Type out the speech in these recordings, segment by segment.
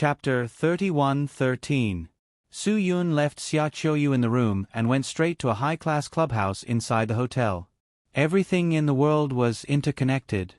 Chapter 31:13. Su Yun left Xia Qiuyu in the room and went straight to a high-class clubhouse inside the hotel. Everything in the world was interconnected.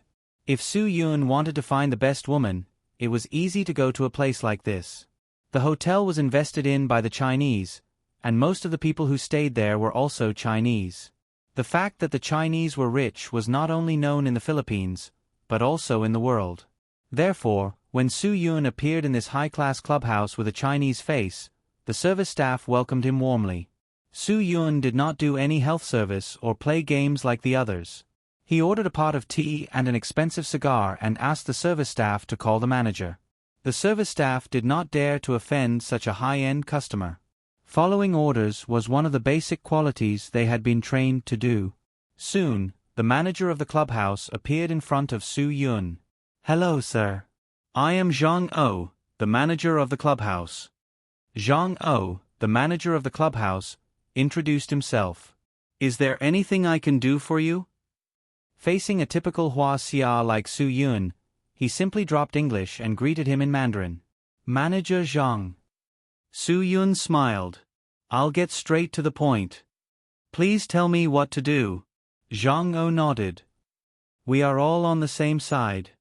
If Su Yun wanted to find the best woman, it was easy to go to a place like this. The hotel was invested in by the Chinese, and most of the people who stayed there were also Chinese. The fact that the Chinese were rich was not only known in the Philippines, but also in the world. Therefore, when Su Yun appeared in this high-class clubhouse with a Chinese face, the service staff welcomed him warmly. Su Yun did not do any health service or play games like the others. He ordered a pot of tea and an expensive cigar and asked the service staff to call the manager. The service staff did not dare to offend such a high-end customer. Following orders was one of the basic qualities they had been trained to do. Soon, the manager of the clubhouse appeared in front of Su Yun. "Hello, sir. I am Zhang O, the manager of the clubhouse." Zhang O, the manager of the clubhouse, introduced himself. "Is there anything I can do for you?" Facing a typical Hua Xia like Su Yun, he simply dropped English and greeted him in Mandarin. "Manager Zhang." Su Yun smiled. "I'll get straight to the point. Please tell me what to do." Zhang O nodded. "We are all on the same side.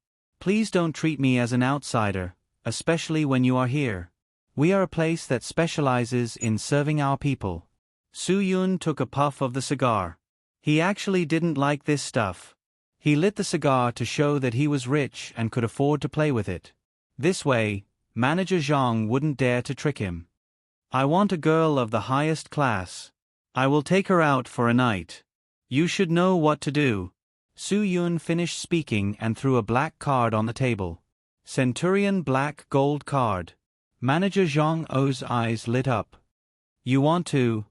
Please don't treat me as an outsider, especially when you are here. We are a place that specializes in serving our people." Su Yun took a puff of the cigar. He actually didn't like this stuff. He lit the cigar to show that he was rich and could afford to play with it. This way, Manager Zhang wouldn't dare to trick him. "I want a girl of the highest class. I will take her out for a night. You should know what to do." Su Yun finished speaking and threw a black card on the table. Centurion Black Gold Card. Manager Zhang O's eyes lit up. "You want to?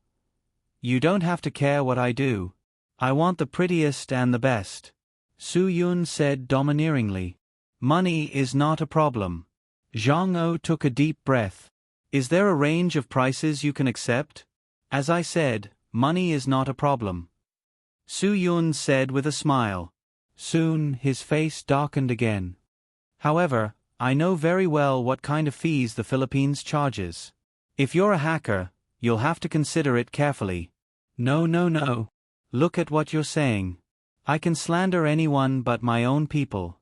You don't have to care what I do. I want the prettiest and the best," Su Yun said domineeringly. "Money is not a problem." Zhang O took a deep breath. "Is there a range of prices you can accept?" "As I said, money is not a problem," Su Yun said with a smile. Soon his face darkened again. "However, I know very well what kind of fees the Philippines charges. If you're a hacker, you'll have to consider it carefully." No. Look at what you're saying. I can slander anyone but my own people."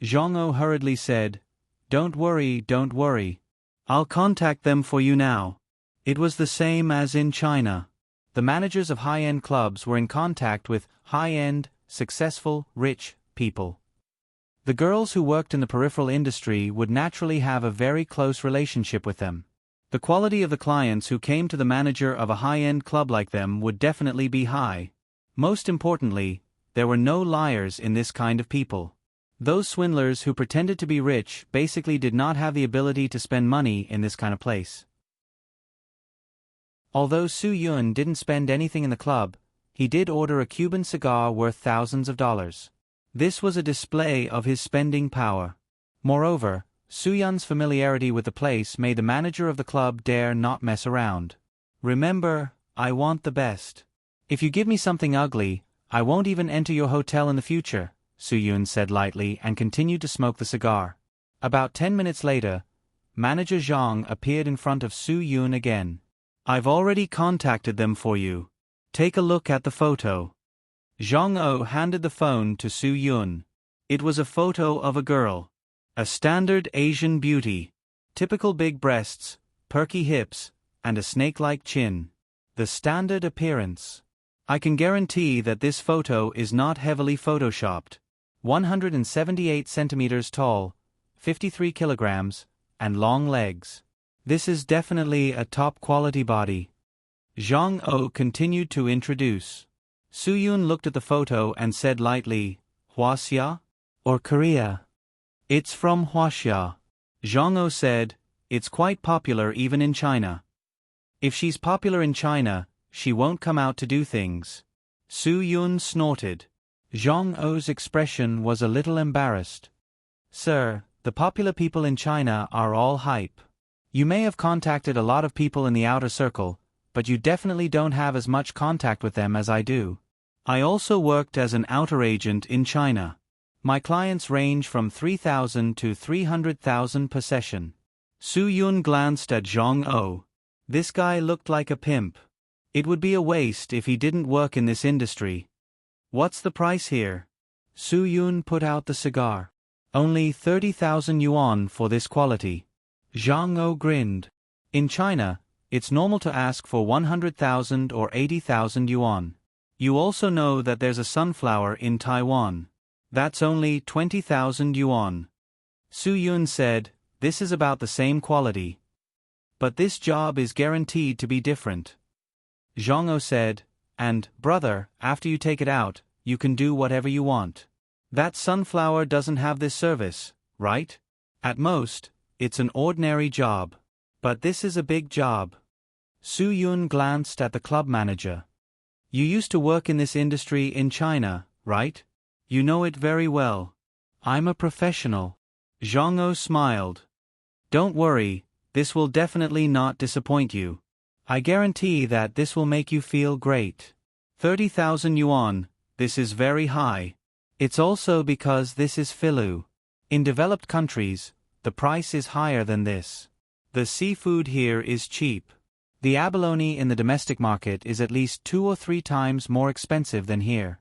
Zhang O hurriedly said, Don't worry. I'll contact them for you now." It was the same as in China. The managers of high-end clubs were in contact with high-end, successful, rich people. The girls who worked in the peripheral industry would naturally have a very close relationship with them. The quality of the clients who came to the manager of a high-end club like them would definitely be high. Most importantly, there were no liars in this kind of people. Those swindlers who pretended to be rich basically did not have the ability to spend money in this kind of place. Although Su Yun didn't spend anything in the club, he did order a Cuban cigar worth thousands of dollars. This was a display of his spending power. Moreover, Su Yun's familiarity with the place made the manager of the club dare not mess around. "Remember, I want the best. If you give me something ugly, I won't even enter your hotel in the future," Su Yun said lightly and continued to smoke the cigar. About 10 minutes later, Manager Zhang appeared in front of Su Yun again. "I've already contacted them for you. Take a look at the photo." Zhang O handed the phone to Su Yun. It was a photo of a girl. A standard Asian beauty. Typical big breasts, perky hips, and a snake-like chin. The standard appearance. I can guarantee that this photo is not heavily photoshopped. 178 centimeters tall, 53 kilograms, and long legs. This is definitely a top-quality body. Zhang O continued to introduce. Su Yun looked at the photo and said lightly, "Huaxia? Or Korea?" "It's from Huaxia." Zhang O said, "It's quite popular even in China." "If she's popular in China, she won't come out to do things." Su Yun snorted. Zhang O's expression was a little embarrassed. "Sir, the popular people in China are all hype. You may have contacted a lot of people in the outer circle, but you definitely don't have as much contact with them as I do. I also worked as an outer agent in China. My clients range from 3,000 to 300,000 per session." Su Yun glanced at Zhang O. This guy looked like a pimp. It would be a waste if he didn't work in this industry. What's the price here? Su Yun put out the cigar. Only 30,000 yuan for this quality. Zhang O grinned. In China, it's normal to ask for 100,000 or 80,000 yuan. You also know that there's a sunflower in Taiwan. That's only 20,000 yuan. Su Yun said, this is about the same quality. But this job is guaranteed to be different. Zhang O said, and, brother, after you take it out, you can do whatever you want. That sunflower doesn't have this service, right? At most, it's an ordinary job. But this is a big job. Su Yun glanced at the club manager. You used to work in this industry in China, right? You know it very well. I'm a professional. Zhang O smiled. Don't worry, this will definitely not disappoint you. I guarantee that this will make you feel great. 30,000 yuan, this is very high. It's also because this is Filu. In developed countries, the price is higher than this. The seafood here is cheap. The abalone in the domestic market is at least 2 or 3 times more expensive than here.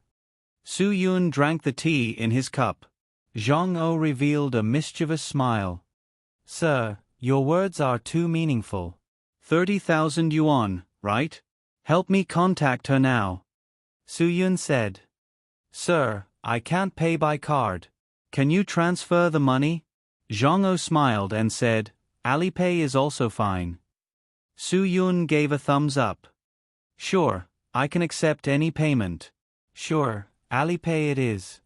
Su Yun drank the tea in his cup. Zhang O revealed a mischievous smile. Sir, your words are too meaningful. 30,000 yuan, right? Help me contact her now. Su Yun said. Sir, I can't pay by card. Can you transfer the money? Zhang O smiled and said, Alipay is also fine. Su Yun gave a thumbs up. Sure, I can accept any payment. Sure, Alipay it is.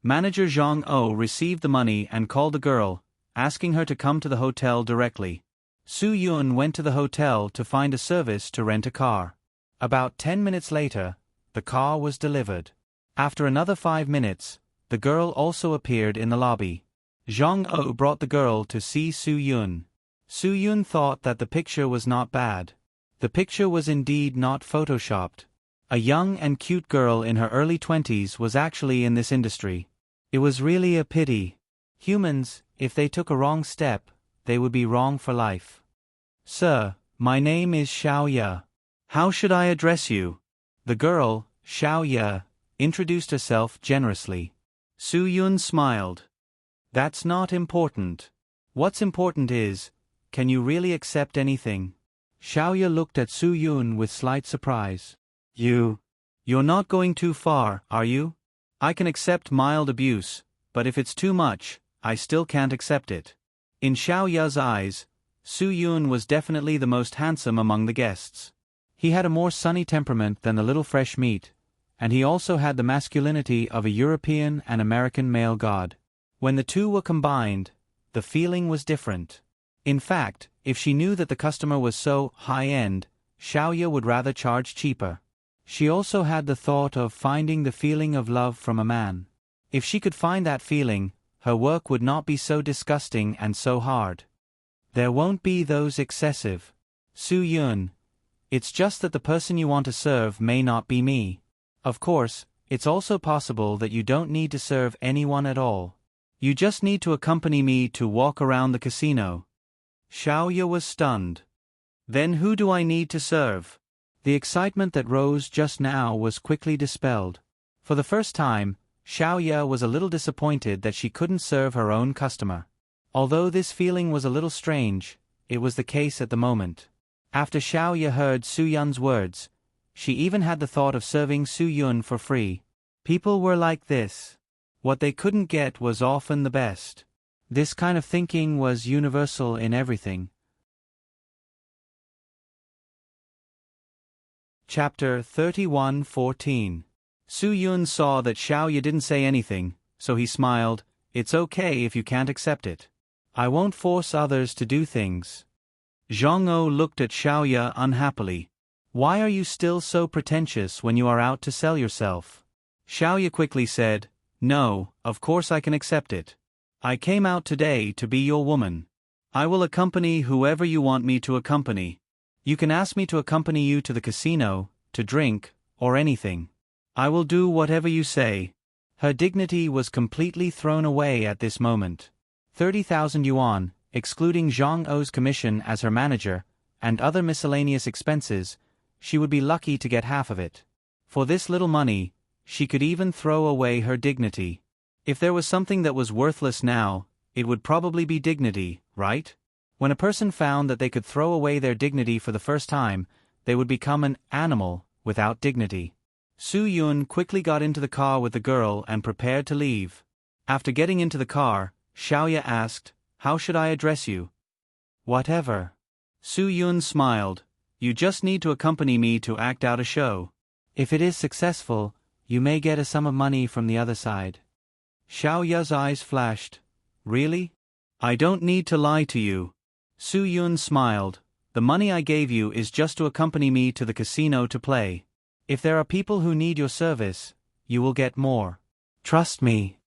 Manager Zhang O received the money and called the girl, asking her to come to the hotel directly. Su Yun went to the hotel to find a service to rent a car. About 10 minutes later, the car was delivered. After another 5 minutes, the girl also appeared in the lobby. Zhang O brought the girl to see Su Yun. Su Yun thought that the picture was not bad. The picture was indeed not photoshopped. A young and cute girl in her early 20s was actually in this industry. It was really a pity. Humans, if they took a wrong step, they would be wrong for life. Sir, my name is Xiao Ye. How should I address you? The girl, Xiao Ye, introduced herself generously. Su Yun smiled. That's not important. What's important is, can you really accept anything? Xiao Ye looked at Su Yun with slight surprise. You're not going too far, are you? I can accept mild abuse, but if it's too much, I still can't accept it. In Xiao Ye's eyes, Su Yun was definitely the most handsome among the guests. He had a more sunny temperament than the little fresh meat, and he also had the masculinity of a European and American male god. When the two were combined, the feeling was different. In fact, if she knew that the customer was so high-end, Xiao Ye would rather charge cheaper. She also had the thought of finding the feeling of love from a man. If she could find that feeling, her work would not be so disgusting and so hard. There won't be those excessive. Su Yun. It's just that the person you want to serve may not be me. Of course, it's also possible that you don't need to serve anyone at all. You just need to accompany me to walk around the casino. Xiao Ye was stunned. Then who do I need to serve? The excitement that rose just now was quickly dispelled. For the first time, Xiao Ye was a little disappointed that she couldn't serve her own customer. Although this feeling was a little strange, it was the case at the moment. After Xiao Ye heard Su Yun's words, she even had the thought of serving Su Yun for free. People were like this. What they couldn't get was often the best. This kind of thinking was universal in everything. Chapter 31:14. Su Yun saw that Xiao Ye didn't say anything, so he smiled. It's okay if you can't accept it. I won't force others to do things. Zhang O looked at Xiao Ye unhappily. Why are you still so pretentious when you are out to sell yourself? Xiao Ye quickly said, No, of course I can accept it. I came out today to be your woman. I will accompany whoever you want me to accompany. You can ask me to accompany you to the casino, to drink, or anything. I will do whatever you say. Her dignity was completely thrown away at this moment. 30,000 yuan, excluding Zhang O's commission as her manager, and other miscellaneous expenses, she would be lucky to get half of it. For this little money, she could even throw away her dignity. If there was something that was worthless now, it would probably be dignity, right? When a person found that they could throw away their dignity for the first time, they would become an animal without dignity. Su Yun quickly got into the car with the girl and prepared to leave. After getting into the car, Xiaoya asked, "How should I address you?" "Whatever." Su Yun smiled. "You just need to accompany me to act out a show. If it is successful, you may get a sum of money from the other side." Xiaoya's eyes flashed. "Really? I don't need to lie to you." Su Yun smiled. "The money I gave you is just to accompany me to the casino to play. If there are people who need your service, you will get more. Trust me."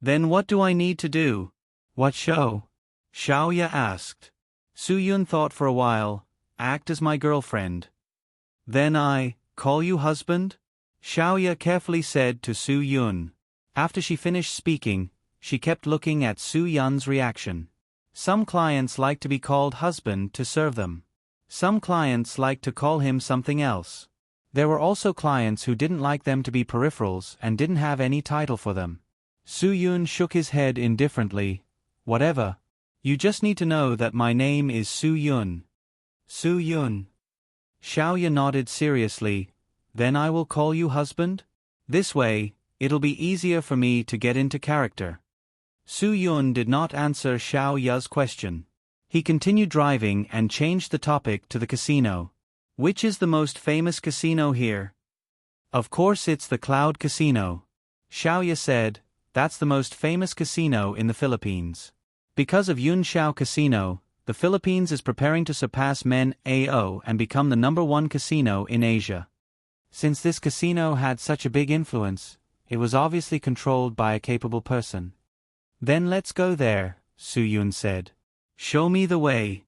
"Then what do I need to do?" "What show?" Xiaoya asked. Su Yun thought for a while. "Act as my girlfriend." "Then I call you husband?" Xiaoya carefully said to Su Yun. After she finished speaking, she kept looking at Su Yun's reaction. Some clients like to be called husband to serve them. Some clients like to call him something else. There were also clients who didn't like them to be peripherals and didn't have any title for them. Su Yun shook his head indifferently. "Whatever. You just need to know that my name is Su Yun." "Su Yun." Xiaoya nodded seriously. "Then I will call you husband? This way, it'll be easier for me to get into character." Su Yun did not answer Xiaoya's question. He continued driving and changed the topic to the casino. "Which is the most famous casino here?" "Of course it's the Cloud Casino." Xiaoya said, "That's the most famous casino in the Philippines. Because of Yunxiao Casino, the Philippines is preparing to surpass Men-ao and become the #1 casino in Asia." Since this casino had such a big influence, it was obviously controlled by a capable person. "Then let's go there," Su Yun said. "Show me the way."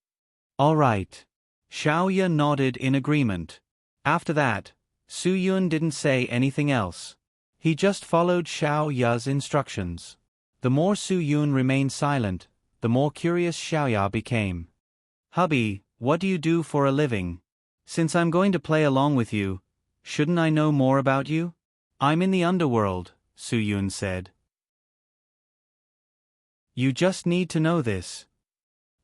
"All right." Xiaoya nodded in agreement. After that, Su Yun didn't say anything else. He just followed Xiaoya's instructions. The more Su Yun remained silent, the more curious Xiaoya became. "Hubby, what do you do for a living? Since I'm going to play along with you, shouldn't I know more about you?" "I'm in the underworld," Su Yun said. "You just need to know this."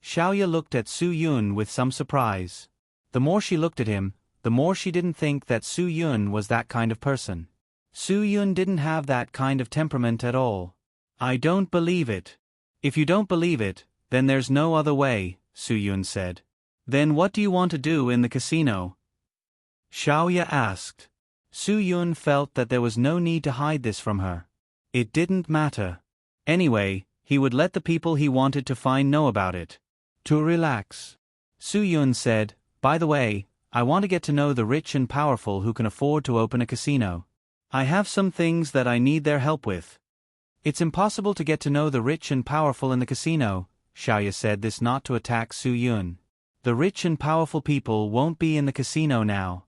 Xiaoya looked at Su Yun with some surprise. The more she looked at him, the more she didn't think that Su Yun was that kind of person. Su Yun didn't have that kind of temperament at all. "I don't believe it." "If you don't believe it, then there's no other way," Su Yun said. "Then what do you want to do in the casino?" Xiaoya asked. Su Yun felt that there was no need to hide this from her. It didn't matter. Anyway, he would let the people he wanted to find know about it. To relax. Su Yun said, "By the way, I want to get to know the rich and powerful who can afford to open a casino. I have some things that I need their help with." "It's impossible to get to know the rich and powerful in the casino," Xiaoya said this not to attack Su Yun. "The rich and powerful people won't be in the casino now."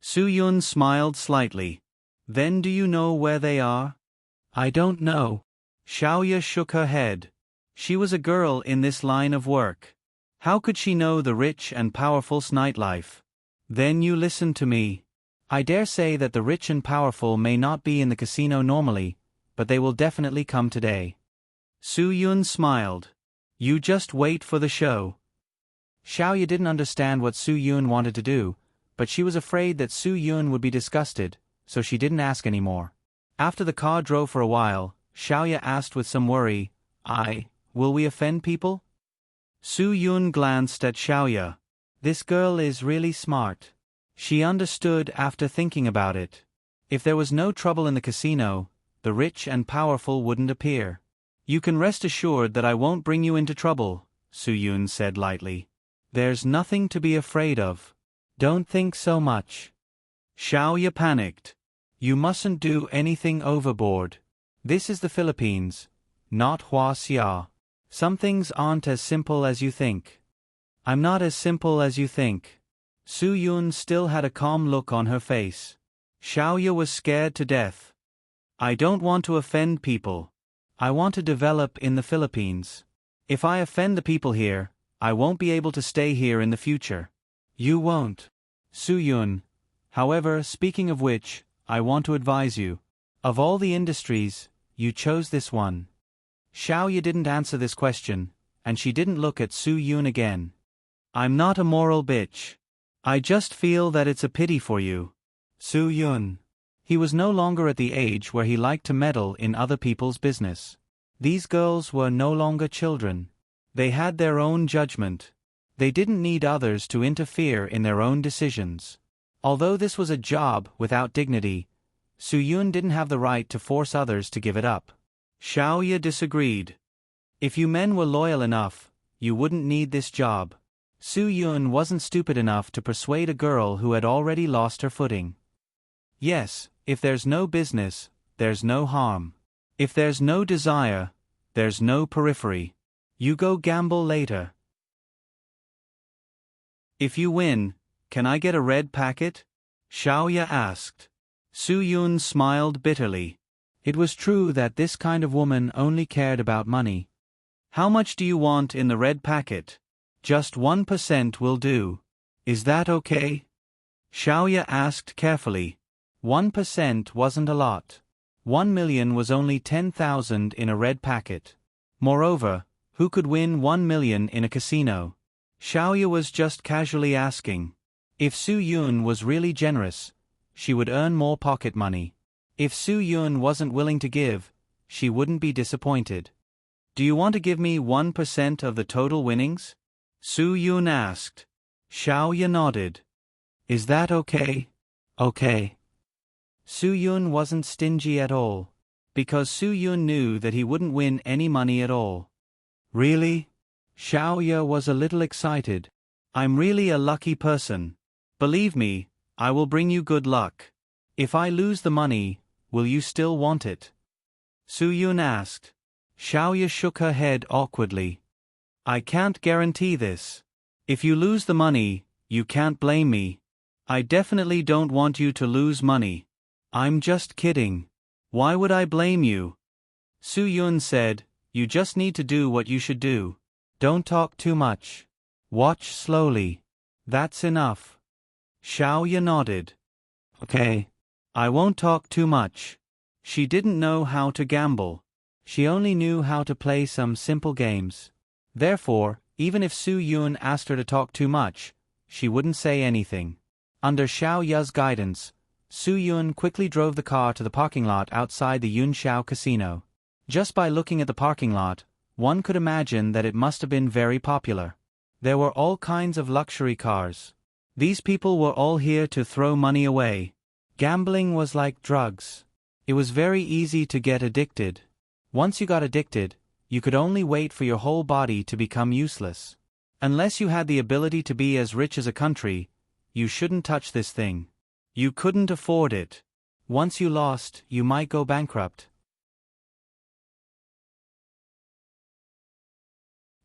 Su Yun smiled slightly. "Then do you know where they are?" "I don't know." Xiaoya shook her head. She was a girl in this line of work. How could she know the rich and powerful's nightlife? "Then you listen to me. I dare say that the rich and powerful may not be in the casino normally, but they will definitely come today." Su Yun smiled. "You just wait for the show." Xiaoya didn't understand what Su Yun wanted to do, but she was afraid that Su Yun would be disgusted, so she didn't ask any more. After the car drove for a while, Xiaoya asked with some worry, Will we offend people?" Su Yun glanced at Xiaoya. This girl is really smart. She understood after thinking about it. If there was no trouble in the casino, the rich and powerful wouldn't appear. "You can rest assured that I won't bring you into trouble," Su Yun said lightly. "There's nothing to be afraid of." "Don't think so much." Xiaoya panicked. "You mustn't do anything overboard. This is the Philippines, not Huaxia. Some things aren't as simple as you think." "I'm not as simple as you think." Su Yun still had a calm look on her face. Xiaoya was scared to death. "I don't want to offend people. I want to develop in the Philippines. If I offend the people here, I won't be able to stay here in the future. You won't. Su-yun. However, speaking of which, I want to advise you. Of all the industries, you chose this one. Xiaoya didn't answer this question, and she didn't look at Su-yun again. I'm not a moral bitch. I just feel that it's a pity for you. Su-yun. He was no longer at the age where he liked to meddle in other people's business. These girls were no longer children. They had their own judgment. They didn't need others to interfere in their own decisions. Although this was a job without dignity, Su-yun didn't have the right to force others to give it up. Xiaoya disagreed. If you men were loyal enough, you wouldn't need this job. Su-yun wasn't stupid enough to persuade a girl who had already lost her footing. Yes, if there's no business, there's no harm. If there's no desire, there's no periphery. You go gamble later. If you win, can I get a red packet? Xiaoya asked. Su-yun smiled bitterly. It was true that this kind of woman only cared about money. How much do you want in the red packet? Just 1% will do. Is that okay? Xiaoya asked carefully. 1% wasn't a lot. 1 million was only 10,000 in a red packet. Moreover, who could win 1 million in a casino? Xiaoya was just casually asking. If Su-yun was really generous, she would earn more pocket money. If Su-yun wasn't willing to give, she wouldn't be disappointed. Do you want to give me 1% of the total winnings? Su-yun asked. Xiaoya nodded. Is that okay? Okay. Su-yun wasn't stingy at all, because Su-yun knew that he wouldn't win any money at all. Really? Xiaoya was a little excited. I'm really a lucky person. Believe me, I will bring you good luck. If I lose the money, will you still want it? Su-yun asked. Xiaoya shook her head awkwardly. I can't guarantee this. If you lose the money, you can't blame me. I definitely don't want you to lose money. I'm just kidding. Why would I blame you? Su-yun said, you just need to do what you should do. Don't talk too much. Watch slowly. That's enough. Xiaoya nodded. Okay. I won't talk too much. She didn't know how to gamble. She only knew how to play some simple games. Therefore, even if Su-yun asked her to talk too much, she wouldn't say anything. Under Xiaoya's guidance, Su-yun quickly drove the car to the parking lot outside the Yunxiao casino. Just by looking at the parking lot, one could imagine that it must have been very popular. There were all kinds of luxury cars. These people were all here to throw money away. Gambling was like drugs. It was very easy to get addicted. Once you got addicted, you could only wait for your whole body to become useless. Unless you had the ability to be as rich as a country, you shouldn't touch this thing. You couldn't afford it. Once you lost, you might go bankrupt.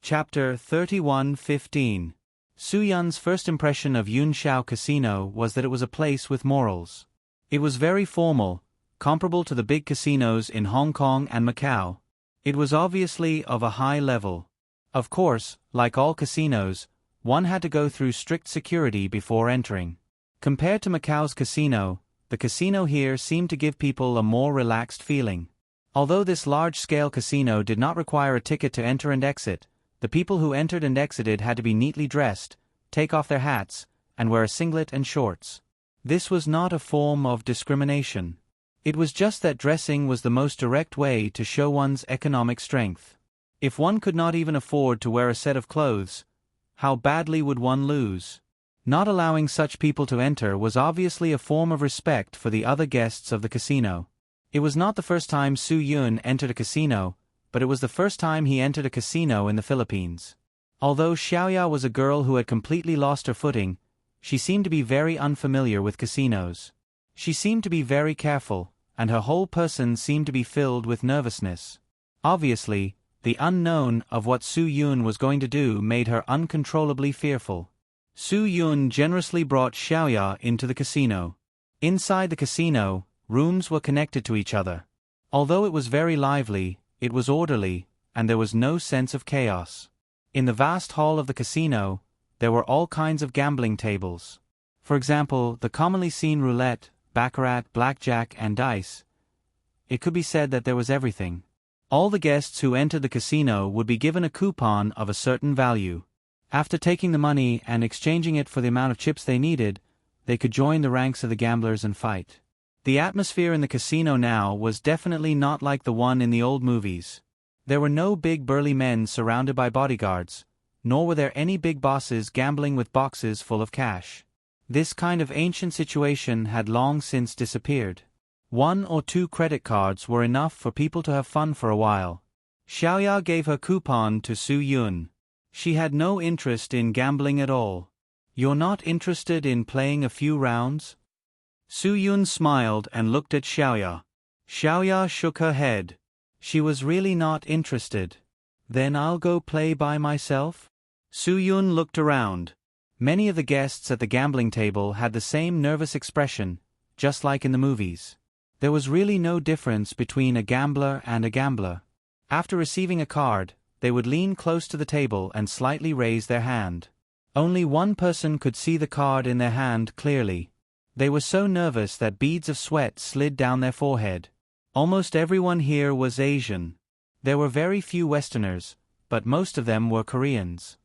Chapter 31:15. Su-yun's first impression of Yunxiao Casino was that it was a place with morals. It was very formal, comparable to the big casinos in Hong Kong and Macau. It was obviously of a high level. Of course, like all casinos, one had to go through strict security before entering. Compared to Macau's casino, the casino here seemed to give people a more relaxed feeling. Although this large-scale casino did not require a ticket to enter and exit, the people who entered and exited had to be neatly dressed, take off their hats, and wear a singlet and shorts. This was not a form of discrimination. It was just that dressing was the most direct way to show one's economic strength. If one could not even afford to wear a set of clothes, how badly would one lose? Not allowing such people to enter was obviously a form of respect for the other guests of the casino. It was not the first time Su-yun entered a casino, but it was the first time he entered a casino in the Philippines. Although Xiaoya was a girl who had completely lost her footing, she seemed to be very unfamiliar with casinos. She seemed to be very careful, and her whole person seemed to be filled with nervousness. Obviously, the unknown of what Su-yun was going to do made her uncontrollably fearful. Su-yun generously brought Xiaoya into the casino. Inside the casino, rooms were connected to each other. Although it was very lively, it was orderly, and there was no sense of chaos. In the vast hall of the casino, there were all kinds of gambling tables. For example, the commonly seen roulette, baccarat, blackjack, and dice. It could be said that there was everything. All the guests who entered the casino would be given a coupon of a certain value. After taking the money and exchanging it for the amount of chips they needed, they could join the ranks of the gamblers and fight. The atmosphere in the casino now was definitely not like the one in the old movies. There were no big burly men surrounded by bodyguards, nor were there any big bosses gambling with boxes full of cash. This kind of ancient situation had long since disappeared. 1 or 2 credit cards were enough for people to have fun for a while. Xiaoya gave her coupon to Su Yun. She had no interest in gambling at all. "You're not interested in playing a few rounds?" Su Yun smiled and looked at Xiaoya. Xiaoya shook her head. She was really not interested. "Then I'll go play by myself?" Su Yun looked around. Many of the guests at the gambling table had the same nervous expression, just like in the movies. There was really no difference between a gambler and a gambler. After receiving a card, they would lean close to the table and slightly raise their hand. Only one person could see the card in their hand clearly. They were so nervous that beads of sweat slid down their forehead. Almost everyone here was Asian. There were very few Westerners, but most of them were Koreans.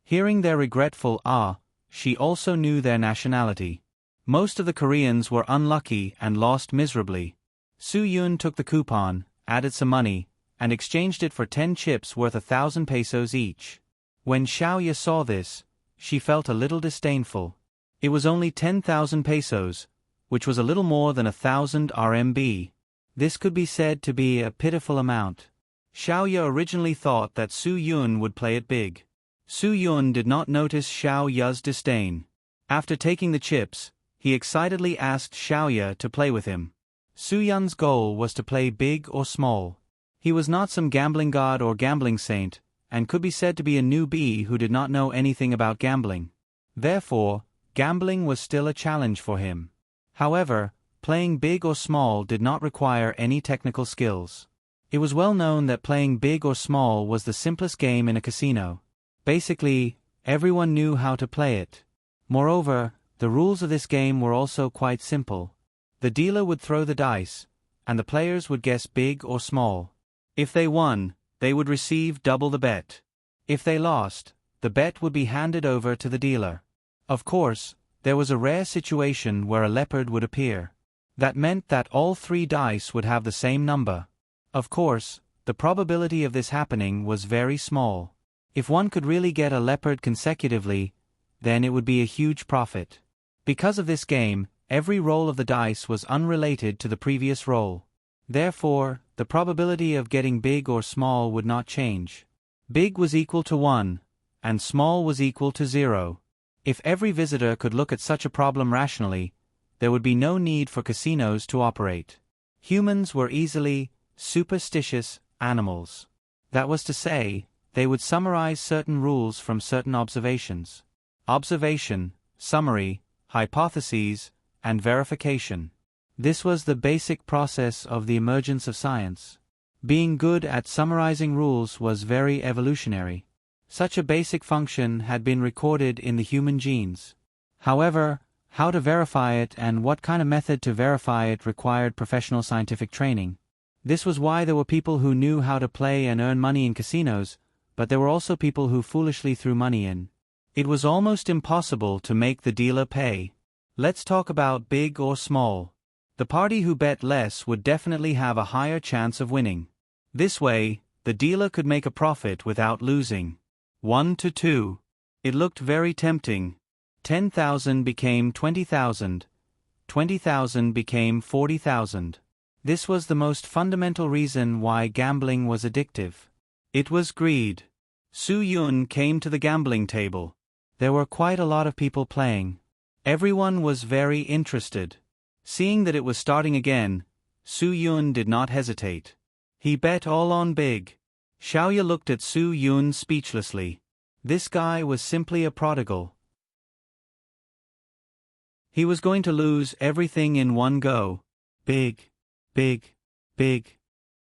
Hearing their regretful "ah," she also knew their nationality. Most of the Koreans were unlucky and lost miserably. Su Yun took the coupon, added some money, and exchanged it for 10 chips worth 1,000 pesos each. When Xiaoya saw this, she felt a little disdainful. It was only 10,000 pesos, which was a little more than 1,000 RMB. This could be said to be a pitiful amount. Xiaoya originally thought that Su Yun would play it big. Su Yun did not notice Xiaoya's disdain. After taking the chips, he excitedly asked Xiaoya to play with him. Su Yun's goal was to play big or small. He was not some gambling god or gambling saint, and could be said to be a newbie who did not know anything about gambling. Therefore, gambling was still a challenge for him. However, playing big or small did not require any technical skills. It was well known that playing big or small was the simplest game in a casino. Basically, everyone knew how to play it. Moreover, the rules of this game were also quite simple. The dealer would throw the dice, and the players would guess big or small. If they won, they would receive double the bet. If they lost, the bet would be handed over to the dealer. Of course, there was a rare situation where a leopard would appear. That meant that all 3 dice would have the same number. Of course, the probability of this happening was very small. If one could really get a leopard consecutively, then it would be a huge profit. Because of this game, every roll of the dice was unrelated to the previous roll. Therefore, the probability of getting big or small would not change. Big was equal to 1, and small was equal to 0. If every visitor could look at such a problem rationally, there would be no need for casinos to operate. Humans were easily superstitious animals. That was to say, they would summarize certain rules from certain observations. Observation, summary, hypotheses, and verification. This was the basic process of the emergence of science. Being good at summarizing rules was very evolutionary. Such a basic function had been recorded in the human genes. However, how to verify it and what kind of method to verify it required professional scientific training. This was why there were people who knew how to play and earn money in casinos, but there were also people who foolishly threw money in. It was almost impossible to make the dealer pay. Let's talk about big or small. The party who bet less would definitely have a higher chance of winning. This way, the dealer could make a profit without losing. 1 to 2. It looked very tempting. 10,000 became 20,000. 20,000 became 40,000. This was the most fundamental reason why gambling was addictive. It was greed. Su Yun came to the gambling table. There were quite a lot of people playing. Everyone was very interested. Seeing that it was starting again, Su Yun did not hesitate. He bet all on big. Xiaoya looked at Su Yun speechlessly. This guy was simply a prodigal. He was going to lose everything in one go. Big, big, big,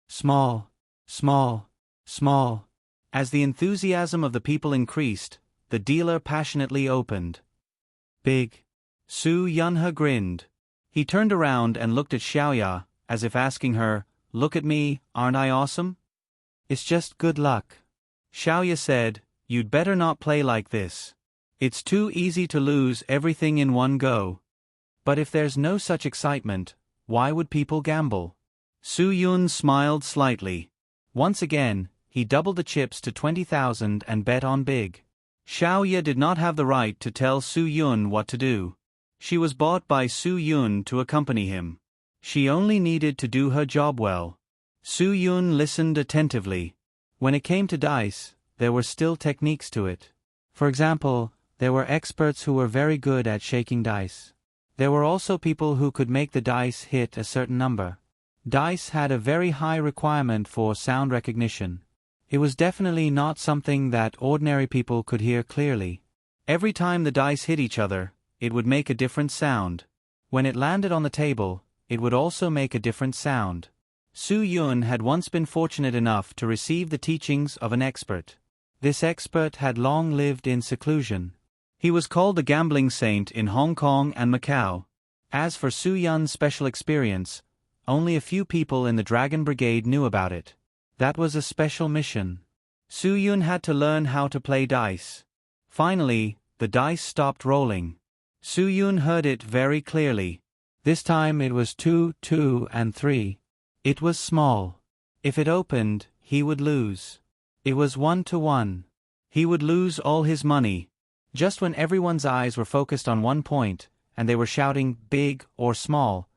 small, small, small. As the enthusiasm of the people increased, the dealer passionately opened. Big. Su Yunhe grinned. He turned around and looked at Xiaoya, as if asking her, "Look at me, aren't I awesome?" "It's just good luck." Xiaoya said, "You'd better not play like this. It's too easy to lose everything in one go." "But if there's no such excitement, why would people gamble?" Su Yun smiled slightly. Once again, he doubled the chips to 20,000 and bet on big. Xiaoya did not have the right to tell Su Yun what to do. She was bought by Su Yun to accompany him. She only needed to do her job well. Su Yun listened attentively. When it came to dice, there were still techniques to it. For example, there were experts who were very good at shaking dice. There were also people who could make the dice hit a certain number. Dice had a very high requirement for sound recognition. It was definitely not something that ordinary people could hear clearly. Every time the dice hit each other, it would make a different sound. When it landed on the table, it would also make a different sound. Su Yun had once been fortunate enough to receive the teachings of an expert. This expert had long lived in seclusion. He was called the gambling saint in Hong Kong and Macau. As for Su Yun's special experience, only a few people in the Dragon Brigade knew about it. That was a special mission. Su Yun had to learn how to play dice. Finally, the dice stopped rolling. Su Yun heard it very clearly. This time it was 2, 2 and 3. It was small. If it opened, he would lose. It was 1 to 1. He would lose all his money. Just when everyone's eyes were focused on one point, and they were shouting big or small,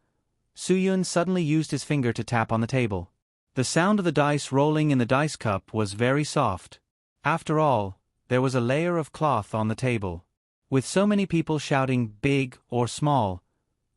Su Yun suddenly used his finger to tap on the table. The sound of the dice rolling in the dice cup was very soft. After all, there was a layer of cloth on the table. With so many people shouting big or small,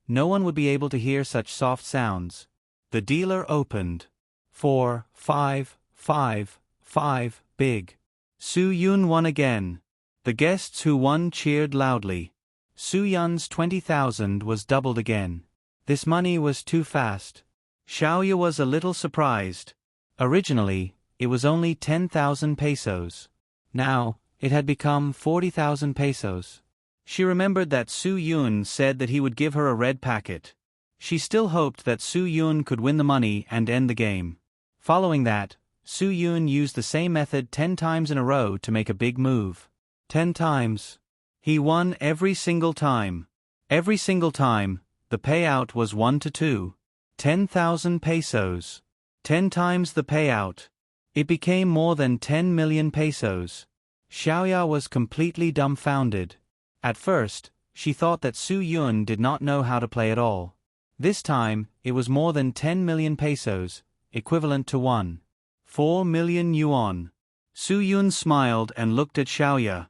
no one would be able to hear such soft sounds. The dealer opened. 4, 5, 5, 5, big. Su Yun won again. The guests who won cheered loudly. Su Yun's 20,000 was doubled again. This money was too fast. Xiaoya was a little surprised. Originally, it was only 10,000 pesos. Now, it had become 40,000 pesos. She remembered that Su Yun said that he would give her a red packet. She still hoped that Su Yun could win the money and end the game. Following that, Su Yun used the same method 10 times in a row to make a big move. 10 times. He won every single time. Every single time, the payout was 1 to 2. 10,000 pesos. 10 times the payout. It became more than 10 million pesos. Xiaoya was completely dumbfounded. At first, she thought that Su Yun did not know how to play at all. This time, it was more than 10 million pesos, equivalent to 1.4 million yuan. Su Yun smiled and looked at Xiaoya.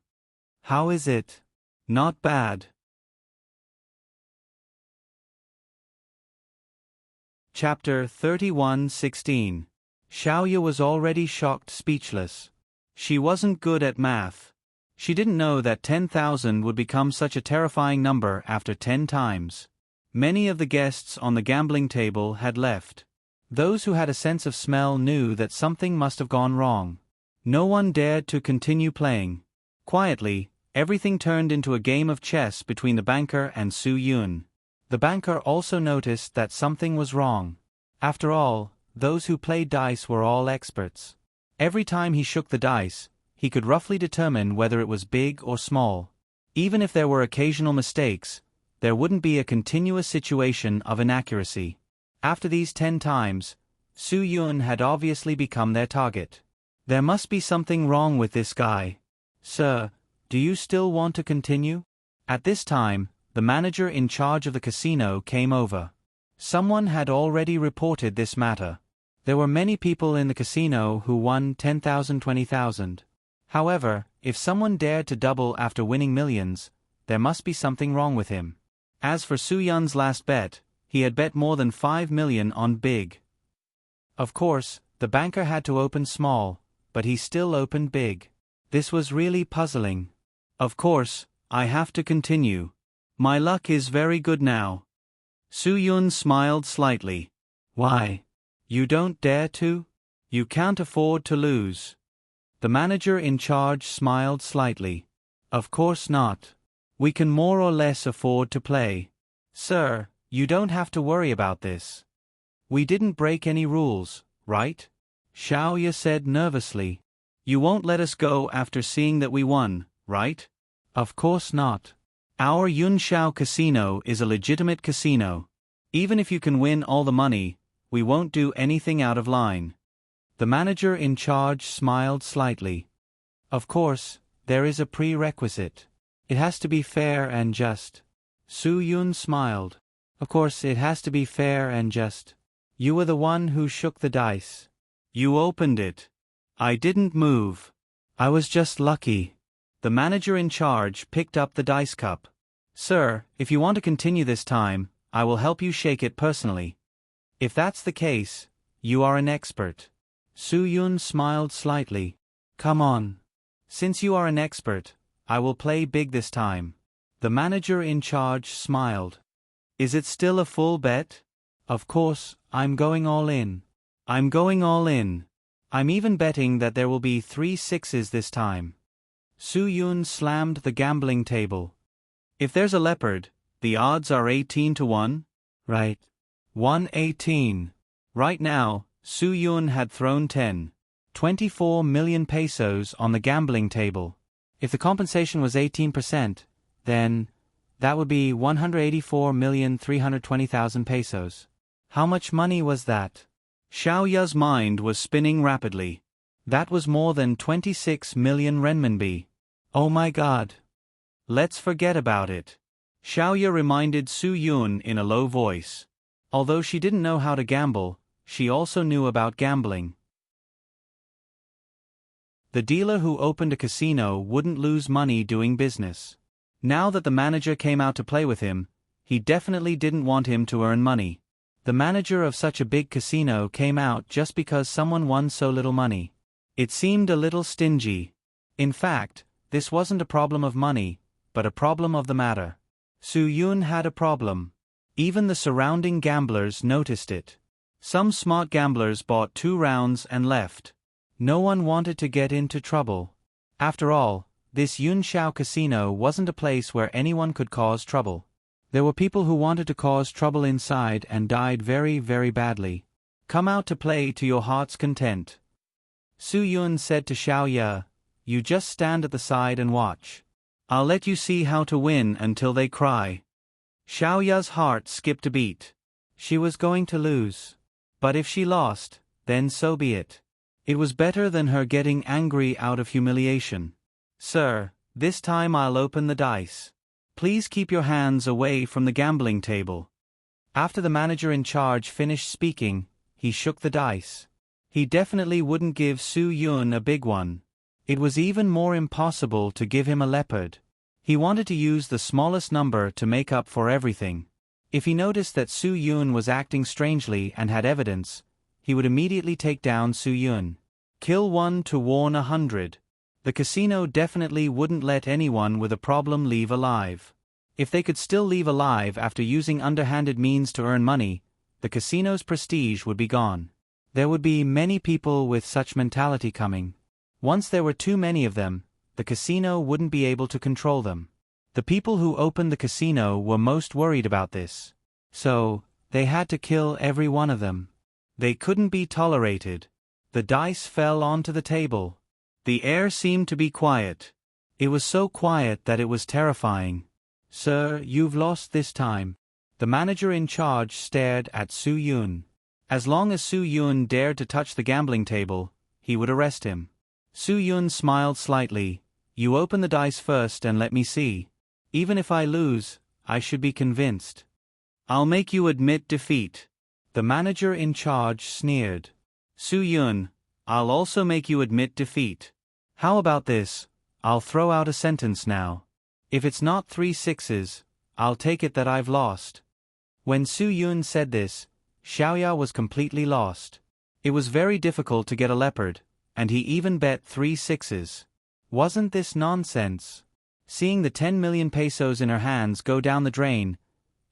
"How is it?" "Not bad." Chapter 31:16. Xiaoya was already shocked speechless. She wasn't good at math. She didn't know that 10,000 would become such a terrifying number after 10 times. Many of the guests on the gambling table had left. Those who had a sense of smell knew that something must have gone wrong. No one dared to continue playing. Quietly, everything turned into a game of chess between the banker and Su Yun. The banker also noticed that something was wrong. After all, those who played dice were all experts. Every time he shook the dice, he could roughly determine whether it was big or small. Even if there were occasional mistakes, there wouldn't be a continuous situation of inaccuracy. After these 10 times, Su Yun had obviously become their target. There must be something wrong with this guy. "Sir, do you still want to continue?" At this time, the manager in charge of the casino came over. Someone had already reported this matter. There were many people in the casino who won 10,000, 20,000. However, if someone dared to double after winning millions, there must be something wrong with him. As for Su Yun's last bet, he had bet more than 5 million on big. Of course, the banker had to open small, but he still opened big. This was really puzzling. "Of course, I have to continue. My luck is very good now." Su Yun smiled slightly. "Why? You don't dare to? You can't afford to lose. The manager in charge smiled slightly. Of course not. We can more or less afford to play. Sir, you don't have to worry about this. We didn't break any rules, right? Xiaoya said nervously. You won't let us go after seeing that we won, right? Of course not. Our Yunshao casino is a legitimate casino. Even if you can win all the money, we won't do anything out of line. The manager in charge smiled slightly. Of course, there is a prerequisite. It has to be fair and just. Su Yun smiled. Of course, it has to be fair and just. You were the one who shook the dice. You opened it. I didn't move. I was just lucky. The manager in charge picked up the dice cup. Sir, if you want to continue this time, I will help you shake it personally. If that's the case, you are an expert. Su Yun smiled slightly. Come on. Since you are an expert, I will play big this time. The manager in charge smiled. Is it still a full bet? Of course, I'm going all in. I'm going all in. I'm even betting that there will be 3 sixes this time. Su Yun slammed the gambling table. If there's a leopard, the odds are 18 to 1? Right. 118. Right now, Su Yun had thrown 24 million pesos on the gambling table. If the compensation was 18%, then that would be 184,320,000 pesos. How much money was that? Xiaoya's mind was spinning rapidly. That was more than 26 million renminbi. Oh my God. Let's forget about it. Xiaoya reminded Su Yun in a low voice. Although she didn't know how to gamble, she also knew about gambling. The dealer who opened a casino wouldn't lose money doing business. Now that the manager came out to play with him, he definitely didn't want him to earn money. The manager of such a big casino came out just because someone won so little money. It seemed a little stingy. In fact, this wasn't a problem of money, but a problem of the matter. Su Yun had a problem. Even the surrounding gamblers noticed it. Some smart gamblers bought 2 rounds and left. No one wanted to get into trouble. After all, this Yunshao casino wasn't a place where anyone could cause trouble. There were people who wanted to cause trouble inside and died very, very badly. Come out to play to your heart's content. Su Yun said to Xiaoya, you just stand at the side and watch. I'll let you see how to win until they cry. Xiaoya's heart skipped a beat. She was going to lose. But if she lost, then so be it. It was better than her getting angry out of humiliation. Sir, this time I'll open the dice. Please keep your hands away from the gambling table. After the manager in charge finished speaking, he shook the dice. He definitely wouldn't give Su Yun a big one. It was even more impossible to give him a leopard. He wanted to use the smallest number to make up for everything. If he noticed that Su Yun was acting strangely and had evidence, he would immediately take down Su Yun. Kill 1 to warn 100. The casino definitely wouldn't let anyone with a problem leave alive. If they could still leave alive after using underhanded means to earn money, the casino's prestige would be gone. There would be many people with such mentality coming. Once there were too many of them, the casino wouldn't be able to control them. The people who opened the casino were most worried about this. So, they had to kill every one of them. They couldn't be tolerated. The dice fell onto the table. The air seemed to be quiet. It was so quiet that it was terrifying. Sir, you've lost this time. The manager in charge stared at Su Yun. As long as Su Yun dared to touch the gambling table, he would arrest him. Su Yun smiled slightly. You open the dice first and let me see. Even if I lose, I should be convinced. I'll make you admit defeat. The manager in charge sneered. Su Yun, I'll also make you admit defeat. How about this? I'll throw out a sentence now. If it's not 3 sixes, I'll take it that I've lost. When Su Yun said this, Xiaoya was completely lost. It was very difficult to get a leopard, and he even bet 3 sixes. Wasn't this nonsense? Seeing the 10 million pesos in her hands go down the drain,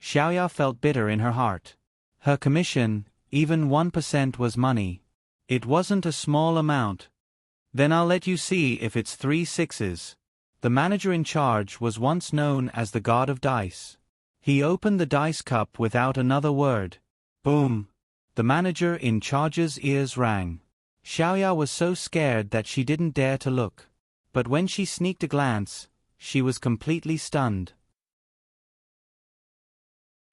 Xiaoya felt bitter in her heart. Her commission, Even 1% was money. It wasn't a small amount. Then I'll let you see if it's 3 sixes. The manager in charge was once known as the god of dice. He opened the dice cup without another word. Boom! The manager in charge's ears rang. Xiaoya was so scared that she didn't dare to look. But when she sneaked a glance, she was completely stunned.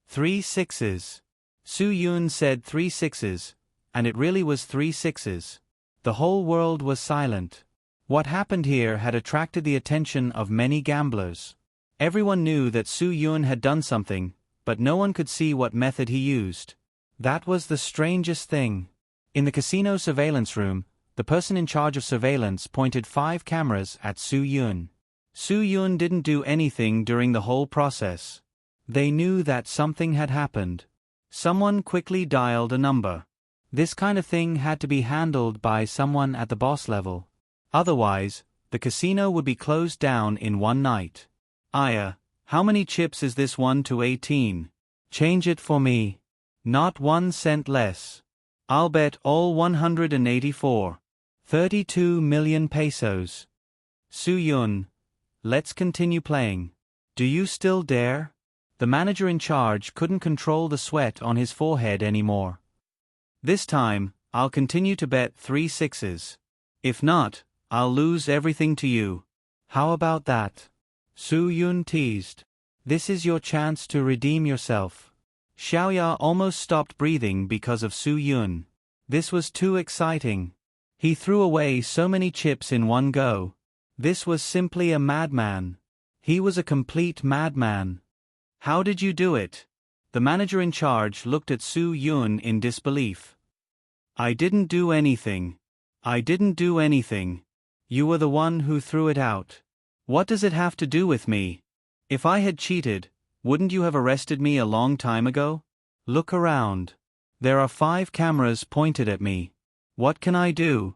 3 sixes. Su Yun said 3 sixes, and it really was 3 sixes. The whole world was silent. What happened here had attracted the attention of many gamblers. Everyone knew that Su Yun had done something, but no one could see what method he used. That was the strangest thing. In the casino surveillance room, the person in charge of surveillance pointed 5 cameras at Su Yun. Su Yun didn't do anything during the whole process. They knew that something had happened. Someone quickly dialed a number. This kind of thing had to be handled by someone at the boss level. Otherwise, the casino would be closed down in one night. Aya, how many chips is this 1 to 18? Change it for me. Not 1 cent less. I'll bet all 184. 32 million pesos. Su Yun, let's continue playing. Do you still dare? The manager in charge couldn't control the sweat on his forehead anymore. This time, I'll continue to bet 3 sixes. If not, I'll lose everything to you. How about that? Su Yun teased. This is your chance to redeem yourself. Xiaoya almost stopped breathing because of Su Yun. This was too exciting. He threw away so many chips in one go. This was simply a madman. He was a complete madman. How did you do it? The manager in charge looked at Su Yun in disbelief. I didn't do anything. I didn't do anything. You were the one who threw it out. What does it have to do with me? If I had cheated, wouldn't you have arrested me a long time ago? Look around. There are 5 cameras pointed at me. What can I do?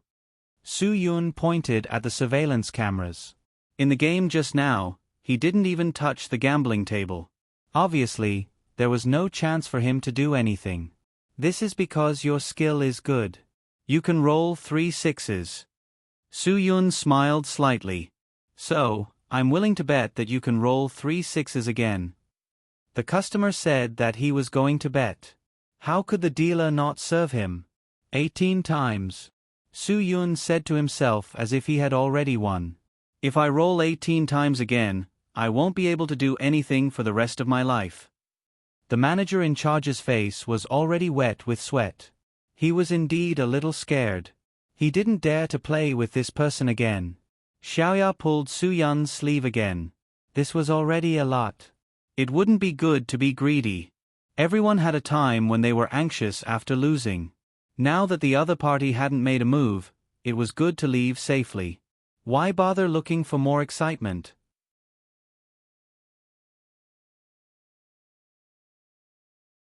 Su Yun pointed at the surveillance cameras. In the game just now, he didn't even touch the gambling table. Obviously, there was no chance for him to do anything. This is because your skill is good. You can roll 3 sixes. Su Yun smiled slightly. So, I'm willing to bet that you can roll 3 sixes again. The customer said that he was going to bet. How could the dealer not serve him? 18 times. Su Yun said to himself as if he had already won. If I roll 18 times again, I won't be able to do anything for the rest of my life. The manager in charge's face was already wet with sweat. He was indeed a little scared. He didn't dare to play with this person again. Xiaoya pulled Su Yun's sleeve again. This was already a lot. It wouldn't be good to be greedy. Everyone had a time when they were anxious after losing. Now that the other party hadn't made a move, it was good to leave safely. Why bother looking for more excitement?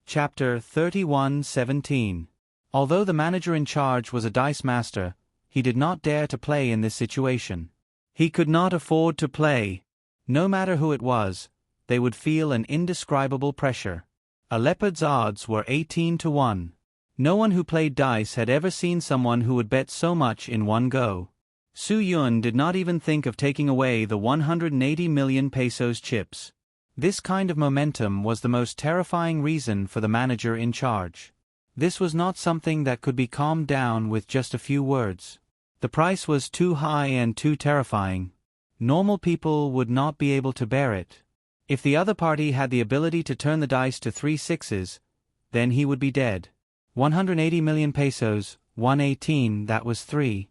Chapter 31:17. Although the manager in charge was a dice master, he did not dare to play in this situation. He could not afford to play. No matter who it was, they would feel an indescribable pressure. A leopard's odds were 18 to 1. No one who played dice had ever seen someone who would bet so much in one go. Su Yun did not even think of taking away the 180 million pesos chips. This kind of momentum was the most terrifying reason for the manager in charge. This was not something that could be calmed down with just a few words. The price was too high and too terrifying. Normal people would not be able to bear it. If the other party had the ability to turn the dice to 3 sixes, then he would be dead. 180 million pesos, 118, that was 3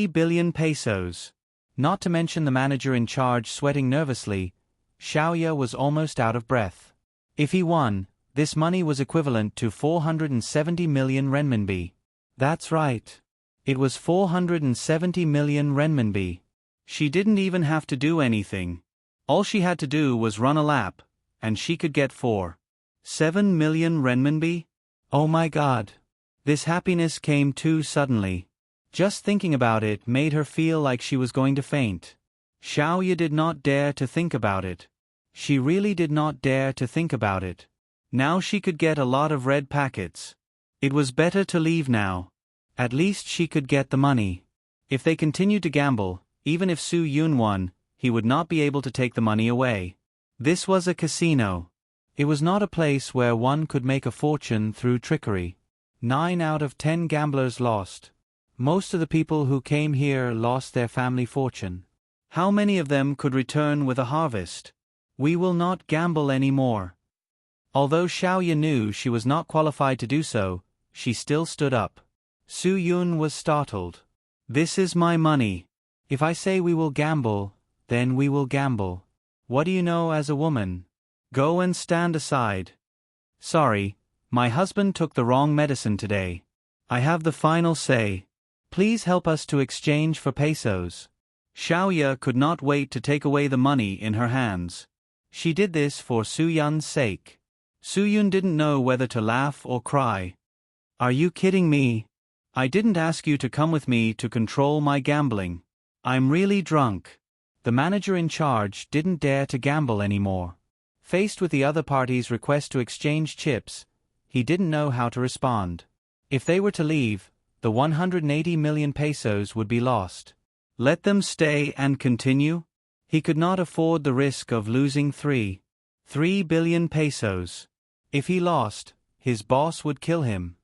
billion pesos. Not to mention the manager in charge sweating nervously, Xiaoya was almost out of breath. If he won, this money was equivalent to 470 million renminbi. That's right. It was 470 million renminbi. She didn't even have to do anything. All she had to do was run a lap, and she could get 7 million renminbi? Oh my God. This happiness came too suddenly. Just thinking about it made her feel like she was going to faint. Xiaoya did not dare to think about it. She really did not dare to think about it. Now she could get a lot of red packets. It was better to leave now. At least she could get the money. If they continued to gamble, even if Su Yun won, he would not be able to take the money away. This was a casino. It was not a place where one could make a fortune through trickery. 9 out of 10 gamblers lost. Most of the people who came here lost their family fortune. How many of them could return with a harvest? We will not gamble anymore. Although Xiaoya knew she was not qualified to do so, she still stood up. Su Yun was startled. This is my money. If I say we will gamble, then we will gamble. What do you know as a woman? Go and stand aside. Sorry, my husband took the wrong medicine today. I have the final say. Please help us to exchange for pesos. Xiaoya could not wait to take away the money in her hands. She did this for Su Yun's sake. Su Yun didn't know whether to laugh or cry. Are you kidding me? I didn't ask you to come with me to control my gambling. I'm really drunk. The manager in charge didn't dare to gamble anymore. Faced with the other party's request to exchange chips, he didn't know how to respond. If they were to leave, the 180 million pesos would be lost. Let them stay and continue? He could not afford the risk of losing 3 billion pesos. If he lost, his boss would kill him.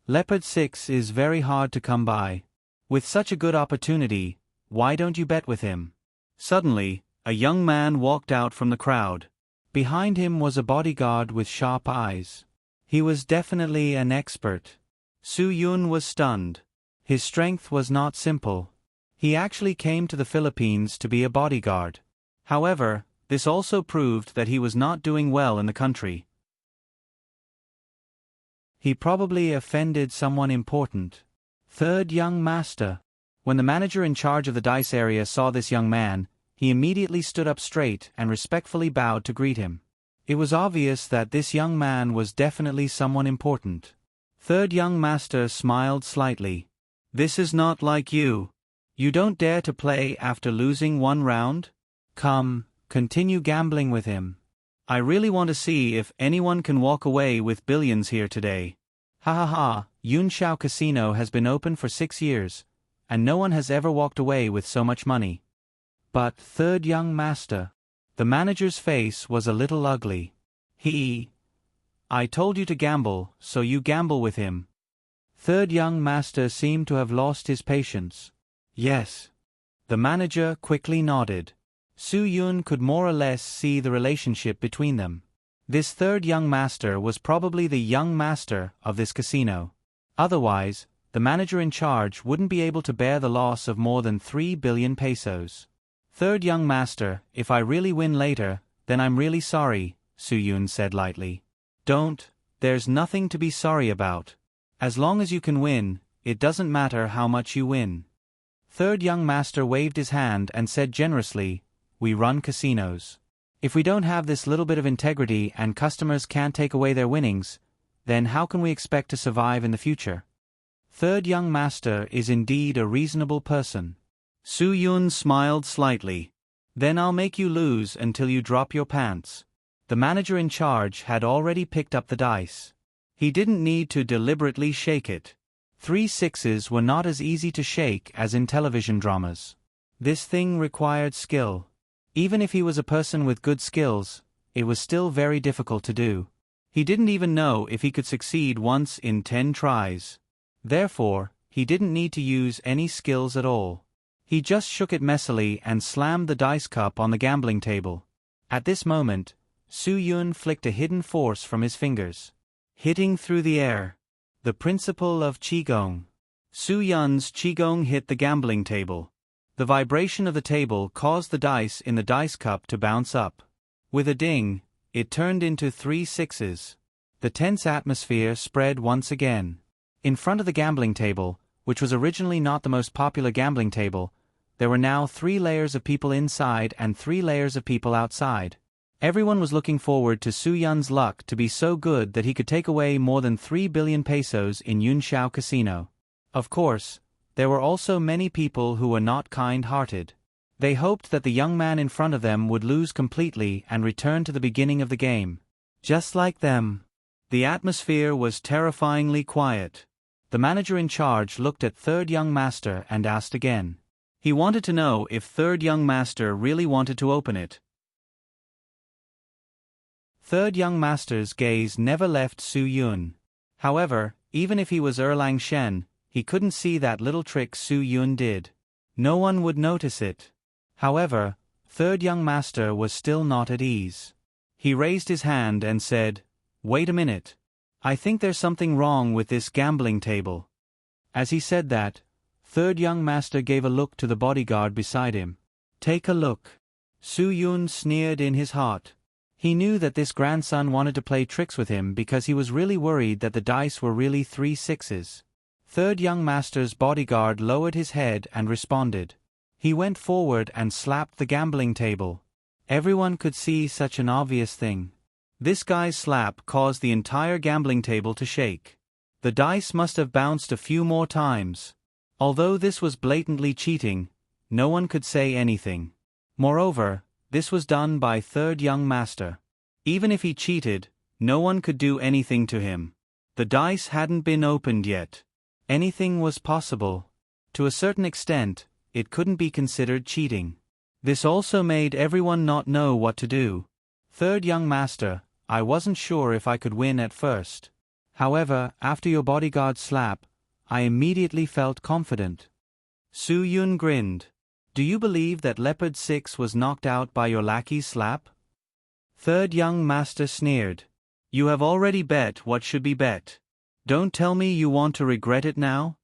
Leopard 6 is very hard to come by. With such a good opportunity, why don't you bet with him? Suddenly, a young man walked out from the crowd. Behind him was a bodyguard with sharp eyes. He was definitely an expert. Su Yun was stunned. His strength was not simple. He actually came to the Philippines to be a bodyguard. However, this also proved that he was not doing well in the country. He probably offended someone important. Third young master. When the manager in charge of the dice area saw this young man, he immediately stood up straight and respectfully bowed to greet him. It was obvious that this young man was definitely someone important. Third young master smiled slightly. This is not like you. You don't dare to play after losing 1 round? Come, continue gambling with him. I really want to see if anyone can walk away with billions here today. Ha ha ha, Yunshao Casino has been open for 6 years, and no one has ever walked away with so much money. But third young master. The manager's face was a little ugly. I told you to gamble, so you gamble with him. Third young master seemed to have lost his patience. Yes. The manager quickly nodded. Su Yun could more or less see the relationship between them. This third young master was probably the young master of this casino. Otherwise, the manager in charge wouldn't be able to bear the loss of more than 3 billion pesos. Third young master, if I really win later, then I'm really sorry, Su Yun said lightly. Don't, there's nothing to be sorry about. As long as you can win, it doesn't matter how much you win. Third young master waved his hand and said generously, we run casinos. If we don't have this little bit of integrity and customers can't take away their winnings, then how can we expect to survive in the future? Third young master is indeed a reasonable person. Su Yun smiled slightly. Then I'll make you lose until you drop your pants. The manager in charge had already picked up the dice. He didn't need to deliberately shake it. 3 sixes were not as easy to shake as in television dramas. This thing required skill. Even if he was a person with good skills, it was still very difficult to do. He didn't even know if he could succeed once in 10 tries. Therefore, he didn't need to use any skills at all. He just shook it messily and slammed the dice cup on the gambling table. At this moment, Su Yun flicked a hidden force from his fingers. Hitting through the air. The principle of Qigong. Su Yun's Qigong hit the gambling table. The vibration of the table caused the dice in the dice cup to bounce up. With a ding, it turned into 3 sixes. The tense atmosphere spread once again. In front of the gambling table, which was originally not the most popular gambling table, there were now 3 layers of people inside and 3 layers of people outside. Everyone was looking forward to Su Yun's luck to be so good that he could take away more than 3 billion pesos in Yunshao Casino. Of course, there were also many people who were not kind-hearted. They hoped that the young man in front of them would lose completely and return to the beginning of the game. Just like them. The atmosphere was terrifyingly quiet. The manager in charge looked at third young master and asked again. He wanted to know if third young master really wanted to open it. Third young master's gaze never left Su Yun. However, even if he was Erlang Shen, he couldn't see that little trick Su Yun did. No one would notice it. However, third young master was still not at ease. He raised his hand and said, "Wait a minute. I think there's something wrong with this gambling table." As he said that, third young master gave a look to the bodyguard beside him. "Take a look." Su Yun sneered in his heart. He knew that this grandson wanted to play tricks with him because he was really worried that the dice were really 3 sixes. Third young master's bodyguard lowered his head and responded. He went forward and slapped the gambling table. Everyone could see such an obvious thing. This guy's slap caused the entire gambling table to shake. The dice must have bounced a few more times. Although this was blatantly cheating, no one could say anything. Moreover, this was done by third young master. Even if he cheated, no one could do anything to him. The dice hadn't been opened yet. Anything was possible. To a certain extent, it couldn't be considered cheating. This also made everyone not know what to do. Third young master, I wasn't sure if I could win at first. However, after your bodyguard slap, I immediately felt confident. Su Yun grinned. Do you believe that Leopard 6 was knocked out by your lackey's slap? Third young master sneered. You have already bet what should be bet. Don't tell me you want to regret it now?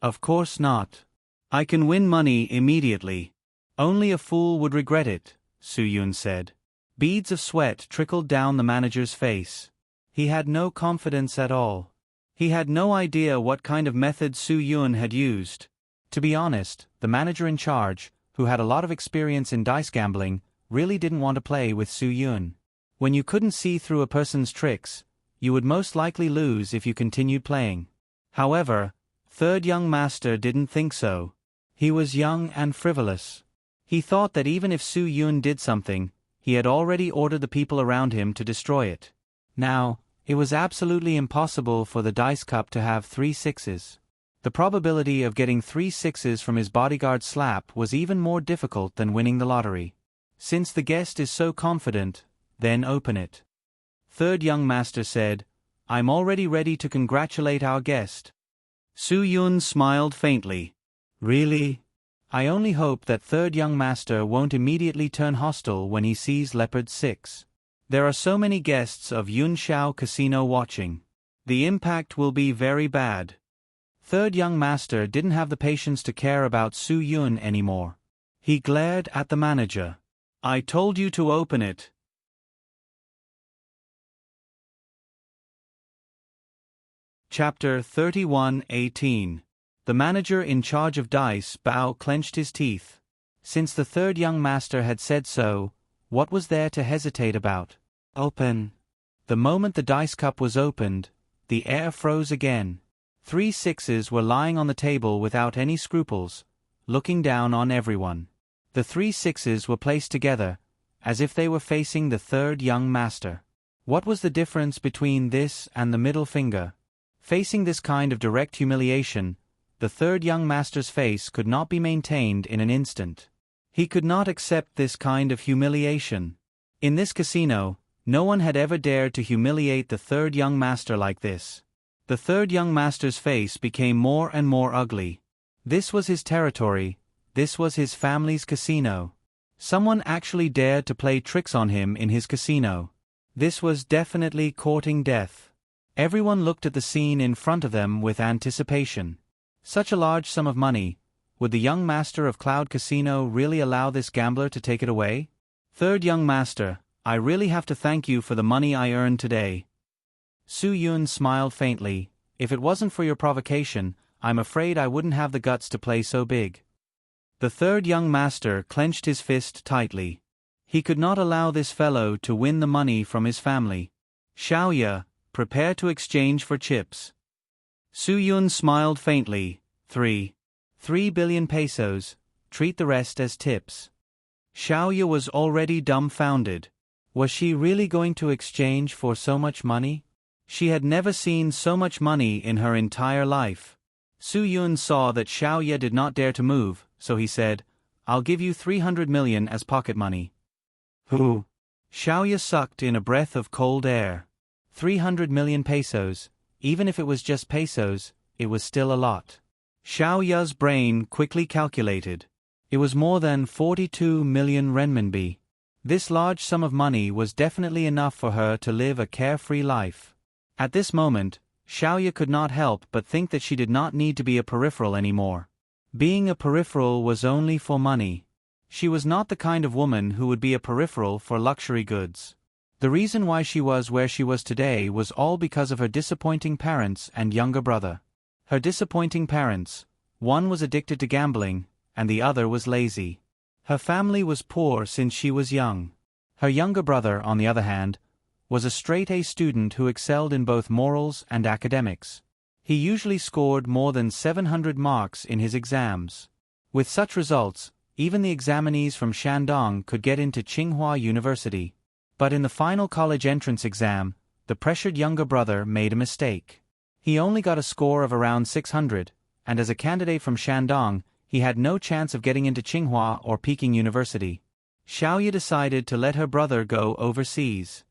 Of course not. I can win money immediately. Only a fool would regret it, Su Yun said. Beads of sweat trickled down the manager's face. He had no confidence at all. He had no idea what kind of method Su Yun had used. To be honest, the manager in charge, who had a lot of experience in dice gambling, really didn't want to play with Su Yun. When you couldn't see through a person's tricks, you would most likely lose if you continued playing. However, third young master didn't think so. He was young and frivolous. He thought that even if Su Yun did something, he had already ordered the people around him to destroy it. Now, it was absolutely impossible for the dice cup to have 3 sixes. The probability of getting 3 sixes from his bodyguard's slap was even more difficult than winning the lottery. Since the guest is so confident, then open it. Third young master said, I'm already ready to congratulate our guest. Su Yun smiled faintly. Really? I only hope that third young master won't immediately turn hostile when he sees Leopard 6. There are so many guests of Yunshao Casino watching. The impact will be very bad. Third young master didn't have the patience to care about Su Yun anymore. He glared at the manager. I told you to open it. Chapter 31:18. The manager in charge of dice Bao clenched his teeth. Since the third young master had said so, what was there to hesitate about? Open. The moment the dice cup was opened, the air froze again. 3 sixes were lying on the table without any scruples, looking down on everyone. The 3 sixes were placed together, as if they were facing the third young master. What was the difference between this and the middle finger? Facing this kind of direct humiliation, the third young master's face could not be maintained in an instant. He could not accept this kind of humiliation. In this casino, no one had ever dared to humiliate the third young master like this. The third young master's face became more and more ugly. This was his territory, this was his family's casino. Someone actually dared to play tricks on him in his casino. This was definitely courting death. Everyone looked at the scene in front of them with anticipation. Such a large sum of money, would the young master of Cloud Casino really allow this gambler to take it away? Third young master, I really have to thank you for the money I earned today. Su Yun smiled faintly. If it wasn't for your provocation, I'm afraid I wouldn't have the guts to play so big. The third young master clenched his fist tightly. He could not allow this fellow to win the money from his family. Xiaoya, prepare to exchange for chips. Su Yun smiled faintly. 3 billion pesos, treat the rest as tips. Xiaoya was already dumbfounded. Was she really going to exchange for so much money? She had never seen so much money in her entire life. Su Yun saw that Xiaoya did not dare to move, so he said, "I'll give you 300 million as pocket money." Who? Xiaoya sucked in a breath of cold air. 300 million pesos, even if it was just pesos, it was still a lot. Xiaoya's brain quickly calculated. It was more than 42 million renminbi. This large sum of money was definitely enough for her to live a carefree life. At this moment, Xiaoya could not help but think that she did not need to be a peripheral anymore. Being a peripheral was only for money. She was not the kind of woman who would be a peripheral for luxury goods. The reason why she was where she was today was all because of her disappointing parents and younger brother. Her disappointing parents, one was addicted to gambling, and the other was lazy. Her family was poor since she was young. Her younger brother, on the other hand, was a straight-A student who excelled in both morals and academics. He usually scored more than 700 marks in his exams. With such results, even the examinees from Shandong could get into Tsinghua University. But in the final college entrance exam, the pressured younger brother made a mistake. He only got a score of around 600, and as a candidate from Shandong, he had no chance of getting into Tsinghua or Peking University. Xiaoya decided to let her brother go overseas.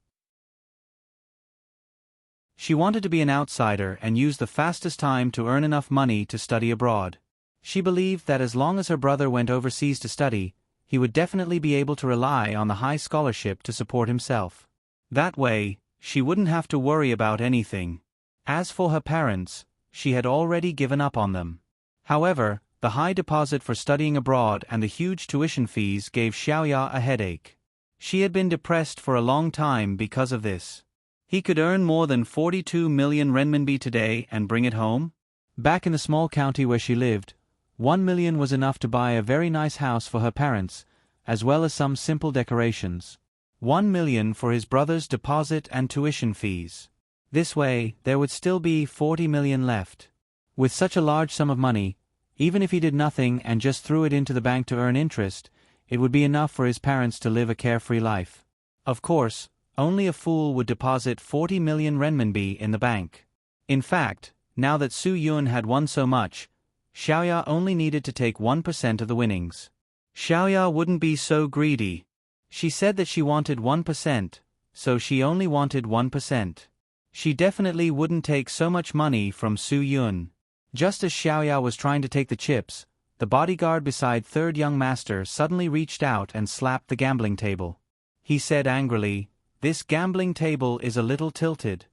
She wanted to be an outsider and use the fastest time to earn enough money to study abroad. She believed that as long as her brother went overseas to study, he would definitely be able to rely on the high scholarship to support himself. That way, she wouldn't have to worry about anything. As for her parents, she had already given up on them. However, the high deposit for studying abroad and the huge tuition fees gave Xiaoya a headache. She had been depressed for a long time because of this. He could earn more than 42 million renminbi today and bring it home? Back in the small county where she lived, 1 million was enough to buy a very nice house for her parents, as well as some simple decorations. 1 million for his brother's deposit and tuition fees. This way, there would still be 40 million left. With such a large sum of money, even if he did nothing and just threw it into the bank to earn interest, it would be enough for his parents to live a carefree life. Of course, only a fool would deposit 40 million renminbi in the bank. In fact, now that Su Yun had won so much, Xiaoya only needed to take 1% of the winnings. Xiaoya wouldn't be so greedy. She said that she wanted 1%, so she only wanted 1%. She definitely wouldn't take so much money from Su Yun. Just as Xiaoya was trying to take the chips, the bodyguard beside third young master suddenly reached out and slapped the gambling table. He said angrily, "This gambling table is a little tilted."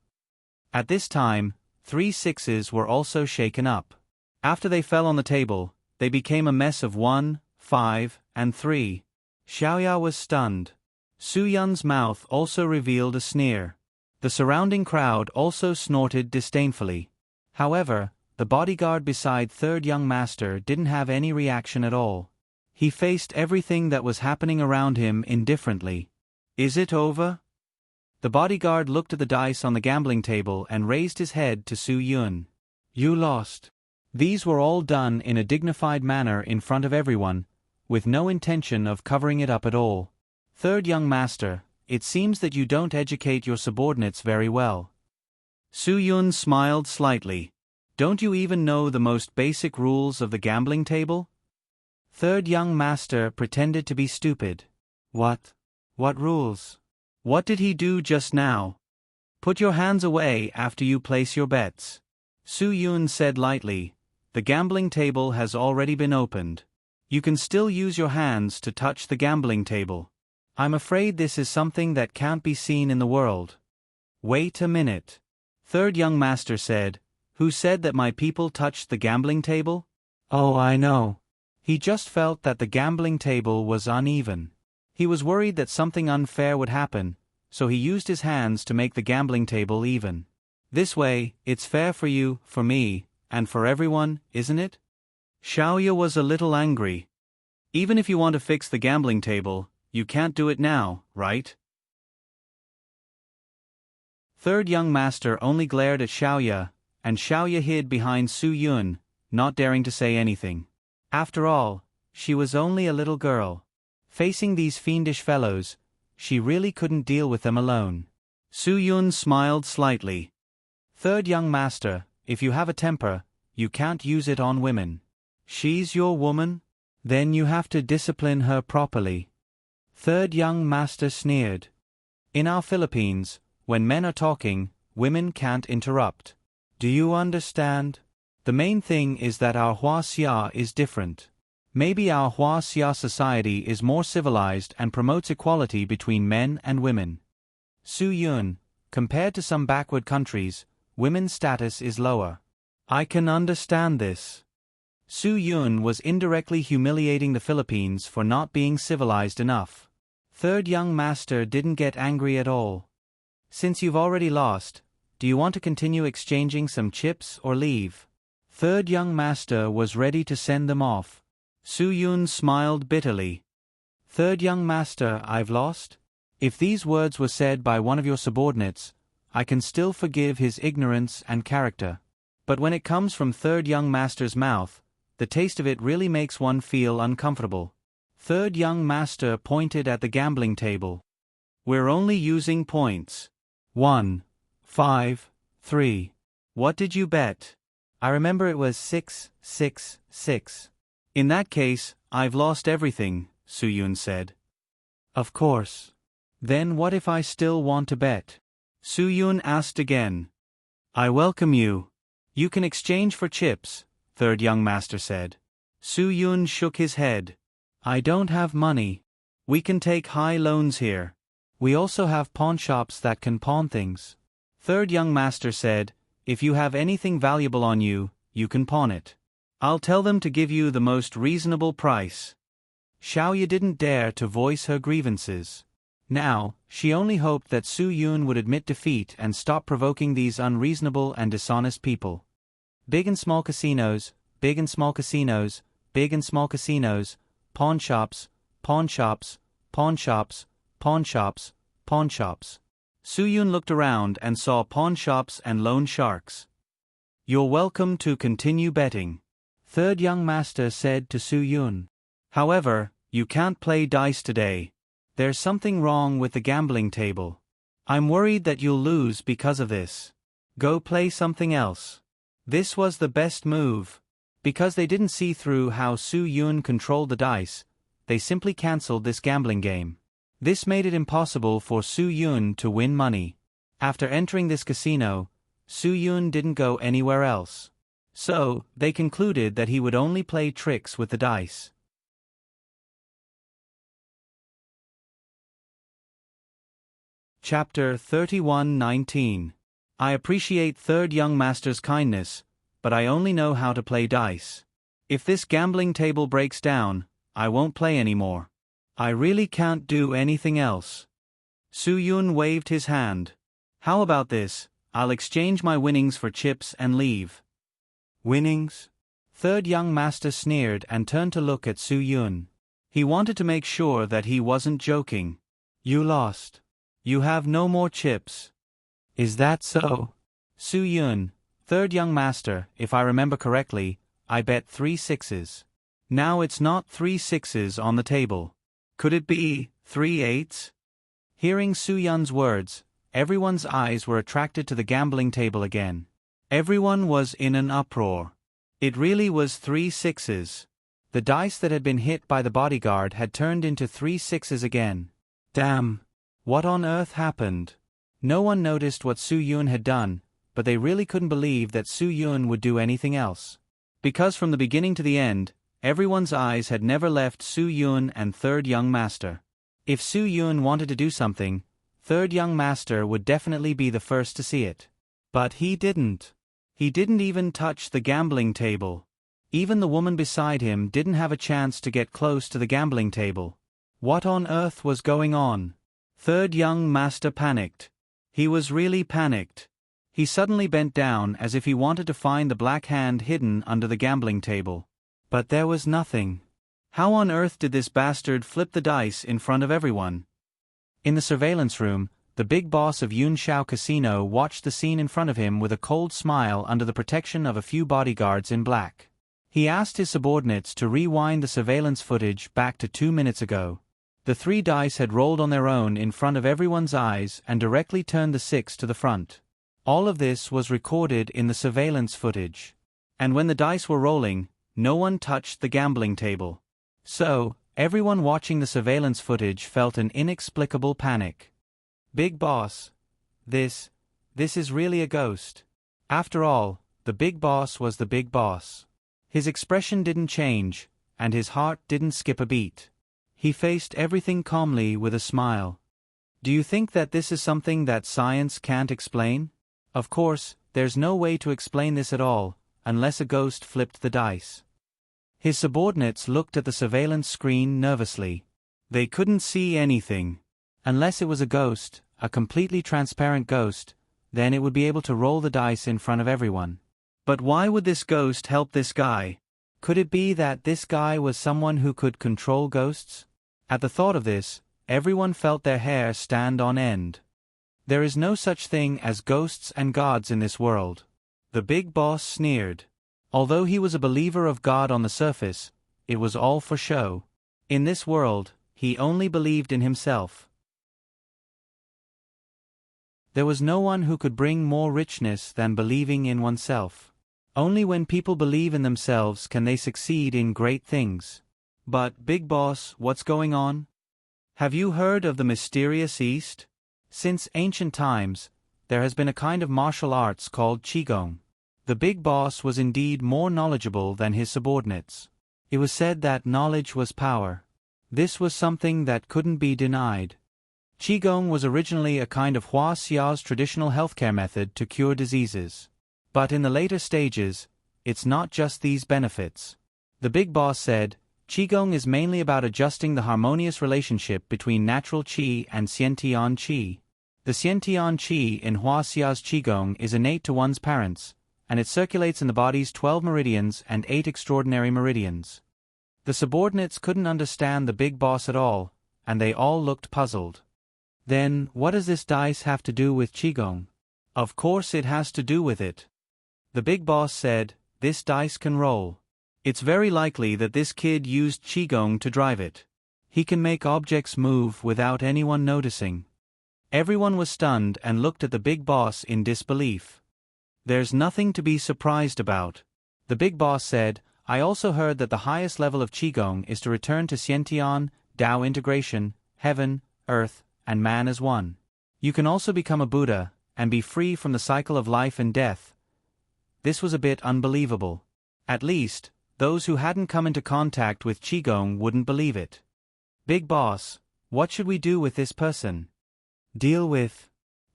At this time, 3 sixes were also shaken up. After they fell on the table, they became a mess of 1, 5, and 3. Xiaoya was stunned. Su Yun's mouth also revealed a sneer. The surrounding crowd also snorted disdainfully. However, the bodyguard beside third young master didn't have any reaction at all. He faced everything that was happening around him indifferently. "Is it over?" The bodyguard looked at the dice on the gambling table and raised his head to Su Yun. "You lost." These were all done in a dignified manner in front of everyone, with no intention of covering it up at all. "Third young master, it seems that you don't educate your subordinates very well." Su Yun smiled slightly. "Don't you even know the most basic rules of the gambling table?" Third young master pretended to be stupid. What rules? What did he do just now?" "Put your hands away after you place your bets." Su Yun said lightly, "The gambling table has already been opened. You can still use your hands to touch the gambling table. I'm afraid this is something that can't be seen in the world." "Wait a minute." Third young master said, "Who said that my people touched the gambling table?" "Oh, I know." He just felt that the gambling table was uneven. He was worried that something unfair would happen, so he used his hands to make the gambling table even. "This way, it's fair for you, for me, and for everyone, isn't it?" Xiaoya was a little angry. "Even if you want to fix the gambling table, you can't do it now, right?" Third young master only glared at Xiaoya, and Xiaoya hid behind Su Yun, not daring to say anything. After all, she was only a little girl. Facing these fiendish fellows, she really couldn't deal with them alone. Su Yun smiled slightly. Third young master, if you have a temper, you can't use it on women. She's your woman? Then you have to discipline her properly. Third young master sneered. In our Philippines, when men are talking, women can't interrupt. Do you understand? The main thing is that our Hua Xia is different. Maybe our Hua Xia society is more civilized and promotes equality between men and women. Su Yun, compared to some backward countries, women's status is lower. I can understand this. Su Yun was indirectly humiliating the Philippines for not being civilized enough. Third young master didn't get angry at all. Since you've already lost, do you want to continue exchanging some chips or leave? Third young master was ready to send them off. Su Yun smiled bitterly. Third young master, I've lost? If these words were said by one of your subordinates, I can still forgive his ignorance and character. But when it comes from third young master's mouth, the taste of it really makes one feel uncomfortable. Third young master pointed at the gambling table. We're only using points. 1, 5, 3. What did you bet? I remember it was 6, 6, 6. In that case, I've lost everything, Su Yun said. Of course. Then what if I still want to bet? Su Yun asked again. I welcome you. You can exchange for chips, third young master said. Su Yun shook his head. I don't have money. We can take high loans here. We also have pawn shops that can pawn things. Third young master said, if you have anything valuable on you, you can pawn it. I'll tell them to give you the most reasonable price. Xiaoya didn't dare to voice her grievances. Now, she only hoped that Su Yun would admit defeat and stop provoking these unreasonable and dishonest people. Big and small casinos, big and small casinos, big and small casinos, pawn shops, pawn shops, pawn shops, pawn shops, pawn shops. Su Yun looked around and saw pawn shops and loan sharks. You're welcome to continue betting, third young master said to Su Yun. However, you can't play dice today. There's something wrong with the gambling table. I'm worried that you'll lose because of this. Go play something else. This was the best move. Because they didn't see through how Su Yun controlled the dice, they simply cancelled this gambling game. This made it impossible for Su Yun to win money. After entering this casino, Su Yun didn't go anywhere else. So, they concluded that he would only play tricks with the dice. Chapter 31:19. I appreciate third young master's kindness, but I only know how to play dice. If this gambling table breaks down, I won't play anymore. I really can't do anything else. Su Yun waved his hand. How about this? I'll exchange my winnings for chips and leave. Winnings? Third young master sneered and turned to look at Su Yun. He wanted to make sure that he wasn't joking. You lost. You have no more chips. Is that so? Su Yun, third young master, if I remember correctly, I bet 3 6s. Now it's not 3 6s on the table. Could it be 3 8s? Hearing Su Yun's words, everyone's eyes were attracted to the gambling table again. Everyone was in an uproar. It really was 3 6s. The dice that had been hit by the bodyguard had turned into 3 6s again. Damn! What on earth happened? No one noticed what Su Yun had done, but they really couldn't believe that Su Yun would do anything else. Because from the beginning to the end, everyone's eyes had never left Su Yun and third young master. If Su Yun wanted to do something, third young master would definitely be the first to see it. But he didn't. He didn't even touch the gambling table. Even the woman beside him didn't have a chance to get close to the gambling table. What on earth was going on? Third young master panicked. He was really panicked. He suddenly bent down as if he wanted to find the black hand hidden under the gambling table. But there was nothing. How on earth did this bastard flip the dice in front of everyone? In the surveillance room, the big boss of Yun Shao Casino watched the scene in front of him with a cold smile under the protection of a few bodyguards in black. He asked his subordinates to rewind the surveillance footage back to 2 minutes ago. The 3 dice had rolled on their own in front of everyone's eyes and directly turned the 6 to the front. All of this was recorded in the surveillance footage. And when the dice were rolling, no one touched the gambling table. So, everyone watching the surveillance footage felt an inexplicable panic. Big Boss. This is really a ghost. After all, the Big Boss was the Big Boss. His expression didn't change, and his heart didn't skip a beat. He faced everything calmly with a smile. Do you think that this is something that science can't explain? Of course, there's no way to explain this at all, unless a ghost flipped the dice. His subordinates looked at the surveillance screen nervously. They couldn't see anything. Unless it was a ghost, a completely transparent ghost, then it would be able to roll the dice in front of everyone. But why would this ghost help this guy? Could it be that this guy was someone who could control ghosts? At the thought of this, everyone felt their hair stand on end. There is no such thing as ghosts and gods in this world. The Big Boss sneered. Although he was a believer of God on the surface, it was all for show. In this world, he only believed in himself. There was no one who could bring more richness than believing in oneself. Only when people believe in themselves can they succeed in great things. But, Big Boss, what's going on? Have you heard of the mysterious East? Since ancient times, there has been a kind of martial arts called Qigong. The Big Boss was indeed more knowledgeable than his subordinates. It was said that knowledge was power. This was something that couldn't be denied. Qigong was originally a kind of Hua Xiao's traditional healthcare method to cure diseases. But in the later stages, it's not just these benefits. The Big Boss said, Qigong is mainly about adjusting the harmonious relationship between natural qi and Xiantian qi. The Xiantian qi in Hua Xiao's Qigong is innate to one's parents, and it circulates in the body's 12 meridians and 8 extraordinary meridians. The subordinates couldn't understand the Big Boss at all, and they all looked puzzled. Then, what does this dice have to do with Qigong? Of course it has to do with it. The Big Boss said, this dice can roll. It's very likely that this kid used Qigong to drive it. He can make objects move without anyone noticing. Everyone was stunned and looked at the Big Boss in disbelief. There's nothing to be surprised about. The Big Boss said, I also heard that the highest level of Qigong is to return to Xiantian, Tao integration, heaven, earth, and man as one. You can also become a Buddha, and be free from the cycle of life and death. This was a bit unbelievable. At least, those who hadn't come into contact with Qigong wouldn't believe it. Big Boss, what should we do with this person? Deal with.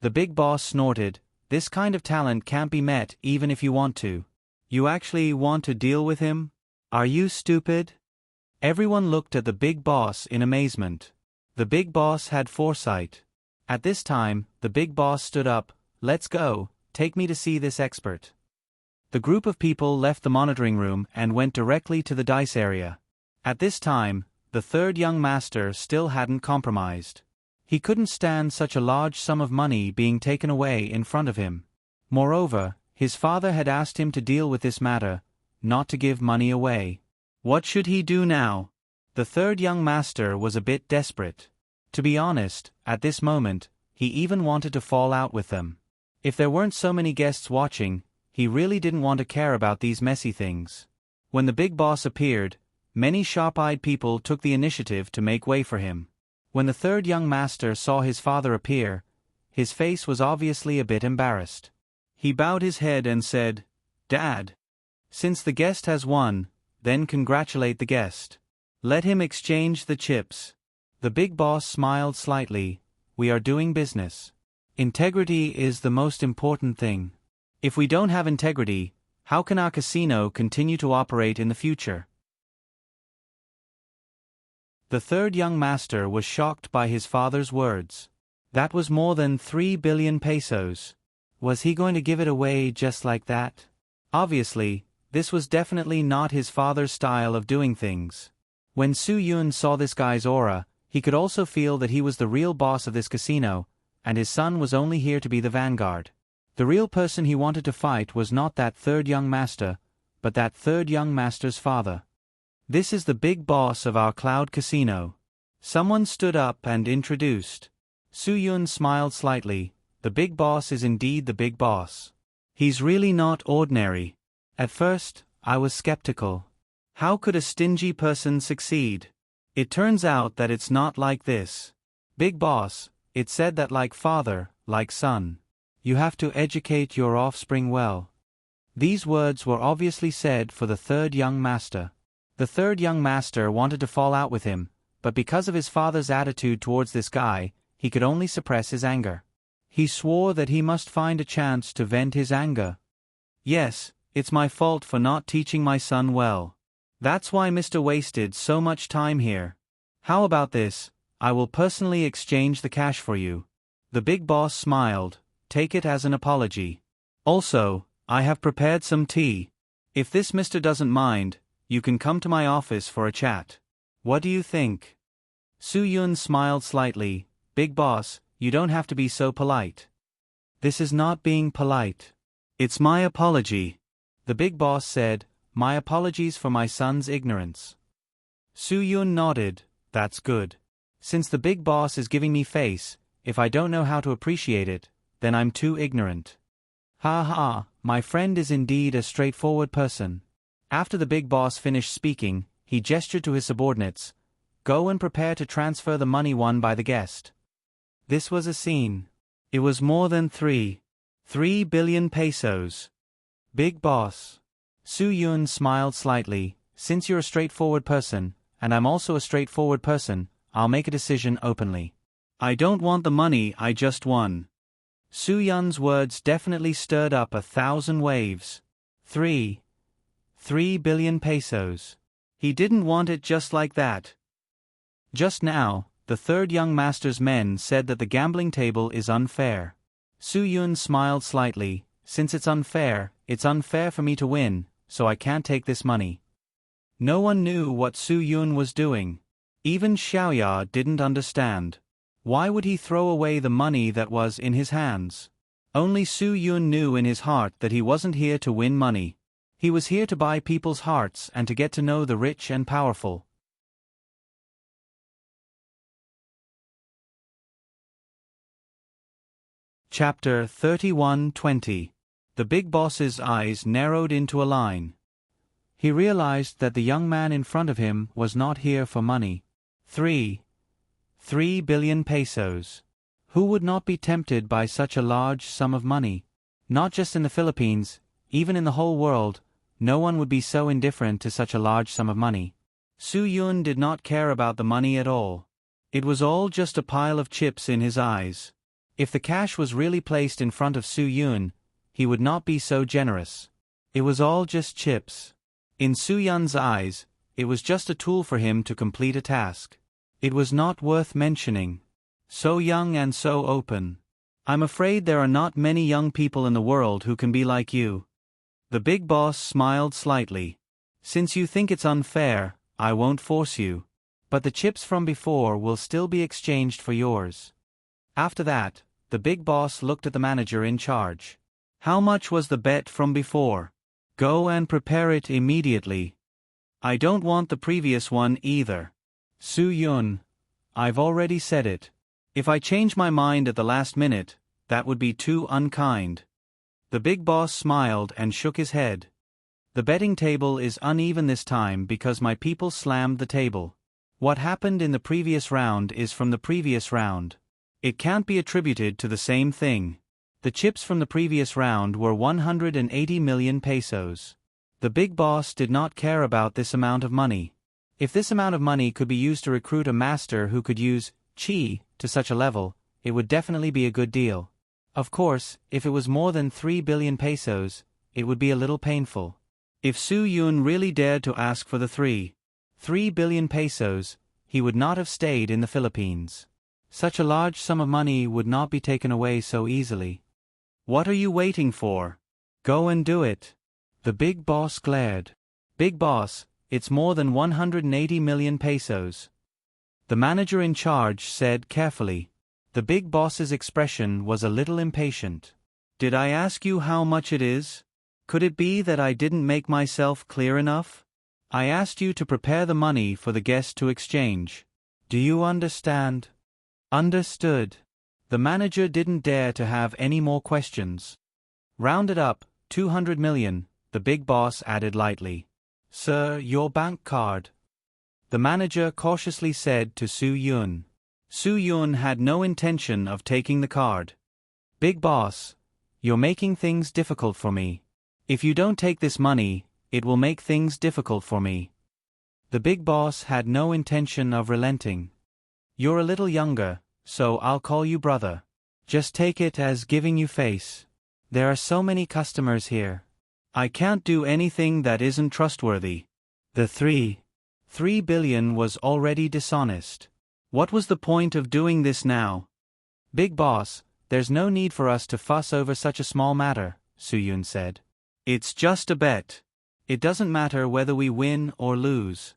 The Big Boss snorted, this kind of talent can't be met even if you want to. You actually want to deal with him? Are you stupid? Everyone looked at the Big Boss in amazement. The Big Boss had foresight. At this time, the Big Boss stood up, let's go, take me to see this expert. The group of people left the monitoring room and went directly to the dice area. At this time, the third young master still hadn't compromised. He couldn't stand such a large sum of money being taken away in front of him. Moreover, his father had asked him to deal with this matter, not to give money away. What should he do now? The third young master was a bit desperate. To be honest, at this moment, he even wanted to fall out with them. If there weren't so many guests watching, he really didn't want to care about these messy things. When the Big Boss appeared, many sharp-eyed people took the initiative to make way for him. When the third young master saw his father appear, his face was obviously a bit embarrassed. He bowed his head and said, Dad. Since the guest has won, then congratulate the guest. Let him exchange the chips. The Big Boss smiled slightly, we are doing business. Integrity is the most important thing. If we don't have integrity, how can our casino continue to operate in the future? The third young master was shocked by his father's words. That was more than 3 billion pesos. Was he going to give it away just like that? Obviously, this was definitely not his father's style of doing things. When Su Yun saw this guy's aura, he could also feel that he was the real boss of this casino, and his son was only here to be the vanguard. The real person he wanted to fight was not that third young master, but that third young master's father. This is the Big Boss of our cloud casino. Someone stood up and introduced. Su Yun smiled slightly, the big boss is indeed the big boss. He's really not ordinary. At first, I was skeptical. How could a stingy person succeed? It turns out that it's not like this. Big boss, it said that like father, like son. You have to educate your offspring well. These words were obviously said for the third young master. The third young master wanted to fall out with him, but because of his father's attitude towards this guy, he could only suppress his anger. He swore that he must find a chance to vent his anger. Yes, it's my fault for not teaching my son well. That's why Mr. wasted so much time here. How about this? I will personally exchange the cash for you. The big boss smiled. Take it as an apology. Also, I have prepared some tea. If this mister doesn't mind, you can come to my office for a chat. What do you think? Su-yun smiled slightly. Big boss, you don't have to be so polite. This is not being polite. It's my apology. The big boss said, my apologies for my son's ignorance. Su-yun nodded. That's good. Since the big boss is giving me face, if I don't know how to appreciate it, then I'm too ignorant. Ha ha, my friend is indeed a straightforward person. After the big boss finished speaking, he gestured to his subordinates. Go and prepare to transfer the money won by the guest. This was a scene. It was more than 3 billion pesos. Big boss. Su-yun smiled slightly. Since you're a straightforward person, and I'm also a straightforward person, I'll make a decision openly. I don't want the money I just won. Su-yun's words definitely stirred up 1,000 waves. 3 billion pesos. He didn't want it just like that. Just now, the third young master's men said that the gambling table is unfair. Su-yun smiled slightly. Since it's unfair for me to win, so I can't take this money. No one knew what Su-yun was doing. Even Xiaoya didn't understand. Why would he throw away the money that was in his hands? Only Su-yun knew in his heart that he wasn't here to win money. He was here to buy people's hearts and to get to know the rich and powerful. Chapter 31:20. The big boss's eyes narrowed into a line. He realized that the young man in front of him was not here for money. 3 billion pesos. Who would not be tempted by such a large sum of money? Not just in the Philippines, even in the whole world, no one would be so indifferent to such a large sum of money. Su-yun did not care about the money at all. It was all just a pile of chips in his eyes. If the cash was really placed in front of Su-yun, he would not be so generous. It was all just chips. In Su-yun's eyes, it was just a tool for him to complete a task. It was not worth mentioning. So young and so open. I'm afraid there are not many young people in the world who can be like you. The big boss smiled slightly. Since you think it's unfair, I won't force you. But the chips from before will still be exchanged for yours. After that, the big boss looked at the manager in charge. How much was the bet from before? Go and prepare it immediately. I don't want the previous one either. Su-yun, I've already said it. If I change my mind at the last minute, that would be too unkind. The big boss smiled and shook his head. The betting table is uneven this time because my people slammed the table. What happened in the previous round is from the previous round. It can't be attributed to the same thing. The chips from the previous round were 180 million pesos. The big boss did not care about this amount of money. If this amount of money could be used to recruit a master who could use qi to such a level, it would definitely be a good deal. Of course, if it was more than 3 billion pesos, it would be a little painful. If Su-yun really dared to ask for the 3 billion pesos, he would not have stayed in the Philippines. Such a large sum of money would not be taken away so easily. What are you waiting for? Go and do it. The big boss glared. Big boss, it's more than 180 million pesos. The manager in charge said carefully. The big boss's expression was a little impatient. Did I ask you how much it is? Could it be that I didn't make myself clear enough? I asked you to prepare the money for the guest to exchange. Do you understand? Understood. The manager didn't dare to have any more questions. Rounded up, 200 million, the big boss added lightly. Sir, your bank card. The manager cautiously said to Su Yun. Su Yun had no intention of taking the card. Big boss, you're making things difficult for me. If you don't take this money, it will make things difficult for me. The big boss had no intention of relenting. You're a little younger, so I'll call you brother. Just take it as giving you face. There are so many customers here. I can't do anything that isn't trustworthy. The 3 billion was already dishonest. What was the point of doing this now? Big boss, there's no need for us to fuss over such a small matter, Su Yun said. It's just a bet. It doesn't matter whether we win or lose.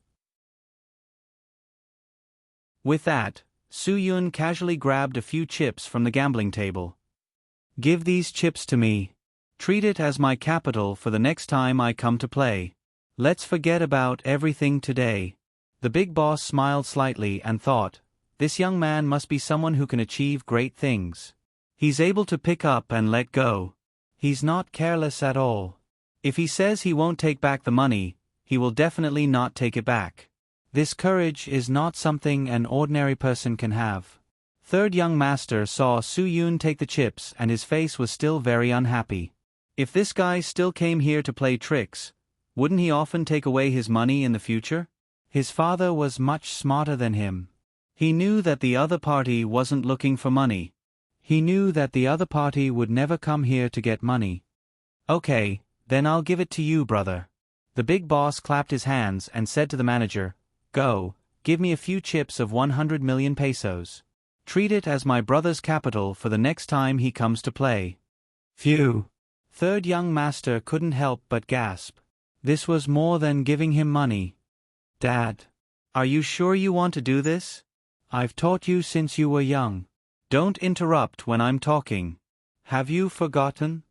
With that, Su Yun casually grabbed a few chips from the gambling table. Give these chips to me. Treat it as my capital for the next time I come to play. Let's forget about everything today. The big boss smiled slightly and thought, this young man must be someone who can achieve great things. He's able to pick up and let go. He's not careless at all. If he says he won't take back the money, he will definitely not take it back. This courage is not something an ordinary person can have. Third young master saw Su Yun take the chips and his face was still very unhappy. If this guy still came here to play tricks, wouldn't he often take away his money in the future? His father was much smarter than him. He knew that the other party wasn't looking for money. He knew that the other party would never come here to get money. Okay, then I'll give it to you, brother. The big boss clapped his hands and said to the manager, Go, give me a few chips of 100 million pesos. Treat it as my brother's capital for the next time he comes to play. Phew. Third young master couldn't help but gasp. This was more than giving him money. Dad, are you sure you want to do this? I've taught you since you were young. Don't interrupt when I'm talking. Have you forgotten?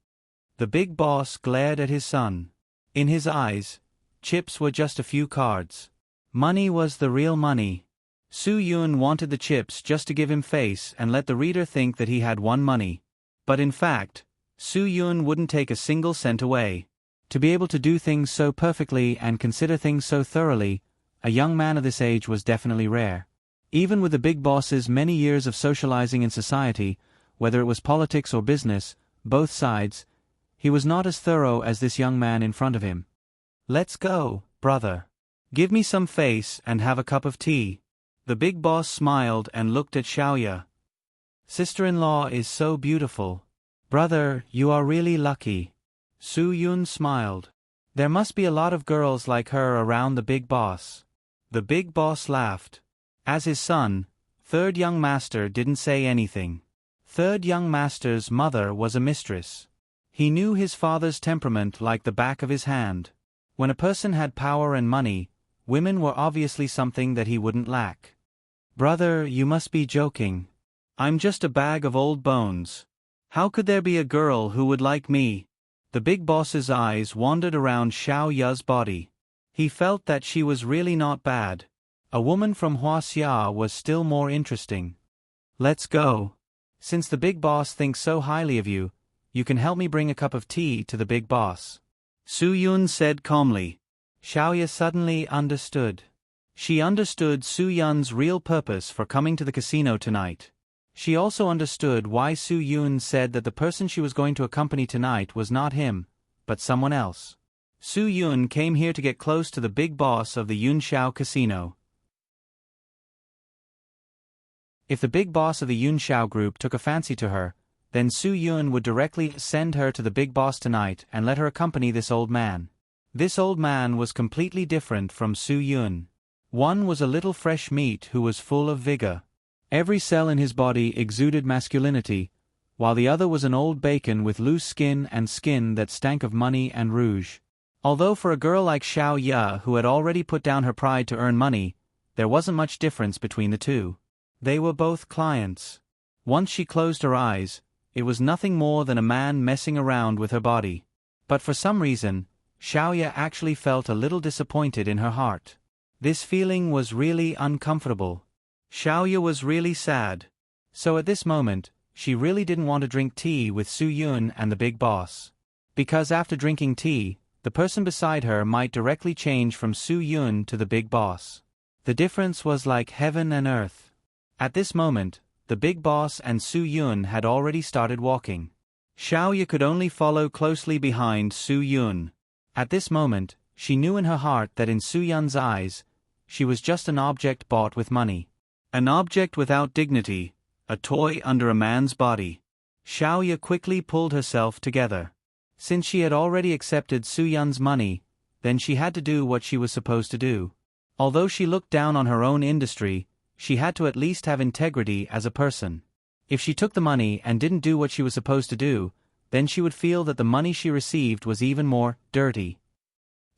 The big boss glared at his son. In his eyes, chips were just a few cards. Money was the real money. Su Yun wanted the chips just to give him face and let the reader think that he had won money. But in fact, Su Yun wouldn't take a single cent away. To be able to do things so perfectly and consider things so thoroughly, a young man of this age was definitely rare. Even with the big boss's many years of socializing in society, whether it was politics or business, both sides, he was not as thorough as this young man in front of him. Let's go, brother. Give me some face and have a cup of tea. The big boss smiled and looked at Xiaoya. Sister-in-law is so beautiful. Brother, you are really lucky. Su Yun smiled. There must be a lot of girls like her around the big boss. The big boss laughed. As his son, third young master didn't say anything. Third young master's mother was a mistress. He knew his father's temperament like the back of his hand. When a person had power and money, women were obviously something that he wouldn't lack. Brother, you must be joking. I'm just a bag of old bones. How could there be a girl who would like me? The big boss's eyes wandered around Xiao Ya's body. He felt that she was really not bad. A woman from Huaxia was still more interesting. Let's go. Since the big boss thinks so highly of you, you can help me bring a cup of tea to the big boss. Su Yun said calmly. Xiaoya suddenly understood. She understood Su Yun's real purpose for coming to the casino tonight. She also understood why Su Yun said that the person she was going to accompany tonight was not him, but someone else. Su Yun came here to get close to the big boss of the Yunxiao casino. If the big boss of the Yunxiao group took a fancy to her, then Su Yun would directly send her to the big boss tonight and let her accompany this old man. This old man was completely different from Su Yun. One was a little fresh meat who was full of vigor. Every cell in his body exuded masculinity, while the other was an old bacon with loose skin and skin that stank of money and rouge. Although for a girl like Xiao Ya who had already put down her pride to earn money, there wasn't much difference between the two. They were both clients. Once she closed her eyes, it was nothing more than a man messing around with her body. But for some reason, Xiaoya actually felt a little disappointed in her heart. This feeling was really uncomfortable. Xiaoya was really sad. So at this moment, she really didn't want to drink tea with Su Yun and the big boss. Because after drinking tea, the person beside her might directly change from Su Yun to the big boss. The difference was like heaven and earth. At this moment, the big boss and Su Yun had already started walking. Xiaoya could only follow closely behind Su Yun. At this moment, she knew in her heart that in Su Yun's eyes, she was just an object bought with money. An object without dignity, a toy under a man's body. Xiaoya quickly pulled herself together. Since she had already accepted Su Yun's money, then she had to do what she was supposed to do. Although she looked down on her own industry, she had to at least have integrity as a person. If she took the money and didn't do what she was supposed to do, then she would feel that the money she received was even more dirty.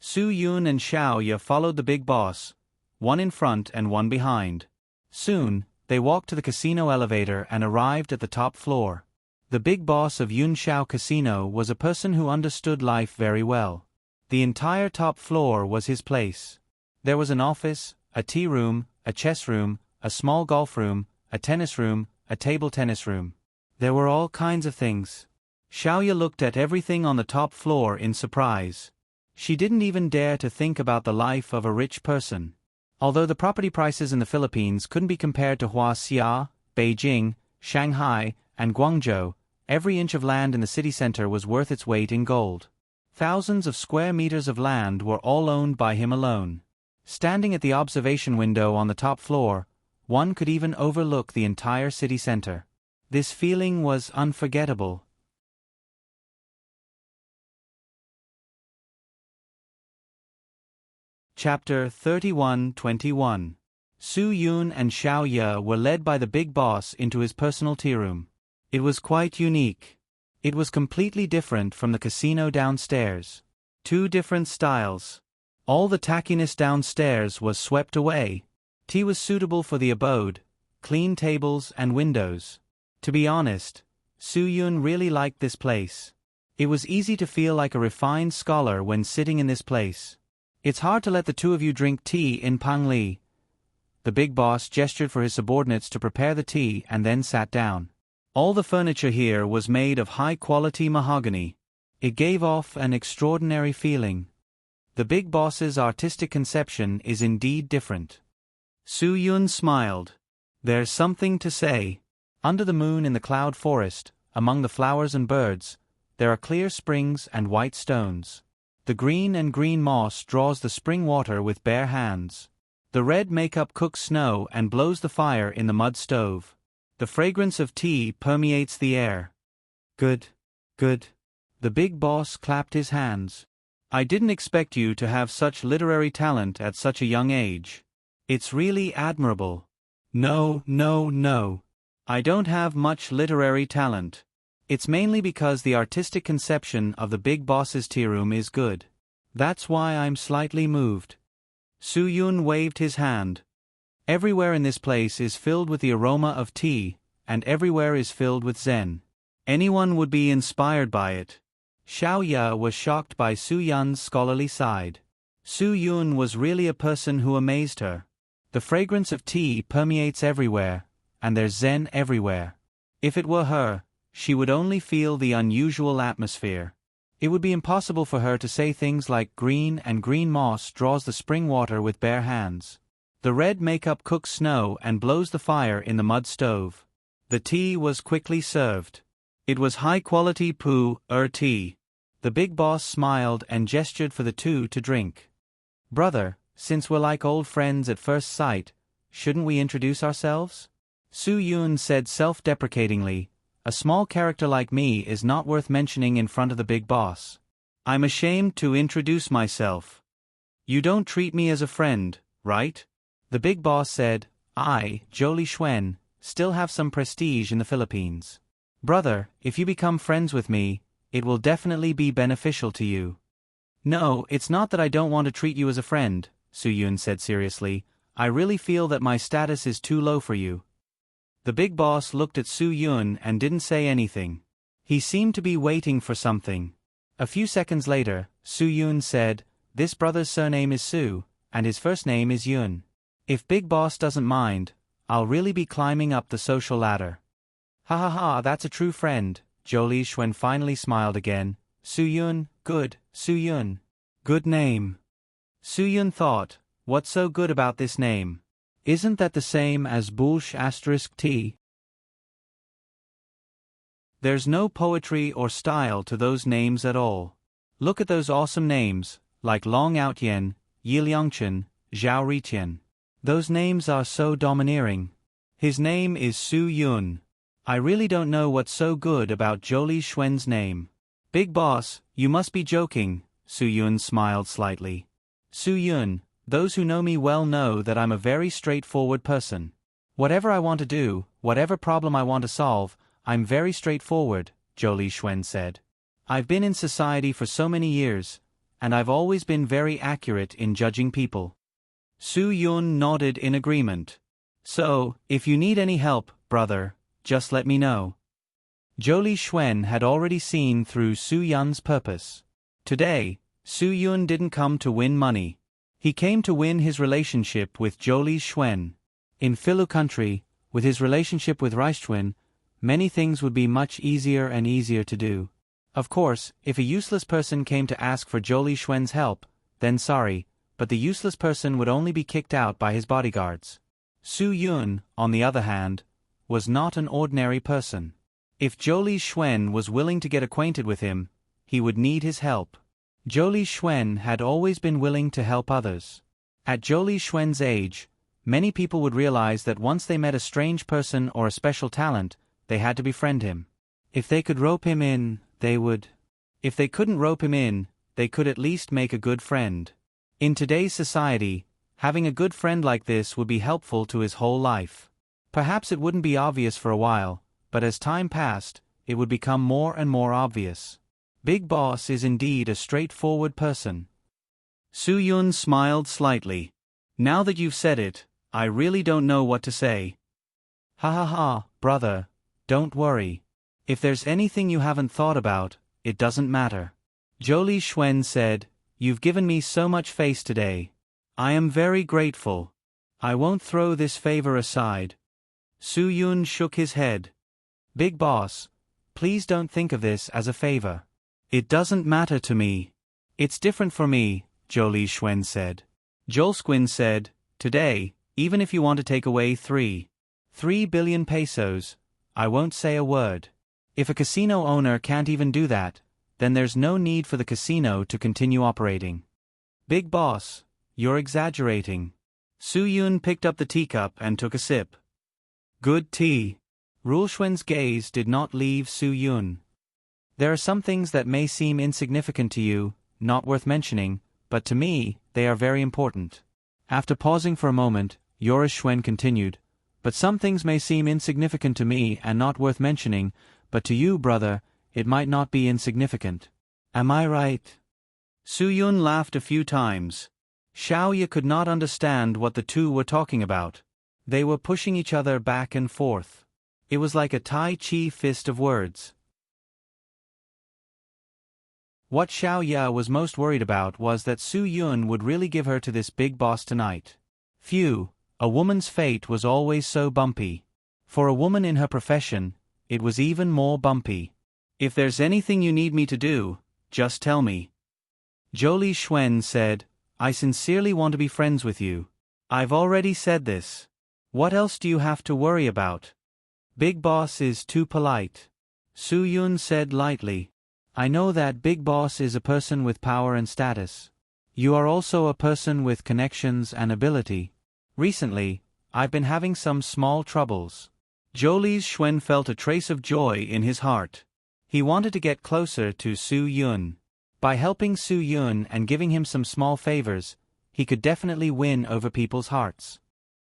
Su Yun and Xiaoya followed the big boss, one in front and one behind. Soon, they walked to the casino elevator and arrived at the top floor. The big boss of Yunshao Casino was a person who understood life very well. The entire top floor was his place. There was an office, a tea room, a chess room, a small golf room, a tennis room, a table tennis room. There were all kinds of things. Xiaoya looked at everything on the top floor in surprise. She didn't even dare to think about the life of a rich person. Although the property prices in the Philippines couldn't be compared to Huaxia, Beijing, Shanghai, and Guangzhou, every inch of land in the city center was worth its weight in gold. Thousands of square meters of land were all owned by him alone. Standing at the observation window on the top floor, one could even overlook the entire city center. This feeling was unforgettable. Chapter 31-21. Su Yun and Xiaoya were led by the big boss into his personal tea room. It was quite unique. It was completely different from the casino downstairs. Two different styles. All the tackiness downstairs was swept away. Tea was suitable for the abode, clean tables and windows. To be honest, Su Yun really liked this place. It was easy to feel like a refined scholar when sitting in this place. It's hard to let the two of you drink tea in Pangli. The big boss gestured for his subordinates to prepare the tea and then sat down. All the furniture here was made of high-quality mahogany. It gave off an extraordinary feeling. The big boss's artistic conception is indeed different. Su Yun smiled. There's something to say. Under the moon in the cloud forest, among the flowers and birds, there are clear springs and white stones. The green and green moss draws the spring water with bare hands. The red makeup cooks snow and blows the fire in the mud stove. The fragrance of tea permeates the air. Good. Good. The big boss clapped his hands. I didn't expect you to have such literary talent at such a young age. It's really admirable. No. I don't have much literary talent. It's mainly because the artistic conception of the big boss's tea room is good. That's why I'm slightly moved. Su Yun waved his hand. Everywhere in this place is filled with the aroma of tea, and everywhere is filled with zen. Anyone would be inspired by it. Xiaoya was shocked by Su Yun's scholarly side. Su Yun was really a person who amazed her. The fragrance of tea permeates everywhere, and there's zen everywhere. If it were her, she would only feel the unusual atmosphere. It would be impossible for her to say things like green and green moss draws the spring water with bare hands. The red makeup cooks snow and blows the fire in the mud stove. The tea was quickly served. It was high-quality tea. The big boss smiled and gestured for the two to drink. Brother, since we're like old friends at first sight, shouldn't we introduce ourselves? Su Yun said self-deprecatingly, a small character like me is not worth mentioning in front of the big boss. I'm ashamed to introduce myself. You don't treat me as a friend, right? The big boss said, I, Jolie Xuan, still have some prestige in the Philippines. Brother, if you become friends with me, it will definitely be beneficial to you. No, it's not that I don't want to treat you as a friend, Su Yun said seriously. I really feel that my status is too low for you. The big boss looked at Su Yun and didn't say anything. He seemed to be waiting for something. A few seconds later, Su Yun said, this brother's surname is Su, and his first name is Yun. If big boss doesn't mind, I'll really be climbing up the social ladder. Ha ha ha, that's a true friend, Zhou Lishuen finally smiled again. Su Yun, good, Su Yun. Good name. Su Yun thought, what's so good about this name? Isn't that the same as Bulsh *T? There's no poetry or style to those names at all. Look at those awesome names, like Long Outyen, Yiliangchen, Zhao Riqian. Those names are so domineering. His name is Su Yun. I really don't know what's so good about Zhou Lishuen's name. Big boss, you must be joking, Su Yun smiled slightly. Su Yun, those who know me well know that I'm a very straightforward person. Whatever I want to do, whatever problem I want to solve, I'm very straightforward, Zhou Lishuen said. I've been in society for so many years, and I've always been very accurate in judging people. Su Yun nodded in agreement. So, if you need any help, brother, just let me know. Zhou Lishuen had already seen through Su Yun's purpose. Today, Su Yun didn't come to win money. He came to win his relationship with Zhou Lishuen. In Filu country, with his relationship with Reichwin, many things would be much easier and easier to do. Of course, if a useless person came to ask for Zhou Lishuen's help, then sorry, but the useless person would only be kicked out by his bodyguards. Su Yun, on the other hand, was not an ordinary person. If Zhou Lishuen was willing to get acquainted with him, he would need his help. Zhou Lishuen had always been willing to help others. At Zhou Lishuen's age, many people would realize that once they met a strange person or a special talent, they had to befriend him. If they could rope him in, they would. If they couldn't rope him in, they could at least make a good friend. In today's society, having a good friend like this would be helpful to his whole life. Perhaps it wouldn't be obvious for a while, but as time passed, it would become more and more obvious. Big Boss is indeed a straightforward person. Su Yun smiled slightly. Now that you've said it, I really don't know what to say. Ha ha ha, brother, don't worry. If there's anything you haven't thought about, it doesn't matter. Zhou Lishuen said, you've given me so much face today. I am very grateful. I won't throw this favor aside. Su Yun shook his head. Big Boss, please don't think of this as a favor. It doesn't matter to me. It's different for me, Zhou Lishuen said. Jolsquin said, today, even if you want to take away 3 billion pesos, I won't say a word. If a casino owner can't even do that, then there's no need for the casino to continue operating. Big Boss, you're exaggerating. Su Yun picked up the teacup and took a sip. Good tea. Rulshuen's gaze did not leave Su Yun. There are some things that may seem insignificant to you, not worth mentioning, but to me, they are very important. After pausing for a moment, Yorishuen continued, but some things may seem insignificant to me and not worth mentioning, but to you, brother, it might not be insignificant. Am I right? Su Yun laughed a few times. Xiaoya could not understand what the two were talking about. They were pushing each other back and forth. It was like a Tai Chi fist of words. What Xiaoya was most worried about was that Su Yun would really give her to this big boss tonight. Phew, a woman's fate was always so bumpy. For a woman in her profession, it was even more bumpy. If there's anything you need me to do, just tell me. Zhou Lishuen said, I sincerely want to be friends with you. I've already said this. What else do you have to worry about? Big Boss is too polite. Su Yun said lightly. I know that Big Boss is a person with power and status. You are also a person with connections and ability. Recently, I've been having some small troubles. Zhou Lishuen felt a trace of joy in his heart. He wanted to get closer to Su Yun. By helping Su Yun and giving him some small favors, he could definitely win over people's hearts.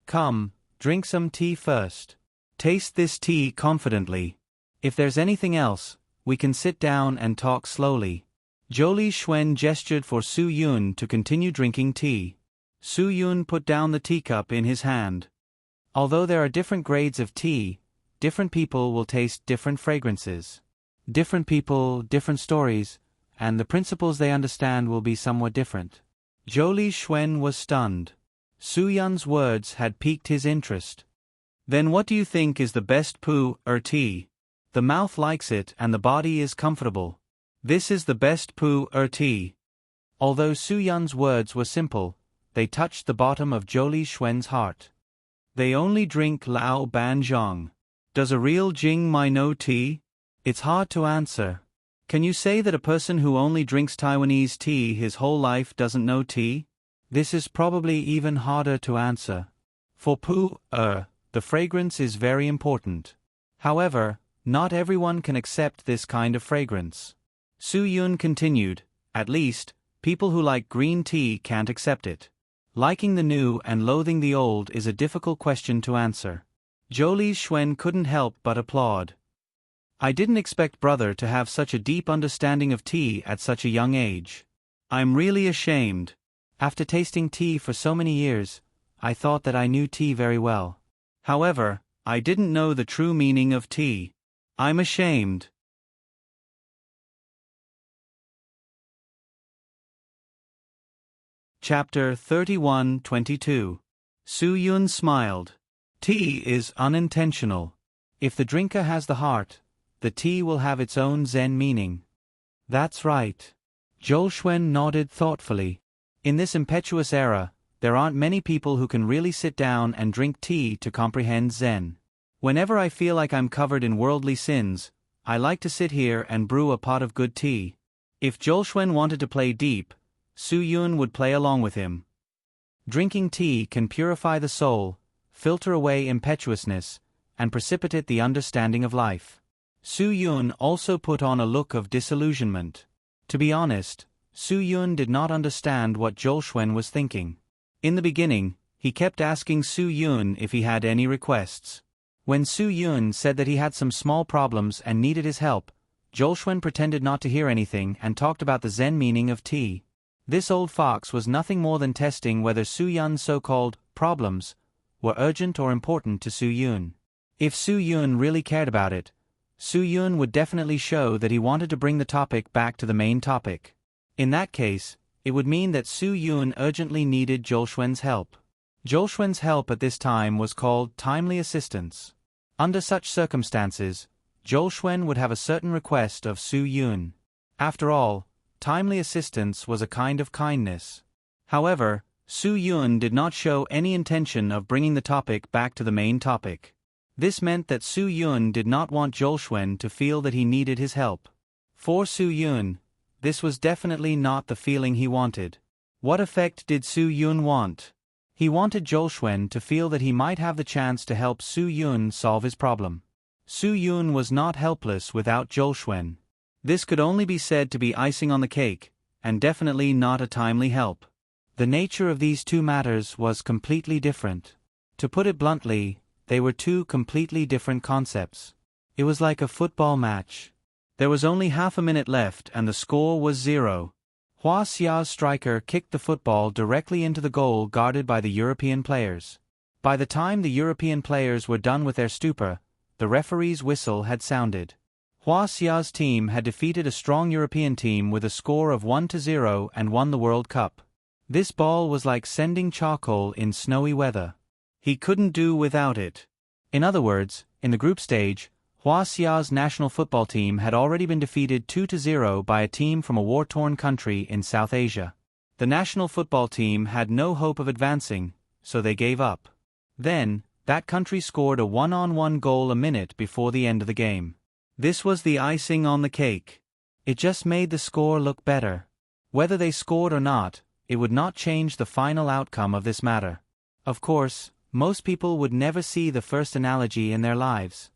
Come, drink some tea first. Taste this tea confidently. If there's anything else, we can sit down and talk slowly. Zhou Lishuen gestured for Su Yun to continue drinking tea. Su Yun put down the teacup in his hand. Although there are different grades of tea, different people will taste different fragrances. Different people, different stories, and the principles they understand will be somewhat different. Zhou Lishuen was stunned. Su Yun's words had piqued his interest. Then what do you think is the best poo or tea? The mouth likes it and the body is comfortable. This is the best poo or tea. Although Su Yun's words were simple, they touched the bottom of Zhou Xuan's heart. They only drink Lao Ban Zhang. Does a real Jing Mai know tea? It's hard to answer. Can you say that a person who only drinks Taiwanese tea his whole life doesn't know tea? This is probably even harder to answer. For poo, the fragrance is very important. However, not everyone can accept this kind of fragrance. Su Yun continued, at least, people who like green tea can't accept it. Liking the new and loathing the old is a difficult question to answer. Zhou Xuan couldn't help but applaud. I didn't expect brother to have such a deep understanding of tea at such a young age. I'm really ashamed. After tasting tea for so many years, I thought that I knew tea very well. However, I didn't know the true meaning of tea. I'm ashamed. Chapter 31-22. Su Yun smiled. Tea is unintentional. If the drinker has the heart, the tea will have its own Zen meaning. That's right. Zhou Xuan nodded thoughtfully. In this impetuous era, there aren't many people who can really sit down and drink tea to comprehend Zen. Whenever I feel like I'm covered in worldly sins, I like to sit here and brew a pot of good tea. If Zhou Xuan wanted to play deep, Su Yun would play along with him. Drinking tea can purify the soul, filter away impetuousness, and precipitate the understanding of life. Su Yun also put on a look of disillusionment. To be honest, Su Yun did not understand what Zhou Xuan was thinking. In the beginning, he kept asking Su Yun if he had any requests. When Su Yun said that he had some small problems and needed his help, Zhou Xuan pretended not to hear anything and talked about the Zen meaning of tea. This old fox was nothing more than testing whether Su Yun's so-called problems were urgent or important to Su Yun. If Su Yun really cared about it, Su Yun would definitely show that he wanted to bring the topic back to the main topic. In that case, it would mean that Su Yun urgently needed Zhou Xuan's help. Zhou Xuan's help at this time was called timely assistance. Under such circumstances, Zhou Xuan would have a certain request of Su Yun. After all, timely assistance was a kind of kindness. However, Su Yun did not show any intention of bringing the topic back to the main topic. This meant that Su Yun did not want Zhou Xuan to feel that he needed his help. For Su Yun, this was definitely not the feeling he wanted. What effect did Su Yun want? He wanted Zhou Xuan to feel that he might have the chance to help Su Yun solve his problem. Su Yun was not helpless without Zhou Xuan. This could only be said to be icing on the cake, and definitely not a timely help. The nature of these two matters was completely different. To put it bluntly, they were two completely different concepts. It was like a football match. There was only half a minute left and the score was 0. Hua Xia's striker kicked the football directly into the goal guarded by the European players. By the time the European players were done with their stupor, the referee's whistle had sounded. Hua Xia's team had defeated a strong European team with a score of 1-0 and won the World Cup. This ball was like sending charcoal in snowy weather. He couldn't do without it. In other words, in the group stage, Hua Xia's national football team had already been defeated 2-0 by a team from a war-torn country in South Asia. The national football team had no hope of advancing, so they gave up. Then, that country scored a one-on-one goal a minute before the end of the game. This was the icing on the cake. It just made the score look better. Whether they scored or not, it would not change the final outcome of this matter. Of course, most people would never see the first analogy in their lives.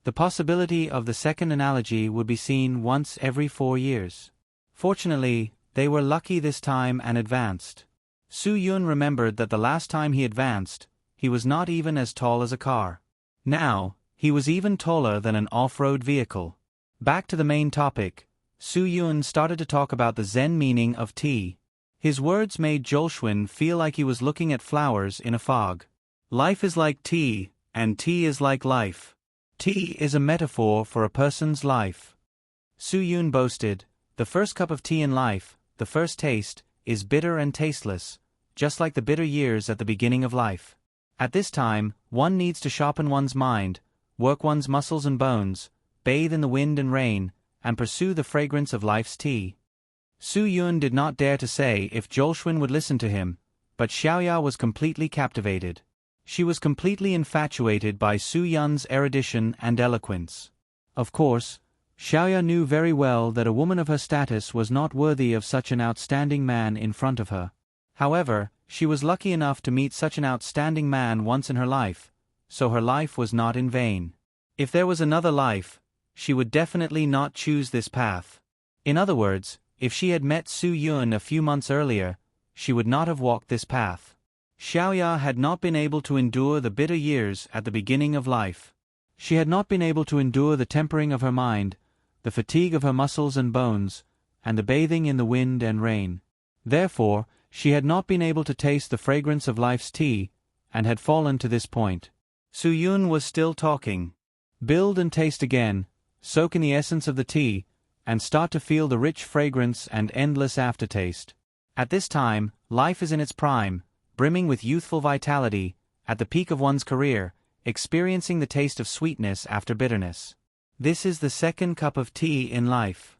The possibility of the second analogy would be seen once every 4 years. Fortunately, they were lucky this time and advanced. Su Yun remembered that the last time he advanced, he was not even as tall as a car. Now, he was even taller than an off-road vehicle. Back to the main topic, Su Yun started to talk about the Zen meaning of tea. His words made Zhou Xuan feel like he was looking at flowers in a fog. Life is like tea, and tea is like life. Tea is a metaphor for a person's life. Su Yun boasted, the first cup of tea in life, the first taste, is bitter and tasteless, just like the bitter years at the beginning of life. At this time, one needs to sharpen one's mind, work one's muscles and bones, bathe in the wind and rain, and pursue the fragrance of life's tea. Su Yun did not dare to say if Jolshwin would listen to him, but Xiaoya was completely captivated. She was completely infatuated by Su Yun's erudition and eloquence. Of course, Xiaoya knew very well that a woman of her status was not worthy of such an outstanding man in front of her. However, she was lucky enough to meet such an outstanding man once in her life, so her life was not in vain. If there was another life, she would definitely not choose this path. In other words, if she had met Su Yun a few months earlier, she would not have walked this path. Xiaoya had not been able to endure the bitter years at the beginning of life. She had not been able to endure the tempering of her mind, the fatigue of her muscles and bones, and the bathing in the wind and rain. Therefore, she had not been able to taste the fragrance of life's tea, and had fallen to this point. Su Yun was still talking. Build and taste again, soak in the essence of the tea, and start to feel the rich fragrance and endless aftertaste. At this time, life is in its prime, brimming with youthful vitality, at the peak of one's career, experiencing the taste of sweetness after bitterness. This is the second cup of tea in life.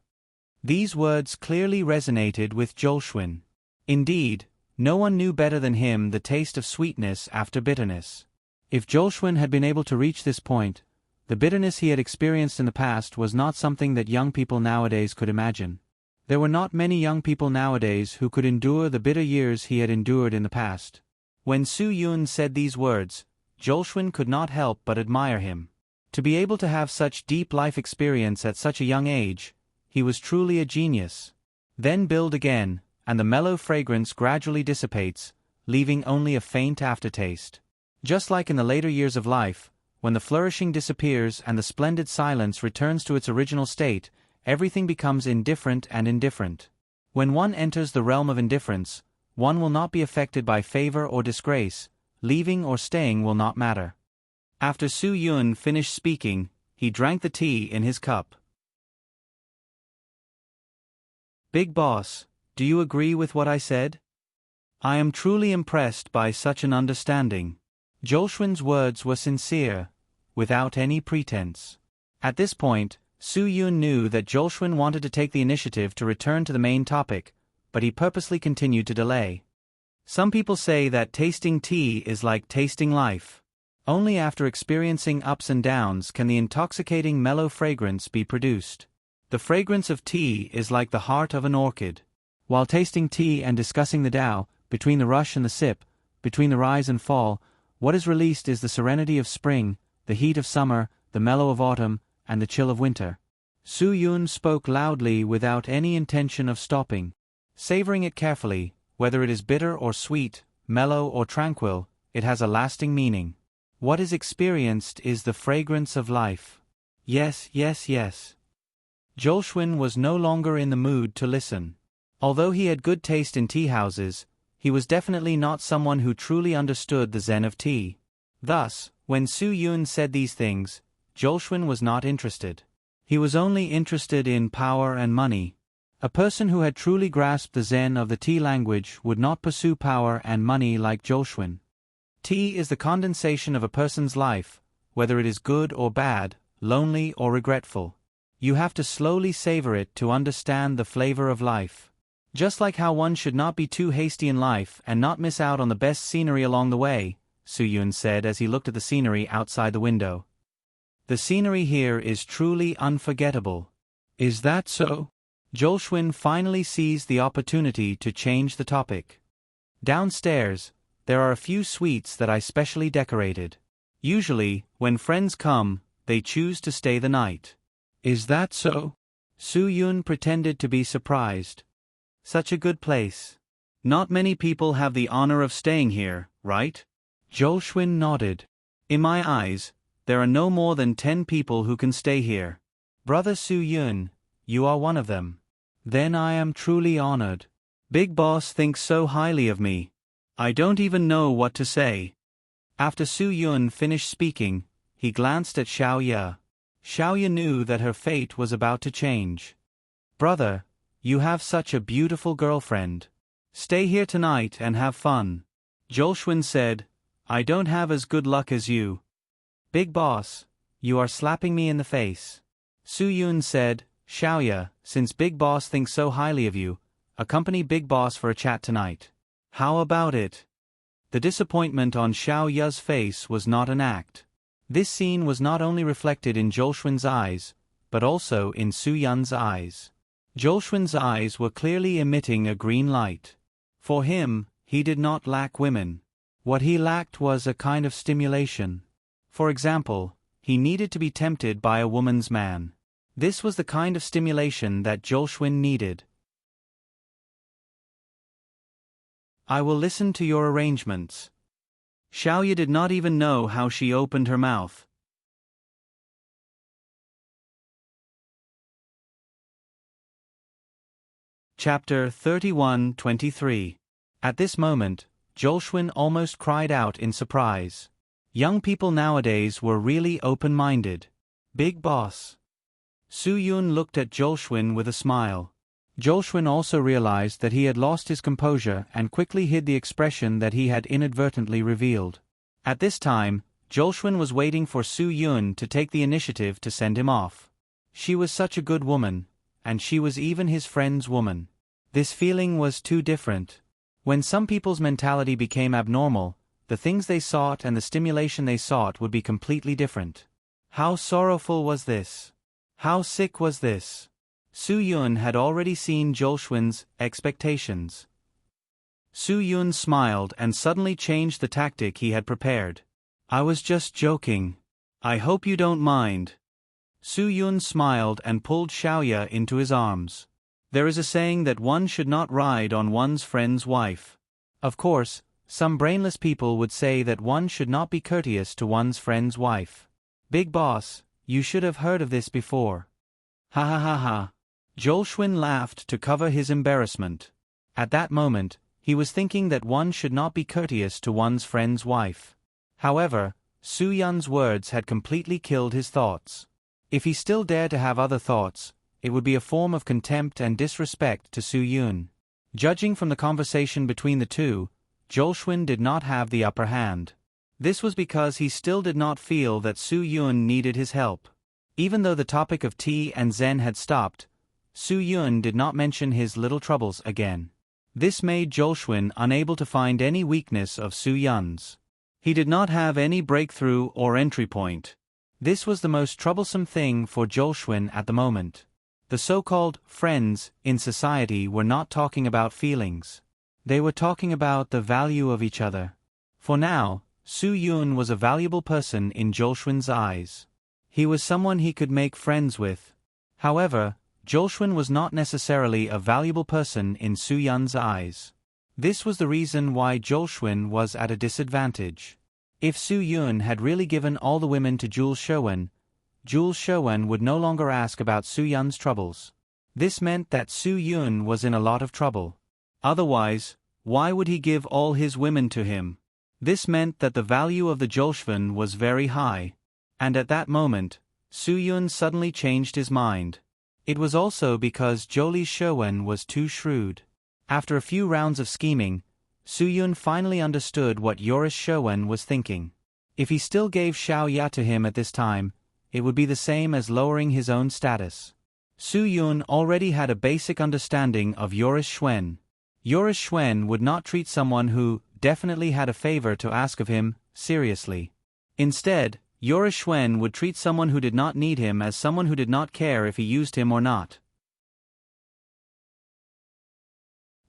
These words clearly resonated with Jolshwin. Indeed, no one knew better than him the taste of sweetness after bitterness. If Jolshwin had been able to reach this point, the bitterness he had experienced in the past was not something that young people nowadays could imagine. There were not many young people nowadays who could endure the bitter years he had endured in the past. When Su Yun said these words, Jolshwin could not help but admire him. To be able to have such deep life experience at such a young age, he was truly a genius. Then build again, and the mellow fragrance gradually dissipates, leaving only a faint aftertaste. Just like in the later years of life, when the flourishing disappears and the splendid silence returns to its original state, everything becomes indifferent and indifferent. When one enters the realm of indifference, one will not be affected by favor or disgrace, leaving or staying will not matter. After Su Yun finished speaking, he drank the tea in his cup. Big boss, do you agree with what I said? I am truly impressed by such an understanding. Jolshwin's words were sincere, without any pretense. At this point, Su Yun knew that Jolshwin wanted to take the initiative to return to the main topic, but he purposely continued to delay. Some people say that tasting tea is like tasting life. Only after experiencing ups and downs can the intoxicating mellow fragrance be produced. The fragrance of tea is like the heart of an orchid. While tasting tea and discussing the Tao, between the rush and the sip, between the rise and fall, what is released is the serenity of spring, the heat of summer, the mellow of autumn, and the chill of winter. Su Yun spoke loudly without any intention of stopping. Savoring it carefully, whether it is bitter or sweet, mellow or tranquil, it has a lasting meaning. What is experienced is the fragrance of life. Yes, yes, yes. Jolshwin was no longer in the mood to listen. Although he had good taste in tea houses, he was definitely not someone who truly understood the zen of tea. Thus, when Su Yun said these things, Jolshwin was not interested. He was only interested in power and money. A person who had truly grasped the zen of the tea language would not pursue power and money like Jolshwin. Tea is the condensation of a person's life, whether it is good or bad, lonely or regretful. You have to slowly savor it to understand the flavor of life. Just like how one should not be too hasty in life and not miss out on the best scenery along the way, Su Yun said as he looked at the scenery outside the window. The scenery here is truly unforgettable. Is that so? Jolshwin finally seized the opportunity to change the topic. Downstairs, there are a few suites that I specially decorated. Usually, when friends come, they choose to stay the night. Is that so? Su Yun pretended to be surprised. Such a good place. Not many people have the honor of staying here, right? Jolshwin nodded. In my eyes, there are no more than 10 people who can stay here. Brother Su Yun, you are one of them. Then I am truly honored. Big Boss thinks so highly of me. I don't even know what to say. After Su Yun finished speaking, he glanced at Xiaoya. Xiaoya knew that her fate was about to change. Brother, you have such a beautiful girlfriend. Stay here tonight and have fun. Jolshwin said, I don't have as good luck as you. Big boss, you are slapping me in the face. Su-Yun said, Xiaoya, since Big Boss thinks so highly of you, accompany Big Boss for a chat tonight. How about it? The disappointment on Xiaoya's face was not an act. This scene was not only reflected in Jolshwin's eyes, but also in Su-Yun's eyes. Jolshwin's eyes were clearly emitting a green light. For him, he did not lack women. What he lacked was a kind of stimulation. For example, he needed to be tempted by a woman's man. This was the kind of stimulation that Jolshwin needed. I will listen to your arrangements. Xiaoya did not even know how she opened her mouth. Chapter 31-23. At this moment, Jolshwin almost cried out in surprise. Young people nowadays were really open-minded. Big boss. Su-Yun looked at Jolshwin with a smile. Jolshwin also realized that he had lost his composure and quickly hid the expression that he had inadvertently revealed. At this time, Jolshwin was waiting for Su-Yun to take the initiative to send him off. She was such a good woman, and she was even his friend's woman. This feeling was too different. When some people's mentality became abnormal, the things they sought and the stimulation they sought would be completely different. How sorrowful was this? How sick was this? Su-Yun had already seen Jolshwin's expectations. Su-Yun smiled and suddenly changed the tactic he had prepared. I was just joking. I hope you don't mind. Su-Yun smiled and pulled Xiaoya into his arms. There is a saying that one should not ride on one's friend's wife. Of course, some brainless people would say that one should not be courteous to one's friend's wife. Big boss, you should have heard of this before. Ha ha ha ha. Jolshwin laughed to cover his embarrassment. At that moment, he was thinking that one should not be courteous to one's friend's wife. However, Su-Yun's words had completely killed his thoughts. If he still dared to have other thoughts, it would be a form of contempt and disrespect to Su-Yun. Judging from the conversation between the two, Jolshwin did not have the upper hand. This was because he still did not feel that Su-Yun needed his help. Even though the topic of tea and Zen had stopped, Su-Yun did not mention his little troubles again. This made Jolshwin unable to find any weakness of Su-Yun's. He did not have any breakthrough or entry point. This was the most troublesome thing for Jolshwin at the moment. The so-called friends in society were not talking about feelings. They were talking about the value of each other. For now, Su-Yun was a valuable person in Jolshwin's eyes. He was someone he could make friends with. However, Jolshwin was not necessarily a valuable person in Su-Yun's eyes. This was the reason why Jolshwin was at a disadvantage. If Su-Yun had really given all the women to Jules Sherwin would no longer ask about Su-Yun's troubles. This meant that Su-Yun was in a lot of trouble. Otherwise, why would he give all his women to him? This meant that the value of the Jolshwin was very high. And at that moment, Su-Yun suddenly changed his mind. It was also because Jolie Sherwin was too shrewd. After a few rounds of scheming, Su-Yun finally understood what Joris Sherwin was thinking. If he still gave Xiaoya to him at this time, it would be the same as lowering his own status. Su-Yun already had a basic understanding of Joris Sherwin. Joris Sherwin would not treat someone who definitely had a favor to ask of him seriously. Instead, Joris Sherwin would treat someone who did not need him as someone who did not care if he used him or not.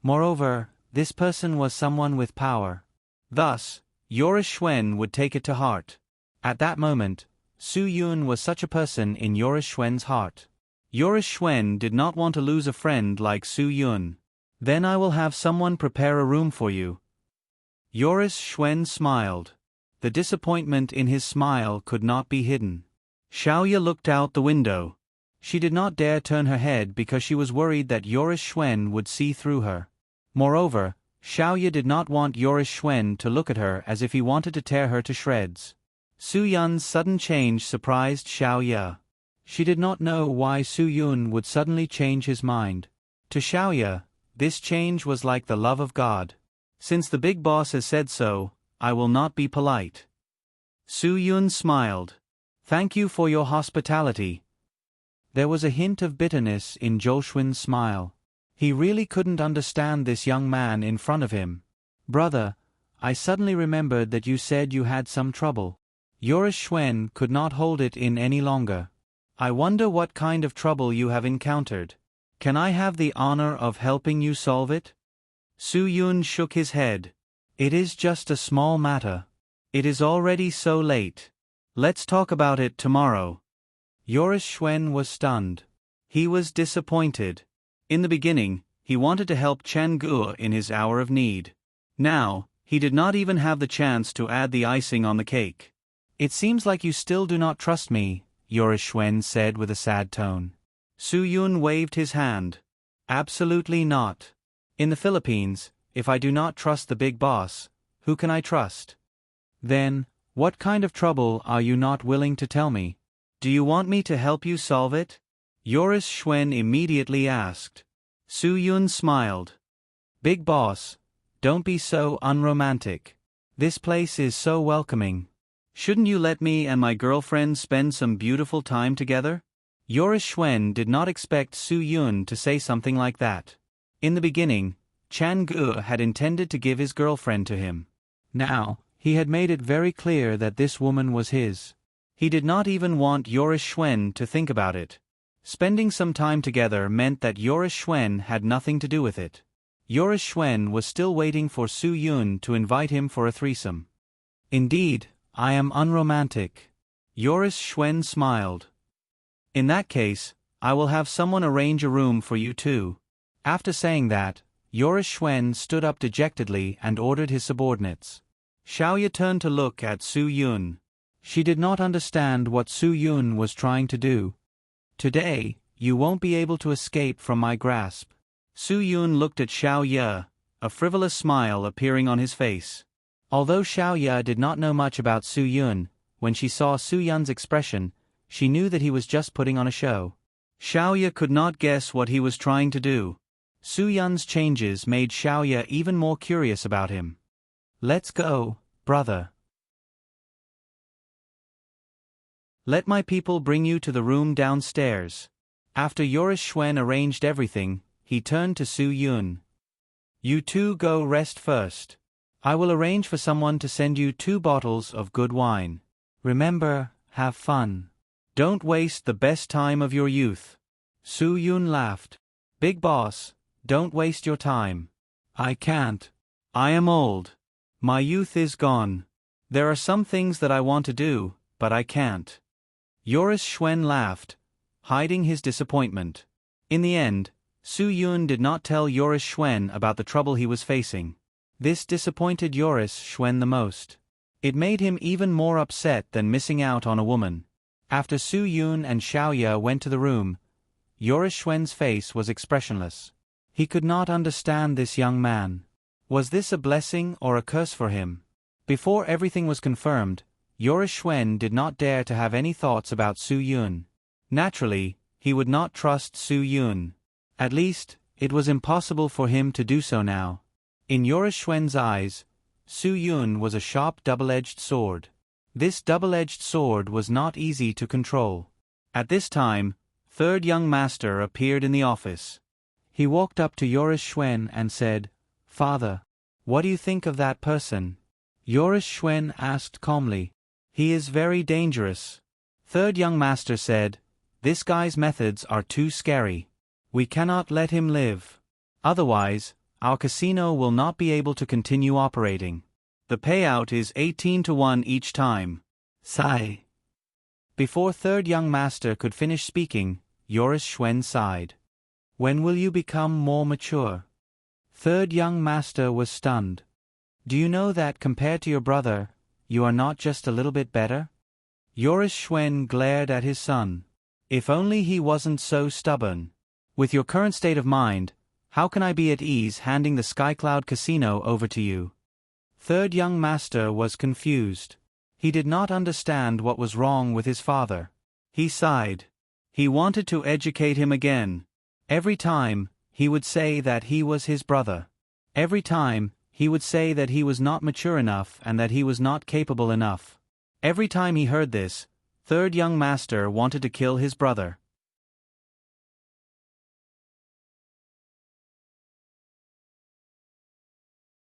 Moreover, this person was someone with power. Thus, Joris Sherwin would take it to heart. At that moment, Su-Yun was such a person in Joris Sherwin's heart. Joris Sherwin did not want to lose a friend like Su-Yun. Then I will have someone prepare a room for you. Joris Sherwin smiled. The disappointment in his smile could not be hidden. Xiaoya looked out the window. She did not dare turn her head because she was worried that Joris Sherwin would see through her. Moreover, Xiaoya did not want Joris Sherwin to look at her as if he wanted to tear her to shreds. Su-Yun's sudden change surprised Xiaoya. She did not know why Su-Yun would suddenly change his mind. To Xiaoya, This change was like the love of God. Since the big boss has said so, I will not be polite. Su-yun smiled. Thank you for your hospitality. There was a hint of bitterness in Joshwin's smile. He really couldn't understand this young man in front of him. Brother, I suddenly remembered that you said you had some trouble. Yoris Schwen could not hold it in any longer. I wonder what kind of trouble you have encountered. Can I have the honor of helping you solve it? Su-yun shook his head. It is just a small matter. It is already so late. Let's talk about it tomorrow. Yoris Schwen was stunned. He was disappointed. In the beginning, he wanted to help Chen Guo in his hour of need. Now, he did not even have the chance to add the icing on the cake. It seems like you still do not trust me, Yoris Schwen said with a sad tone. Su-yun waved his hand. Absolutely not. In the Philippines, if I do not trust the big boss, who can I trust? Then, what kind of trouble are you not willing to tell me? Do you want me to help you solve it? Yoris Schwen immediately asked. Su-yun smiled. Big boss, don't be so unromantic. This place is so welcoming. Shouldn't you let me and my girlfriend spend some beautiful time together? Yoris Schwen did not expect Su-yun to say something like that. In the beginning, Chan Gu had intended to give his girlfriend to him. Now, he had made it very clear that this woman was his. He did not even want Yoris Schwen to think about it. Spending some time together meant that Yoris Schwen had nothing to do with it. Yoris Schwen was still waiting for Su-yun to invite him for a threesome. Indeed, I am unromantic. Yoris Schwen smiled. In that case, I will have someone arrange a room for you too. After saying that, Yoris Schwen stood up dejectedly and ordered his subordinates. Xiaoya turned to look at Su-yun. She did not understand what Su-yun was trying to do. Today, you won't be able to escape from my grasp. Su-yun looked at Xiaoya, a frivolous smile appearing on his face. Although Xiaoya did not know much about Su-yun, when she saw Su-yun's expression, she knew that he was just putting on a show. Xiaoya could not guess what he was trying to do. Su-yun's changes made Xiaoya even more curious about him. Let's go, brother. Let my people bring you to the room downstairs. After Yoris Schwen arranged everything, he turned to Su-yun. You two go rest first. I will arrange for someone to send you 2 bottles of good wine. Remember, have fun. Don't waste the best time of your youth. Su-yun laughed. Big boss, don't waste your time. I can't. I am old. My youth is gone. There are some things that I want to do, but I can't. Yoris Schwen laughed, hiding his disappointment. In the end, Su-yun did not tell Yoris Schwen about the trouble he was facing. This disappointed Yoris Schwen the most. It made him even more upset than missing out on a woman. After Su-yun and Xiaoya went to the room, Yoris Schwen's face was expressionless. He could not understand this young man. Was this a blessing or a curse for him? Before everything was confirmed, Yoris Schwen did not dare to have any thoughts about Su-yun. Naturally, he would not trust Su-yun. At least, it was impossible for him to do so now. In Yoris Schwen's eyes, Su-yun was a sharp double-edged sword. This double-edged sword was not easy to control. At this time, third young master appeared in the office. He walked up to Yoris Schwen and said, Father, what do you think of that person? Yoris Schwen asked calmly. He is very dangerous. Third young master said, This guy's methods are too scary. We cannot let him live. Otherwise, our casino will not be able to continue operating. The payout is 18-1 each time. Sigh. Before third young master could finish speaking, Yoris Schwen sighed. When will you become more mature? Third young master was stunned. Do you know that compared to your brother, you are not just a little bit better? Yoris Schwen glared at his son. If only he wasn't so stubborn. With your current state of mind, how can I be at ease handing the Skycloud Casino over to you? Third young master was confused. He did not understand what was wrong with his father. He sighed. He wanted to educate him again. Every time, he would say that he was his brother. Every time, he would say that he was not mature enough and that he was not capable enough. Every time he heard this, third young master wanted to kill his brother.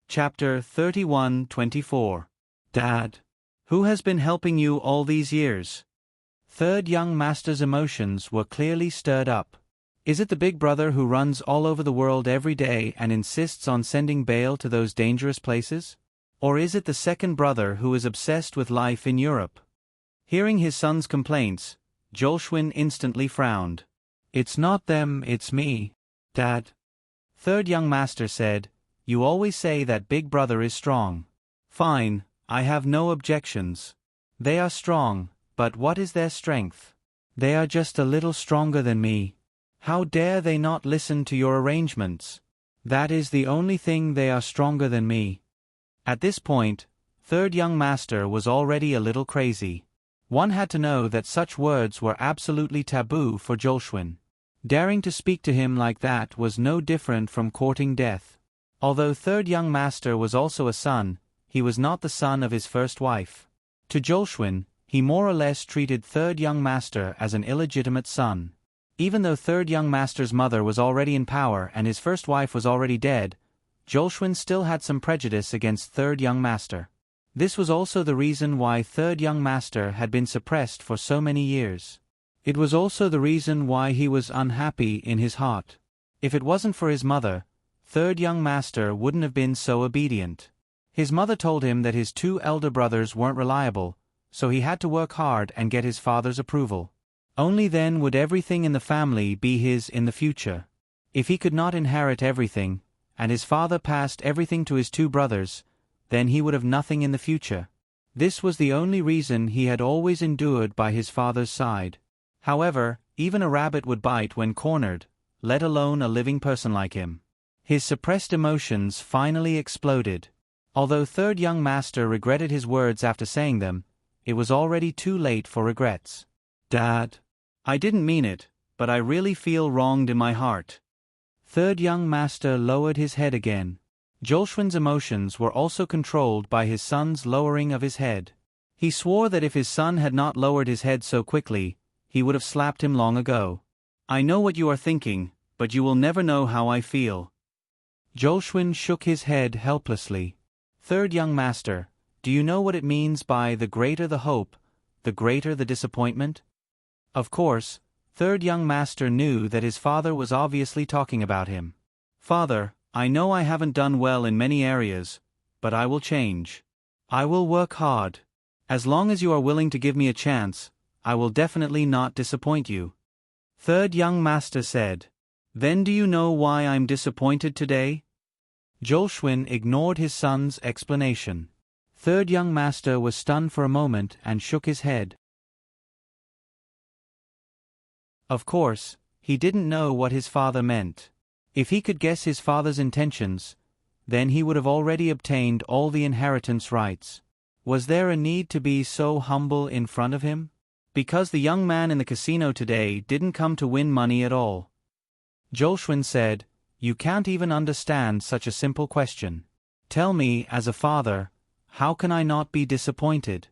Chapter 31:24. Dad. Who has been helping you all these years? Third young master's emotions were clearly stirred up. Is it the big brother who runs all over the world every day and insists on sending bail to those dangerous places? Or is it the second brother who is obsessed with life in Europe? Hearing his son's complaints, Jolshwin instantly frowned. It's not them, it's me, Dad. Third young master said, You always say that big brother is strong. Fine, I have no objections. They are strong, but what is their strength? They are just a little stronger than me. How dare they not listen to your arrangements? That is the only thing, they are stronger than me. At this point, third young master was already a little crazy. One had to know that such words were absolutely taboo for Jolshwin. Daring to speak to him like that was no different from courting death. Although third young master was also a son, he was not the son of his first wife. To Jolshwin, he more or less treated third young master as an illegitimate son. Even though third young master's mother was already in power and his first wife was already dead, Jolshwin still had some prejudice against third young master. This was also the reason why third young master had been suppressed for so many years. It was also the reason why he was unhappy in his heart. If it wasn't for his mother, third young master wouldn't have been so obedient. His mother told him that his two elder brothers weren't reliable, so he had to work hard and get his father's approval. Only then would everything in the family be his in the future. If he could not inherit everything, and his father passed everything to his two brothers, then he would have nothing in the future. This was the only reason he had always endured by his father's side. However, even a rabbit would bite when cornered, let alone a living person like him. His suppressed emotions finally exploded. Although third young master regretted his words after saying them, it was already too late for regrets. Dad. I didn't mean it, but I really feel wronged in my heart. Third young master lowered his head again. Jolshwin's emotions were also controlled by his son's lowering of his head. He swore that if his son had not lowered his head so quickly, he would have slapped him long ago. I know what you are thinking, but you will never know how I feel. Jolshwin shook his head helplessly. Third young master, do you know what it means by the greater the hope, the greater the disappointment? Of course, third young master knew that his father was obviously talking about him. Father, I know I haven't done well in many areas, but I will change. I will work hard. As long as you are willing to give me a chance, I will definitely not disappoint you. Third young master said. Then do you know why I'm disappointed today? Jolshwin ignored his son's explanation. Third young master was stunned for a moment and shook his head. Of course, he didn't know what his father meant. If he could guess his father's intentions, then he would have already obtained all the inheritance rights. Was there a need to be so humble in front of him? Because the young man in the casino today didn't come to win money at all. Jolshwin said, You can't even understand such a simple question. Tell me, as a father, how can I not be disappointed?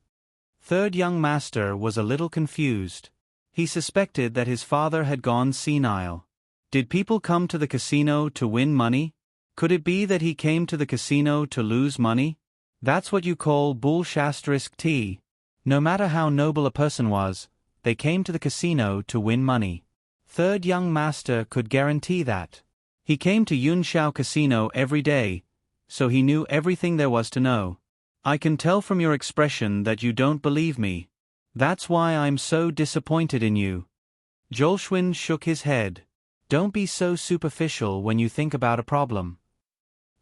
Third young master was a little confused. He suspected that his father had gone senile. Did people come to the casino to win money? Could it be that he came to the casino to lose money? That's what you call bull****. No matter how noble a person was, they came to the casino to win money. Third young master could guarantee that. He came to Yunshao Casino every day, so he knew everything there was to know. I can tell from your expression that you don't believe me. That's why I'm so disappointed in you. Jolshwin shook his head. Don't be so superficial when you think about a problem.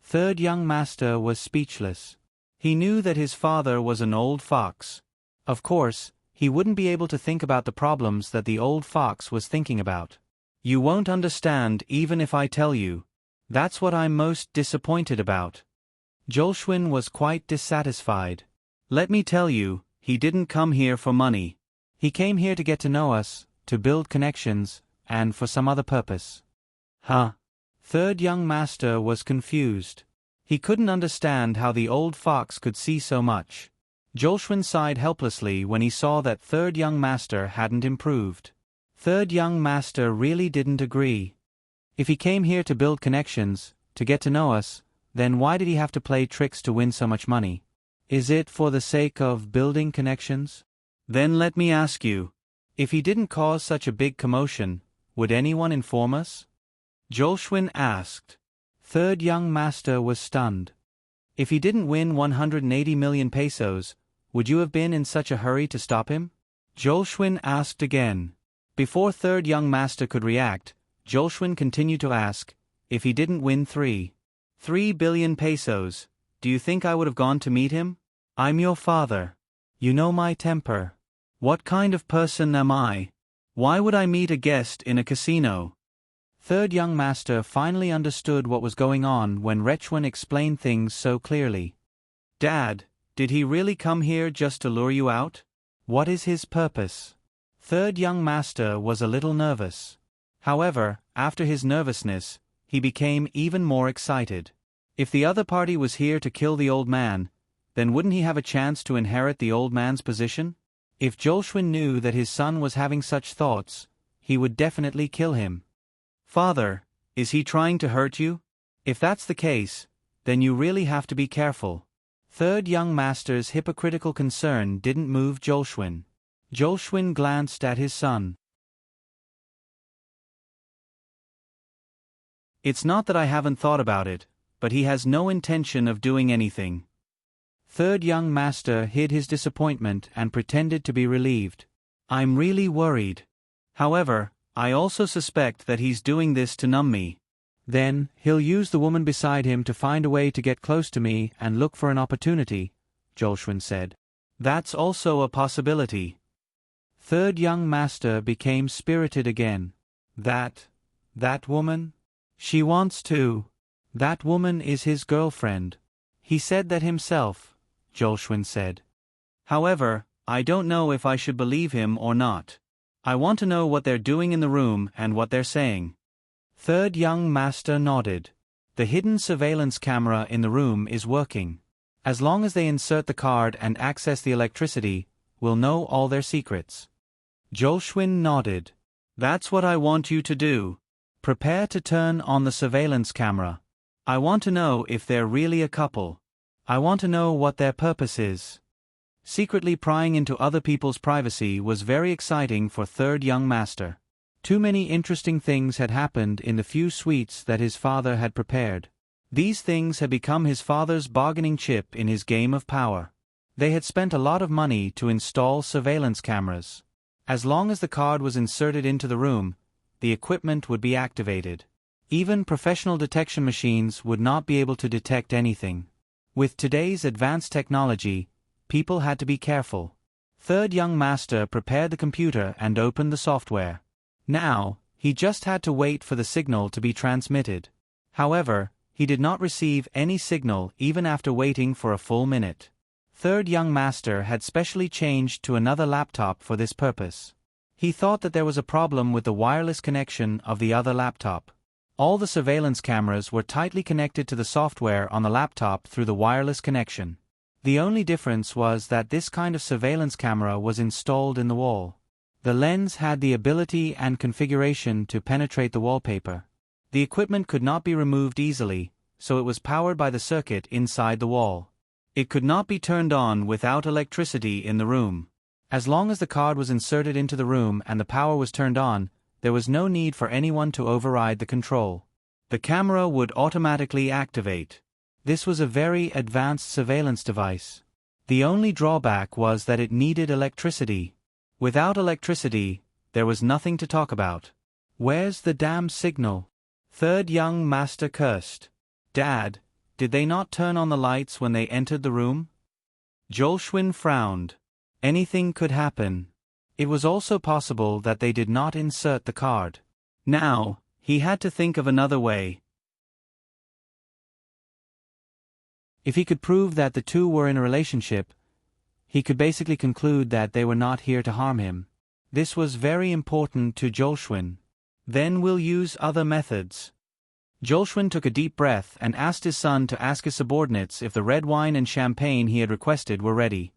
Third young master was speechless. He knew that his father was an old fox. Of course, he wouldn't be able to think about the problems that the old fox was thinking about. You won't understand even if I tell you. That's what I'm most disappointed about. Jolshwin was quite dissatisfied. Let me tell you, he didn't come here for money. He came here to get to know us, to build connections, and for some other purpose. Huh? Third young master was confused. He couldn't understand how the old fox could see so much. Jolshwin sighed helplessly when he saw that third young master hadn't improved. Third young master really didn't agree. If he came here to build connections, to get to know us, then why did he have to play tricks to win so much money? Is it for the sake of building connections? Then let me ask you, if he didn't cause such a big commotion, would anyone inform us? Jolshwin asked. Third young master was stunned. If he didn't win 180 million pesos, would you have been in such a hurry to stop him? Jolshwin asked again. Before third young master could react, Jolshwin continued to ask, if he didn't win 3 billion pesos, do you think I would have gone to meet him? I'm your father. You know my temper. What kind of person am I? Why would I meet a guest in a casino? Third young master finally understood what was going on when Rechwan explained things so clearly. Dad, did he really come here just to lure you out? What is his purpose? Third young master was a little nervous. However, after his nervousness, he became even more excited. If the other party was here to kill the old man, then wouldn't he have a chance to inherit the old man's position? If Jolshwin knew that his son was having such thoughts, he would definitely kill him. Father, is he trying to hurt you? If that's the case, then you really have to be careful. Third young master's hypocritical concern didn't move Jolshwin. Jolshwin glanced at his son. It's not that I haven't thought about it, but he has no intention of doing anything. Third young master hid his disappointment and pretended to be relieved. I'm really worried. However, I also suspect that he's doing this to numb me. Then, he'll use the woman beside him to find a way to get close to me and look for an opportunity, Jolshwin said. That's also a possibility. Third young master became spirited again. That woman? She wants to. That woman is his girlfriend. He said that himself, Jolshwin said. However, I don't know if I should believe him or not. I want to know what they're doing in the room and what they're saying. Third young master nodded. The hidden surveillance camera in the room is working. As long as they insert the card and access the electricity, we'll know all their secrets. Jolshwin nodded. That's what I want you to do. Prepare to turn on the surveillance camera. I want to know if they're really a couple. I want to know what their purpose is. Secretly prying into other people's privacy was very exciting for third young master. Too many interesting things had happened in the few sweets that his father had prepared. These things had become his father's bargaining chip in his game of power. They had spent a lot of money to install surveillance cameras. As long as the card was inserted into the room, the equipment would be activated. Even professional detection machines would not be able to detect anything. With today's advanced technology, people had to be careful. Third young master prepared the computer and opened the software. Now, he just had to wait for the signal to be transmitted. However, he did not receive any signal even after waiting for a full minute. Third young master had specially changed to another laptop for this purpose. He thought that there was a problem with the wireless connection of the other laptop. All the surveillance cameras were tightly connected to the software on the laptop through the wireless connection. The only difference was that this kind of surveillance camera was installed in the wall. The lens had the ability and configuration to penetrate the wallpaper. The equipment could not be removed easily, so it was powered by the circuit inside the wall. It could not be turned on without electricity in the room. As long as the card was inserted into the room and the power was turned on, there was no need for anyone to override the control. The camera would automatically activate. This was a very advanced surveillance device. The only drawback was that it needed electricity. Without electricity, there was nothing to talk about. Where's the damn signal? Third young master cursed. Dad, did they not turn on the lights when they entered the room? Jolshwin frowned. Anything could happen. It was also possible that they did not insert the card. Now, he had to think of another way. If he could prove that the two were in a relationship, he could basically conclude that they were not here to harm him. This was very important to Jolshwin. Then we'll use other methods. Jolshwin took a deep breath and asked his son to ask his subordinates if the red wine and champagne he had requested were ready.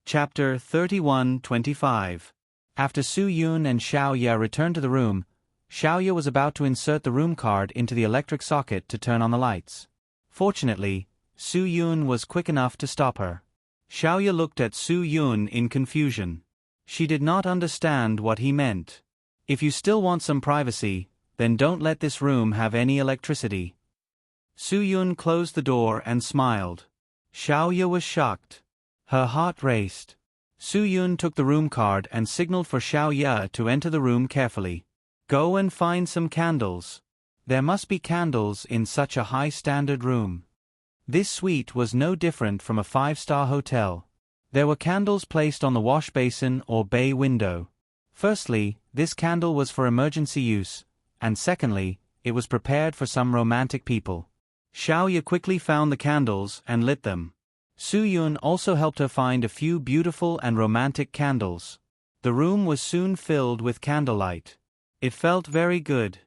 Chapter 31-25. After Su Yun and Xiao Ye returned to the room, Xiao Ye was about to insert the room card into the electric socket to turn on the lights. Fortunately, Su Yun was quick enough to stop her. Xiao Ye looked at Su Yun in confusion. She did not understand what he meant. If you still want some privacy, then don't let this room have any electricity. Su Yun closed the door and smiled. Xiao Ye was shocked. Her heart raced. Su Yun took the room card and signaled for Xiao Ye to enter the room carefully. Go and find some candles. There must be candles in such a high-standard room. This suite was no different from a five-star hotel. There were candles placed on the wash basin or bay window. Firstly, this candle was for emergency use, and secondly, it was prepared for some romantic people. Xiao Ye quickly found the candles and lit them. Su Yun also helped her find a few beautiful and romantic candles. The room was soon filled with candlelight. It felt very good.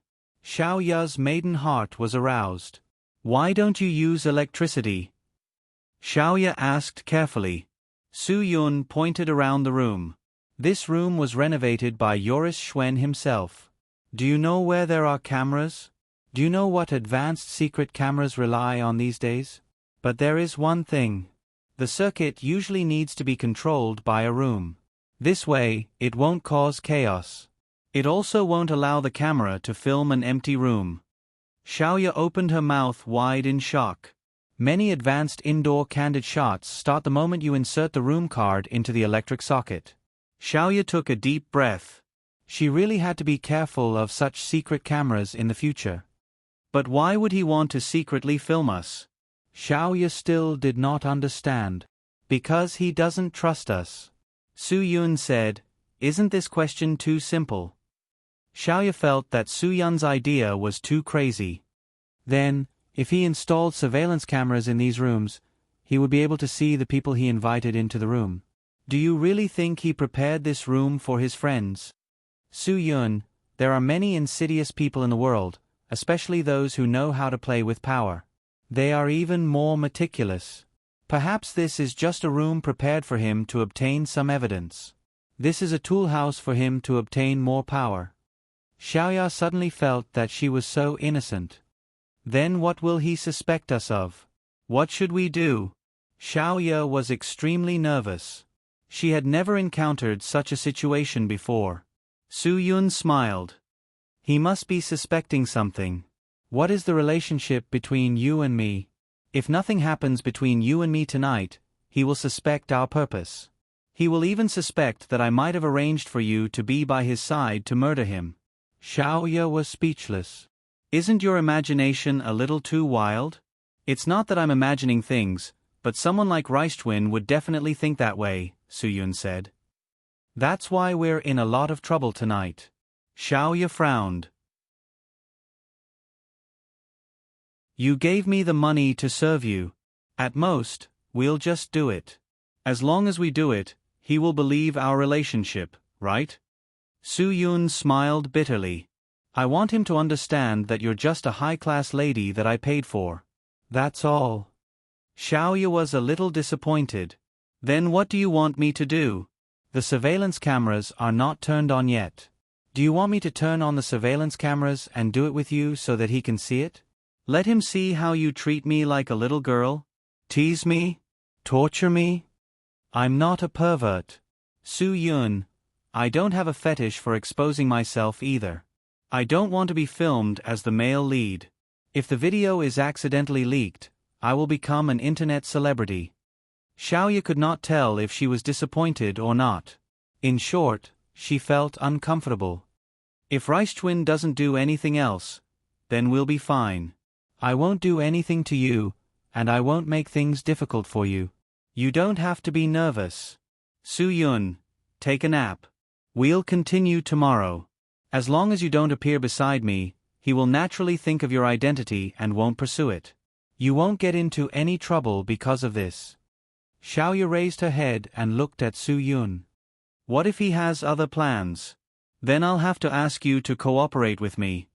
Xiao Ye's maiden heart was aroused. Why don't you use electricity? Xiao Ye asked carefully. Su Yun pointed around the room. This room was renovated by Yoris Shuen himself. Do you know where there are cameras? Do you know what advanced secret cameras rely on these days? But there is one thing. The circuit usually needs to be controlled by a room. This way, it won't cause chaos. It also won't allow the camera to film an empty room. Xiao Ye opened her mouth wide in shock. Many advanced indoor candid shots start the moment you insert the room card into the electric socket. Xiao Ye took a deep breath. She really had to be careful of such secret cameras in the future. But why would he want to secretly film us? Xiao Ye still did not understand. Because he doesn't trust us. Su Yun said, Isn't this question too simple? Xiao Ye felt that Su Yun's idea was too crazy. Then, if he installed surveillance cameras in these rooms, he would be able to see the people he invited into the room. Do you really think he prepared this room for his friends? Su Yun, there are many insidious people in the world, especially those who know how to play with power. They are even more meticulous. Perhaps this is just a room prepared for him to obtain some evidence. This is a tool house for him to obtain more power. Xiao Ye suddenly felt that she was so innocent. Then what will he suspect us of? What should we do? Xiao Ye was extremely nervous. She had never encountered such a situation before. Su Yun smiled. He must be suspecting something. What is the relationship between you and me? If nothing happens between you and me tonight, he will suspect our purpose. He will even suspect that I might have arranged for you to be by his side to murder him. Xiao Ye was speechless. Isn't your imagination a little too wild? It's not that I'm imagining things, but someone like Reichwin would definitely think that way, Su Yun said. That's why we're in a lot of trouble tonight. Xiao Ye frowned. You gave me the money to serve you. At most, we'll just do it. As long as we do it, he will believe our relationship, right? Su Yun smiled bitterly. I want him to understand that you're just a high-class lady that I paid for. That's all. Xiao Ye was a little disappointed. Then what do you want me to do? The surveillance cameras are not turned on yet. Do you want me to turn on the surveillance cameras and do it with you so that he can see it? Let him see how you treat me like a little girl? Tease me? Torture me? I'm not a pervert. Su Yun, I don't have a fetish for exposing myself either. I don't want to be filmed as the male lead. If the video is accidentally leaked, I will become an internet celebrity. Xiao Ye could not tell if she was disappointed or not. In short, she felt uncomfortable. If Reichwin doesn't do anything else, then we'll be fine. I won't do anything to you, and I won't make things difficult for you. You don't have to be nervous. Su Yun, take a nap. We'll continue tomorrow. As long as you don't appear beside me, he will naturally think of your identity and won't pursue it. You won't get into any trouble because of this. Xiao Ye raised her head and looked at Su Yun. What if he has other plans? Then I'll have to ask you to cooperate with me.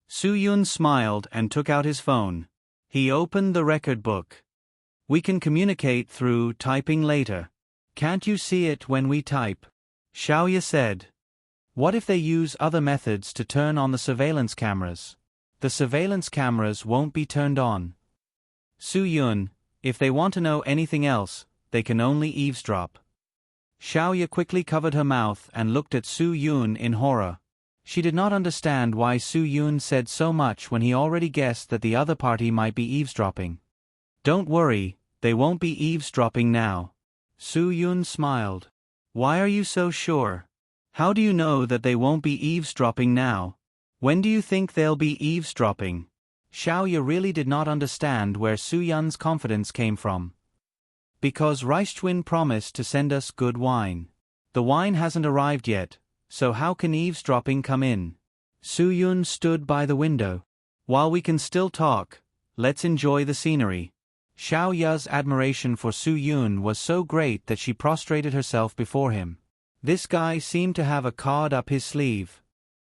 Soo-yoon smiled and took out his phone. He opened the record book. We can communicate through typing later. Can't you see it when we type? Xiaoya said. What if they use other methods to turn on the surveillance cameras? The surveillance cameras won't be turned on. Soo-yoon, if they want to know anything else, they can only eavesdrop. Xiaoya quickly covered her mouth and looked at Soo-yoon in horror. She did not understand why Soo-yoon said so much when he already guessed that the other party might be eavesdropping. Don't worry, they won't be eavesdropping now. Soo-yoon smiled. Why are you so sure? How do you know that they won't be eavesdropping now? When do you think they'll be eavesdropping? Xiaoya really did not understand where Soo-yoon's confidence came from. Because Raishwin promised to send us good wine. The wine hasn't arrived yet, so how can eavesdropping come in? Soo-yoon stood by the window. While we can still talk, let's enjoy the scenery. Xiaoya's admiration for Soo-yoon was so great that she prostrated herself before him. This guy seemed to have a card up his sleeve.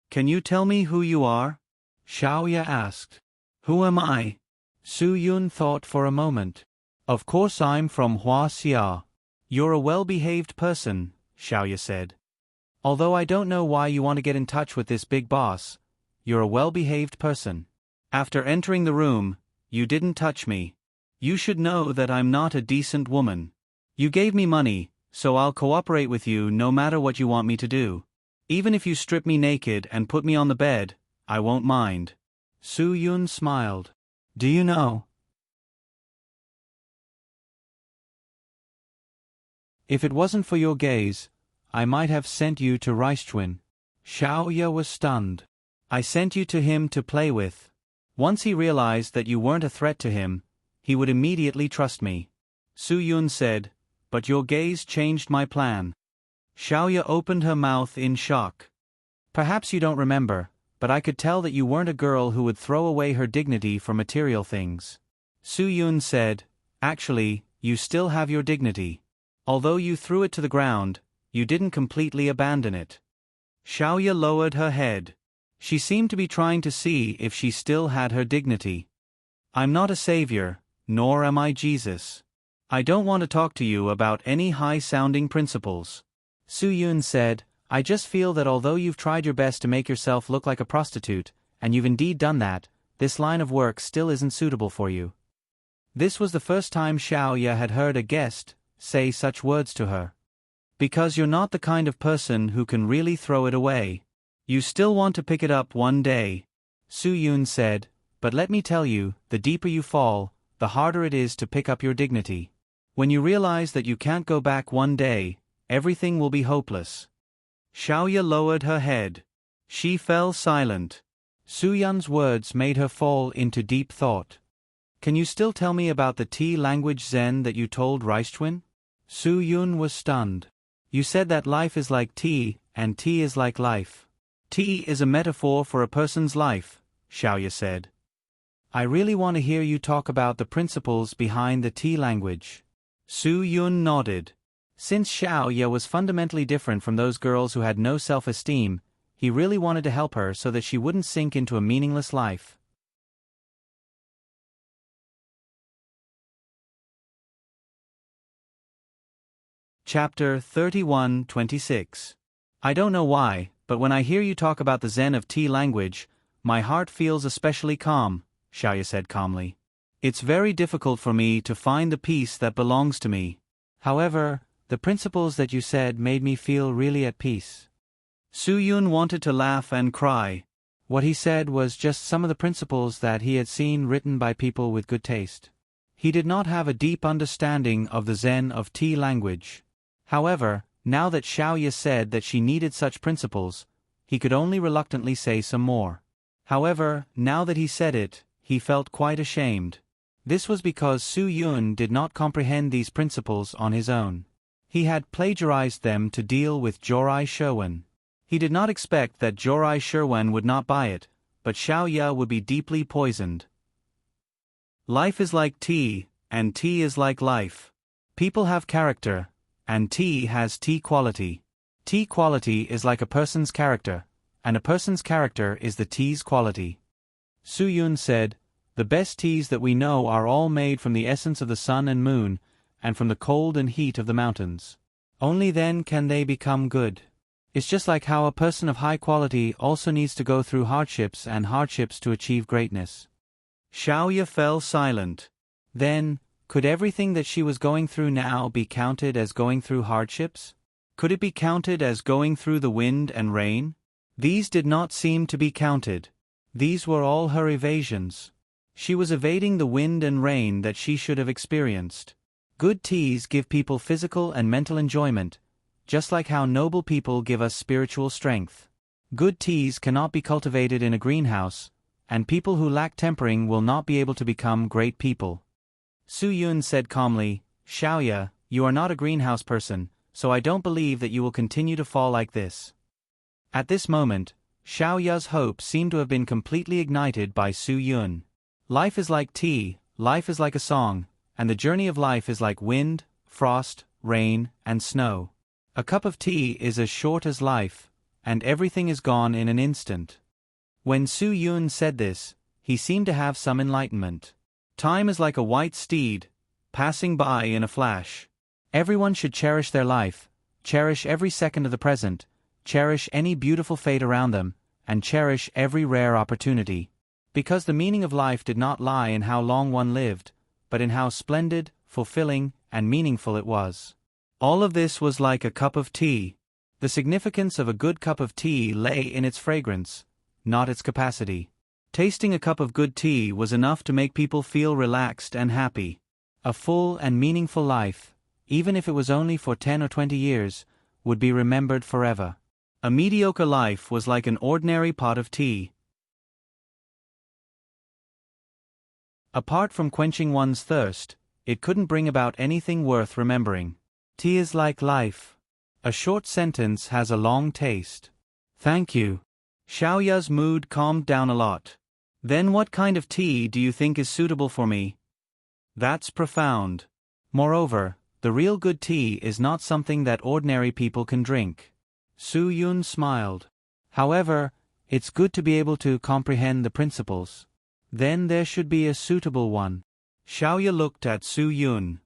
Can you tell me who you are? Xiaoya asked. Who am I? Soo-yoon thought for a moment. Of course I'm from Huaxia. You're a well-behaved person, Xiaoya said. Although I don't know why you want to get in touch with this big boss, you're a well-behaved person. After entering the room, you didn't touch me. You should know that I'm not a decent woman. You gave me money, so I'll cooperate with you no matter what you want me to do. Even if you strip me naked and put me on the bed, I won't mind. Soo-yoon smiled. Do you know? If it wasn't for your gaze, I might have sent you to Raishwin. Xiaoya was stunned. I sent you to him to play with. Once he realized that you weren't a threat to him, he would immediately trust me. Soo-yoon said, but your gaze changed my plan. Xiaoya opened her mouth in shock. Perhaps you don't remember, but I could tell that you weren't a girl who would throw away her dignity for material things. Soo-yoon said, actually, you still have your dignity. Although you threw it to the ground, you didn't completely abandon it. Xiaoya lowered her head. She seemed to be trying to see if she still had her dignity. I'm not a savior, nor am I Jesus. I don't want to talk to you about any high-sounding principles. Soo-yoon said, I just feel that although you've tried your best to make yourself look like a prostitute, and you've indeed done that, this line of work still isn't suitable for you. This was the first time Xiaoya had heard a guest say such words to her. Because you're not the kind of person who can really throw it away. You still want to pick it up one day. Soo-yoon said, but let me tell you, the deeper you fall, the harder it is to pick up your dignity. When you realize that you can't go back one day, everything will be hopeless. Xiaoya lowered her head. She fell silent. Soo-yoon's words made her fall into deep thought. Can you still tell me about the T language Zen that you told Raishwin? Soo-yoon was stunned. You said that life is like tea, and tea is like life. Tea is a metaphor for a person's life, Xiaoya said. I really want to hear you talk about the principles behind the T language. Soo-yoon nodded. Since Xiaoya was fundamentally different from those girls who had no self-esteem, he really wanted to help her so that she wouldn't sink into a meaningless life. Chapter 31:26. I don't know why, but when I hear you talk about the Zen of T language, my heart feels especially calm, Xiaoya said calmly. It's very difficult for me to find the peace that belongs to me. However, the principles that you said made me feel really at peace. Soo-yoon wanted to laugh and cry. What he said was just some of the principles that he had seen written by people with good taste. He did not have a deep understanding of the Zen of T language. However, now that Xiaoya said that she needed such principles, he could only reluctantly say some more. However, now that he said it, he felt quite ashamed. This was because Soo-yoon did not comprehend these principles on his own. He had plagiarized them to deal with Jorai Sherwan. He did not expect that Jorai Sherwan would not buy it, but Xiaoya would be deeply poisoned. Life is like tea, and tea is like life. People have character, and tea has tea quality. Tea quality is like a person's character, and a person's character is the tea's quality. Su-yun said, "The best teas that we know are all made from the essence of the sun and moon, and from the cold and heat of the mountains. Only then can they become good. It's just like how a person of high quality also needs to go through hardships to achieve greatness." Xiaoya fell silent. Then, could everything that she was going through now be counted as going through hardships? Could it be counted as going through the wind and rain? These did not seem to be counted. These were all her evasions. She was evading the wind and rain that she should have experienced. Good teas give people physical and mental enjoyment, just like how noble people give us spiritual strength. Good teas cannot be cultivated in a greenhouse, and people who lack tempering will not be able to become great people. Su-yun said calmly, "Xiaoya, you are not a greenhouse person, so I don't believe that you will continue to fall like this." At this moment, Xiaoya's hope seemed to have been completely ignited by Su-yun. Life is like tea, life is like a song, and the journey of life is like wind, frost, rain, and snow. A cup of tea is as short as life, and everything is gone in an instant. When Su-yun said this, he seemed to have some enlightenment. Time is like a white steed, passing by in a flash. Everyone should cherish their life, cherish every second of the present, cherish any beautiful fate around them, and cherish every rare opportunity. Because the meaning of life did not lie in how long one lived, but in how splendid, fulfilling, and meaningful it was. All of this was like a cup of tea. The significance of a good cup of tea lay in its fragrance, not its capacity. Tasting a cup of good tea was enough to make people feel relaxed and happy. A full and meaningful life, even if it was only for 10 or 20 years, would be remembered forever. A mediocre life was like an ordinary pot of tea. Apart from quenching one's thirst, it couldn't bring about anything worth remembering. Tea is like life. A short sentence has a long taste. Thank you. Xiaoya's mood calmed down a lot. Then what kind of tea do you think is suitable for me? That's profound. Moreover, the real good tea is not something that ordinary people can drink. Su-yun smiled. However, it's good to be able to comprehend the principles. Then there should be a suitable one. Xiaoya looked at Su-yun.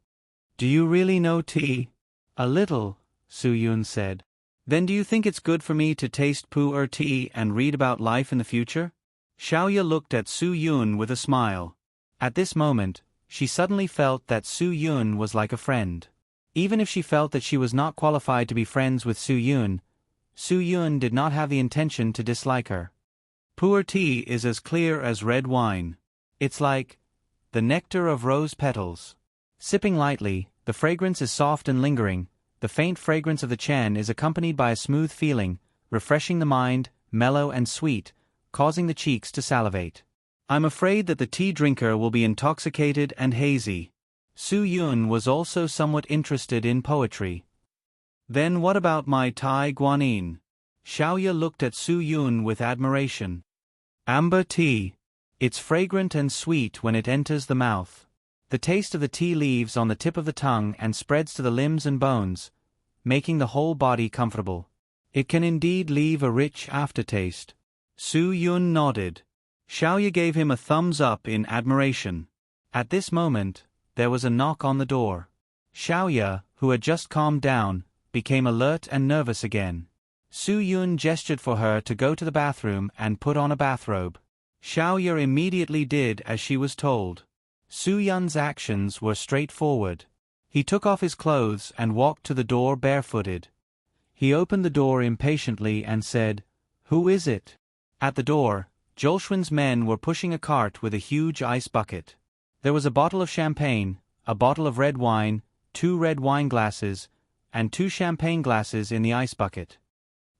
Do you really know tea? A little, Su-yun said. Then do you think it's good for me to taste pu'er tea and read about life in the future? Xiaoya looked at Su-yun with a smile. At this moment, she suddenly felt that Su-yun was like a friend. Even if she felt that she was not qualified to be friends with Su-yun, Su-yun did not have the intention to dislike her. Pu'er tea is as clear as red wine. It's like the nectar of rose petals. Sipping lightly, the fragrance is soft and lingering. The faint fragrance of the chen is accompanied by a smooth feeling, refreshing the mind, mellow and sweet, causing the cheeks to salivate. I'm afraid that the tea drinker will be intoxicated and hazy. Su-yun was also somewhat interested in poetry. Then what about my Tai Guanyin? Xiaoya looked at Su-yun with admiration. Amber tea. It's fragrant and sweet when it enters the mouth. The taste of the tea leaves on the tip of the tongue and spreads to the limbs and bones, making the whole body comfortable. It can indeed leave a rich aftertaste. Su-yun nodded. Xiaoya gave him a thumbs up in admiration. At this moment, there was a knock on the door. Xiaoya, who had just calmed down, became alert and nervous again. Su-yun gestured for her to go to the bathroom and put on a bathrobe. Xiaoya immediately did as she was told. Su-yun's actions were straightforward. He took off his clothes and walked to the door barefooted. He opened the door impatiently and said, "Who is it?" At the door, Jolshun's men were pushing a cart with a huge ice bucket. There was a bottle of champagne, a bottle of red wine, 2 red wine glasses, and 2 champagne glasses in the ice bucket.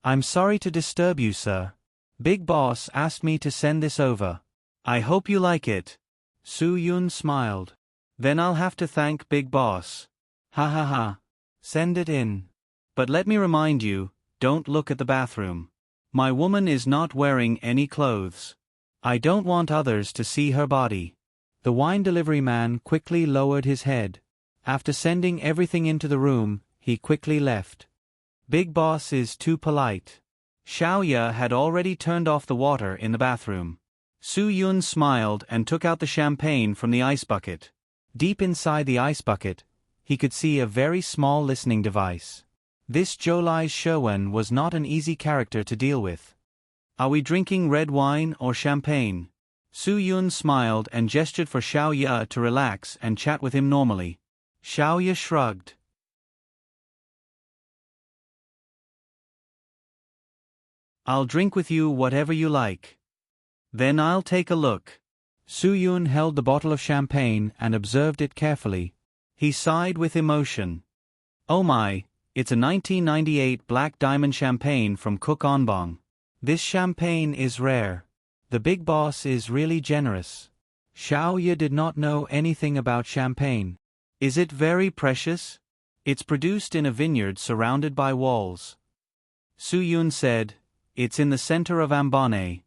"I'm sorry to disturb you, sir. Big Boss asked me to send this over. I hope you like it." Su-yun smiled. "Then I'll have to thank Big Boss. Ha ha ha. Send it in. But let me remind you, don't look at the bathroom. My woman is not wearing any clothes. I don't want others to see her body." The wine delivery man quickly lowered his head. After sending everything into the room, he quickly left. Big Boss is too polite. Xiaoya had already turned off the water in the bathroom. Su Yun smiled and took out the champagne from the ice bucket. Deep inside the ice bucket, he could see a very small listening device. This Zhou Sherwen was not an easy character to deal with. Are we drinking red wine or champagne? Su Yun smiled and gestured for Xiaoya to relax and chat with him normally. Xiaoya shrugged. I'll drink with you whatever you like. Then I'll take a look. Su Yun held the bottle of champagne and observed it carefully. He sighed with emotion. Oh my, it's a 1998 Black Diamond champagne from Cook Onbong. This champagne is rare. The Big Boss is really generous. Xiaoya did not know anything about champagne. Is it very precious? It's produced in a vineyard surrounded by walls. Su Yun said, it's in the center of Ambonne.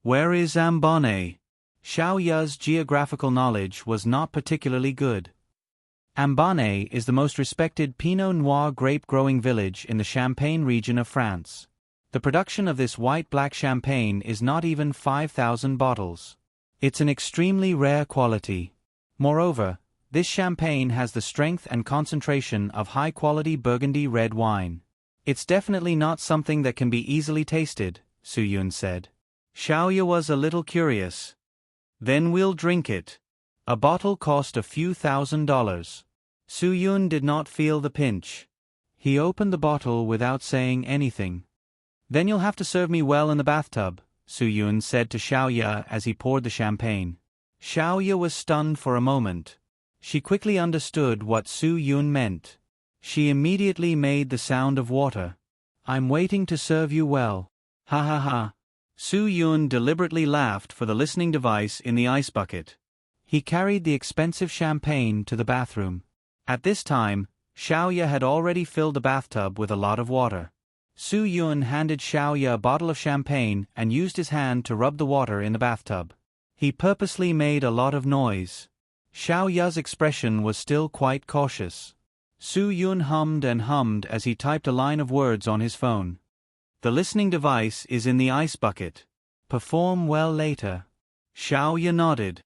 Where is Ambonne? Xiaoya's geographical knowledge was not particularly good. Ambonne is the most respected Pinot Noir grape-growing village in the Champagne region of France. The production of this white-black champagne is not even 5,000 bottles. It's an extremely rare quality. Moreover, this champagne has the strength and concentration of high-quality Burgundy red wine. It's definitely not something that can be easily tasted, Su Yun said. Xiaoya was a little curious. Then we'll drink it. A bottle cost a few $1,000s. Su Yun did not feel the pinch. He opened the bottle without saying anything. Then you'll have to serve me well in the bathtub, Su Yun said to Xiaoya as he poured the champagne. Xiaoya was stunned for a moment. She quickly understood what Su Yun meant. She immediately made the sound of water. I'm waiting to serve you well. Ha ha ha. Su Yun deliberately laughed for the listening device in the ice bucket. He carried the expensive champagne to the bathroom. At this time, Xiaoya had already filled the bathtub with a lot of water. Su Yun handed Xiaoya a bottle of champagne and used his hand to rub the water in the bathtub. He purposely made a lot of noise. Xiaoya's expression was still quite cautious. Su Yun hummed and hummed as he typed a line of words on his phone. The listening device is in the ice bucket. Perform well later. Xiaoya nodded.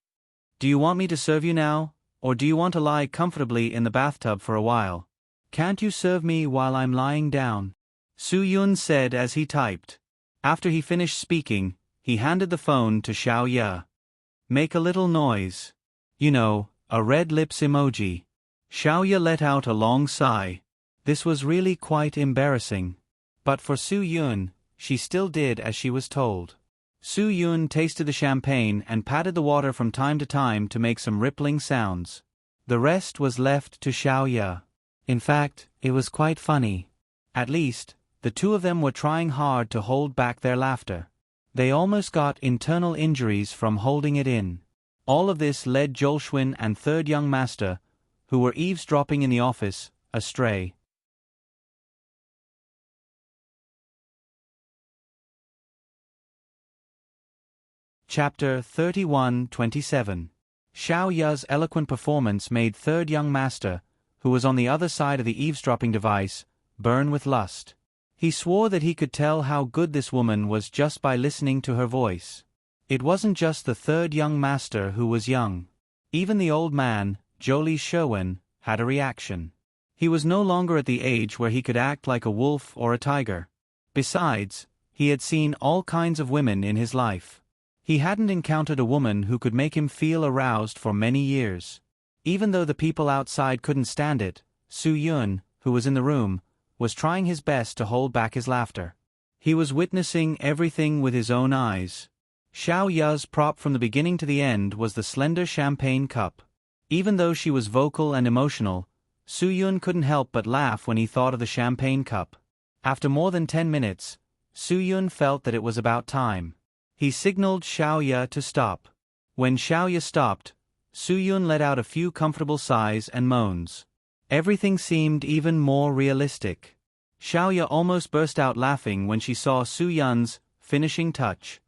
Do you want me to serve you now, or do you want to lie comfortably in the bathtub for a while? Can't you serve me while I'm lying down? Su Yun said as he typed. After he finished speaking, he handed the phone to Xiaoya. Make a little noise. You know, a red lips emoji. Xiaoya let out a long sigh. This was really quite embarrassing. But for Su Yun, she still did as she was told. Su Yun tasted the champagne and patted the water from time to make some rippling sounds. The rest was left to Xiaoya. In fact, it was quite funny. At least, the two of them were trying hard to hold back their laughter. They almost got internal injuries from holding it in. All of this led Jolshwin and third young master, who were eavesdropping in the office, astray. Chapter 31-27. Xiaoya's eloquent performance made third young master, who was on the other side of the eavesdropping device, burn with lust. He swore that he could tell how good this woman was just by listening to her voice. It wasn't just the third young master who was young. Even the old man, Zhou Sherwen, had a reaction. He was no longer at the age where he could act like a wolf or a tiger. Besides, he had seen all kinds of women in his life. He hadn't encountered a woman who could make him feel aroused for many years. Even though the people outside couldn't stand it, Su Yun, who was in the room, was trying his best to hold back his laughter. He was witnessing everything with his own eyes. Xiaoya's prop from the beginning to the end was the slender champagne cup. Even though she was vocal and emotional, Su Yun couldn't help but laugh when he thought of the champagne cup. After more than 10 minutes, Su Yun felt that it was about time. He signaled Xiaoya to stop. When Xiaoya stopped, Su Yun let out a few comfortable sighs and moans. Everything seemed even more realistic. Xiaoya almost burst out laughing when she saw Su Yun's finishing touch.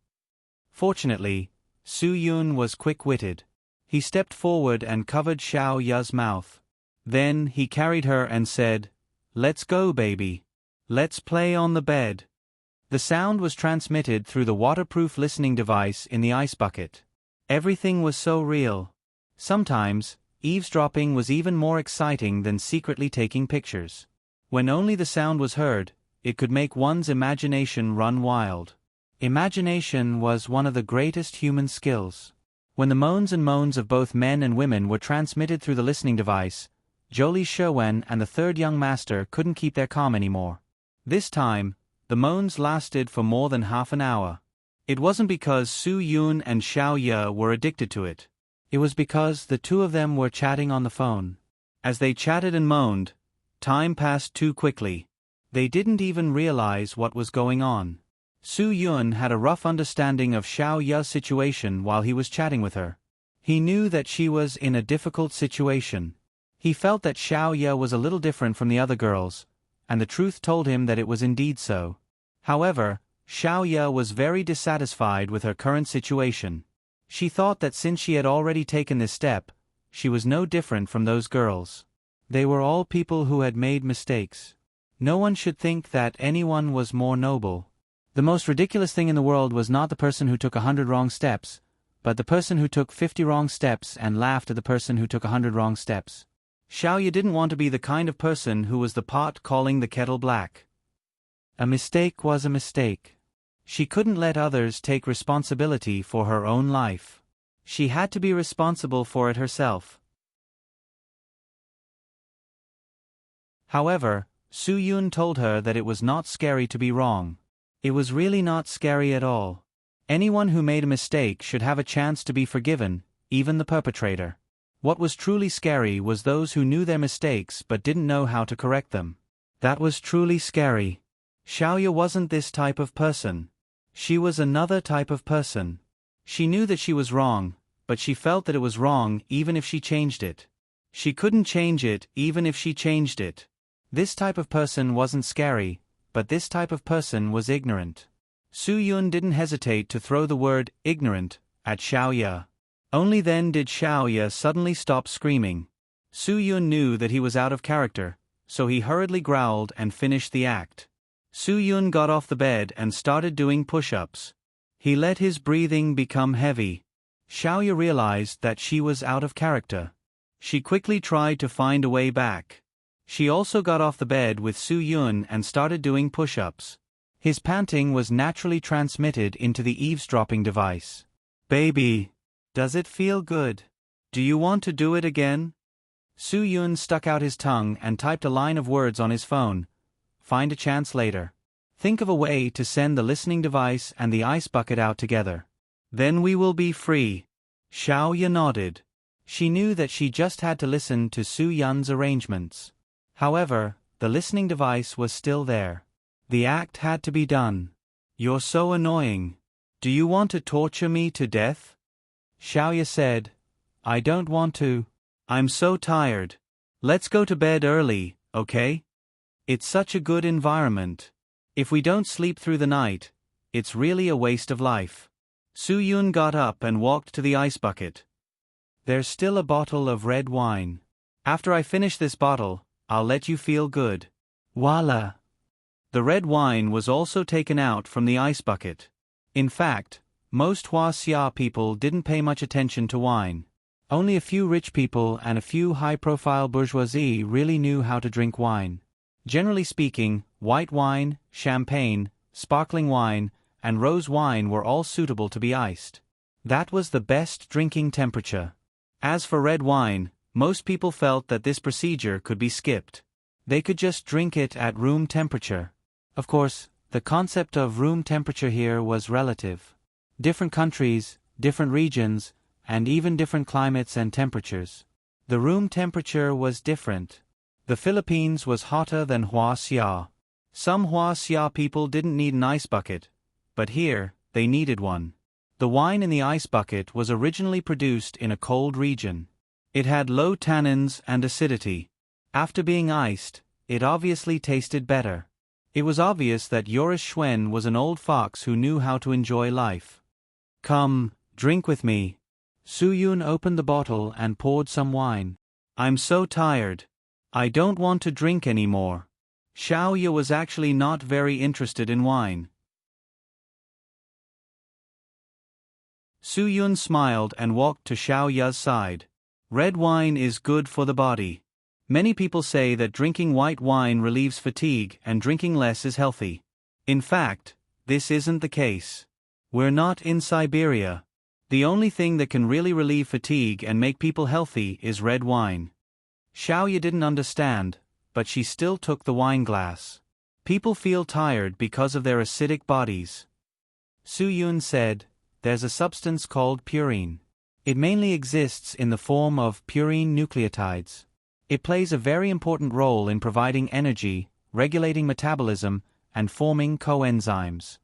Fortunately, Su Yun was quick-witted. He stepped forward and covered Xiaoya's mouth. Then he carried her and said, "Let's go, baby. Let's play on the bed. The sound was transmitted through the waterproof listening device in the ice bucket. Everything was so real. Sometimes, eavesdropping was even more exciting than secretly taking pictures. When only the sound was heard, it could make one's imagination run wild. Imagination was one of the greatest human skills. When the moans and moans of both men and women were transmitted through the listening device, Jolie Sherwen and the third young master couldn't keep their calm anymore. This time, the moans lasted for more than half an hour. It wasn't because Su Yun and Xiao Ye were addicted to it. It was because the two of them were chatting on the phone. As they chatted and moaned, time passed too quickly. They didn't even realize what was going on. Su Yun had a rough understanding of Xiao Ye's situation while he was chatting with her. He knew that she was in a difficult situation. He felt that Xiao Ye was a little different from the other girls, and the truth told him that it was indeed so. However, Xiao Ye was very dissatisfied with her current situation. She thought that since she had already taken this step, she was no different from those girls. They were all people who had made mistakes. No one should think that anyone was more noble. The most ridiculous thing in the world was not the person who took 100 wrong steps, but the person who took 50 wrong steps and laughed at the person who took 100 wrong steps. Xiao Ye didn't want to be the kind of person who was the pot calling the kettle black. A mistake was a mistake. She couldn't let others take responsibility for her own life. She had to be responsible for it herself. However, Su Yun told her that it was not scary to be wrong. It was really not scary at all. Anyone who made a mistake should have a chance to be forgiven, even the perpetrator. What was truly scary was those who knew their mistakes but didn't know how to correct them. That was truly scary. Xiao Ye wasn't this type of person. She was another type of person. She knew that she was wrong, but she felt that it was wrong even if she changed it. She couldn't change it even if she changed it. This type of person wasn't scary, but this type of person was ignorant. Su Yun didn't hesitate to throw the word ignorant at Xiao Ye. Only then did Xiao Ye suddenly stop screaming. Su Yun knew that he was out of character, so he hurriedly growled and finished the act. Su Yun got off the bed and started doing push-ups. He let his breathing become heavy. Xiao Ye realized that she was out of character. She quickly tried to find a way back. She also got off the bed with Su Yun and started doing push-ups. His panting was naturally transmitted into the eavesdropping device. "Baby, does it feel good? Do you want to do it again?" Su Yun stuck out his tongue and typed a line of words on his phone. "Find a chance later. Think of a way to send the listening device and the ice bucket out together. Then we will be free." Xiao Ye nodded. She knew that she just had to listen to Su Yun's arrangements. However, the listening device was still there. The act had to be done. "You're so annoying. Do you want to torture me to death?" Xiao Ye said, "I don't want to. I'm so tired. Let's go to bed early, okay? It's such a good environment. If we don't sleep through the night, it's really a waste of life." Su Yun got up and walked to the ice bucket. "There's still a bottle of red wine. After I finish this bottle, I'll let you feel good." Voila! The red wine was also taken out from the ice bucket. In fact, most Huaxia people didn't pay much attention to wine. Only a few rich people and a few high-profile bourgeoisie really knew how to drink wine. Generally speaking, white wine, champagne, sparkling wine, and rose wine were all suitable to be iced. That was the best drinking temperature. As for red wine, most people felt that this procedure could be skipped. They could just drink it at room temperature. Of course, the concept of room temperature here was relative. Different countries, different regions, and even different climates and temperatures. The room temperature was different. The Philippines was hotter than Huaxia. Some Huaxia people didn't need an ice bucket, but here, they needed one. The wine in the ice bucket was originally produced in a cold region. It had low tannins and acidity. After being iced, it obviously tasted better. It was obvious that Yoris Schwen was an old fox who knew how to enjoy life. "Come, drink with me." Su Yun opened the bottle and poured some wine. "I'm so tired. I don't want to drink anymore." Xiaoya was actually not very interested in wine. Su Yun smiled and walked to Xiaoya's side. Red wine is good for the body. Many people say that drinking white wine relieves fatigue and drinking less is healthy. In fact, this isn't the case. We're not in Siberia. The only thing that can really relieve fatigue and make people healthy is red wine. Xiaoya didn't understand, but she still took the wine glass. People feel tired because of their acidic bodies. Su Yun said, "There's a substance called purine. It mainly exists in the form of purine nucleotides. It plays a very important role in providing energy, regulating metabolism, and forming coenzymes."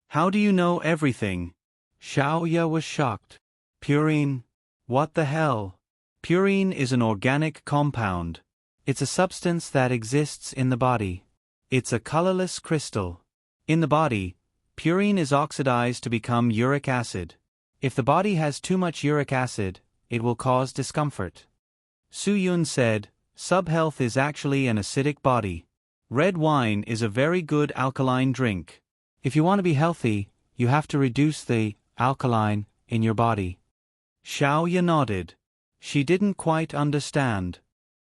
"How do you know everything?" Xiaoya was shocked. "Purine? What the hell?" Purine is an organic compound. It's a substance that exists in the body. It's a colorless crystal. In the body, purine is oxidized to become uric acid. If the body has too much uric acid, it will cause discomfort. Su Yun said, "Subhealth is actually an acidic body. Red wine is a very good alkaline drink. If you want to be healthy, you have to reduce the alkaline in your body." Xiaoya nodded. She didn't quite understand.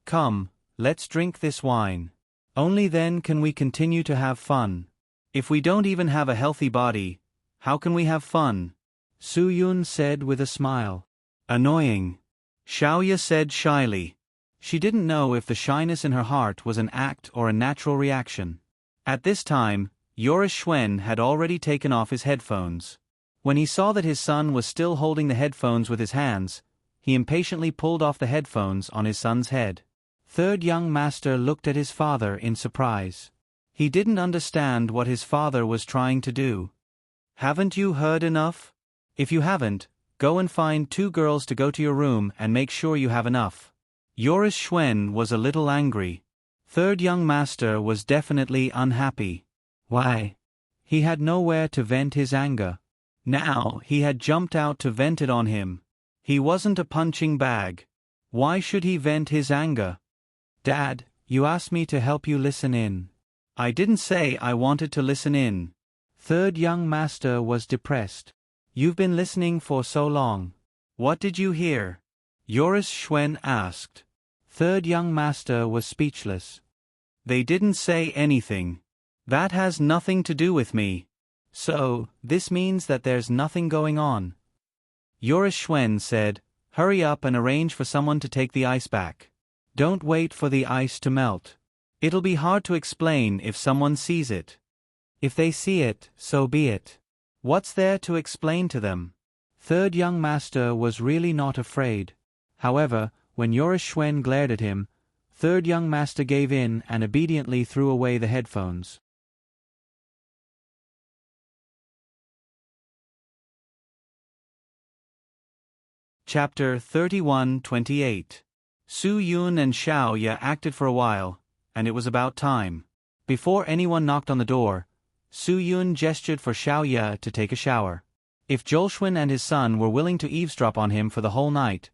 "Come, let's drink this wine. Only then can we continue to have fun. If we don't even have a healthy body, how can we have fun?" Su Yun said with a smile. "Annoying," Xiaoya said shyly. She didn't know if the shyness in her heart was an act or a natural reaction. At this time, Yoris Schwen had already taken off his headphones. When he saw that his son was still holding the headphones with his hands, he impatiently pulled off the headphones on his son's head. Third young master looked at his father in surprise. He didn't understand what his father was trying to do. "Haven't you heard enough? If you haven't, go and find 2 girls to go to your room and make sure you have enough." Yoris Schwen was a little angry. Third young master was definitely unhappy. Why? He had nowhere to vent his anger. Now he had jumped out to vent it on him. He wasn't a punching bag. Why should he vent his anger? "Dad, you asked me to help you listen in." "I didn't say I wanted to listen in." Third young master was depressed. "You've been listening for so long. What did you hear?" Yoris Schwen asked. Third young master was speechless. "They didn't say anything. That has nothing to do with me. So, this means that there's nothing going on." Yoris Schwen said, "Hurry up and arrange for someone to take the ice back. Don't wait for the ice to melt. It'll be hard to explain if someone sees it. If they see it, so be it. What's there to explain to them?" Third young master was really not afraid. However, when Yoris Schwen glared at him, third young master gave in and obediently threw away the headphones. Chapter 31:28. Su Yun and Xiaoya acted for a while, and it was about time. Before anyone knocked on the door, Su Yun gestured for Xiaoya to take a shower. If Jolshwin and his son were willing to eavesdrop on him for the whole night,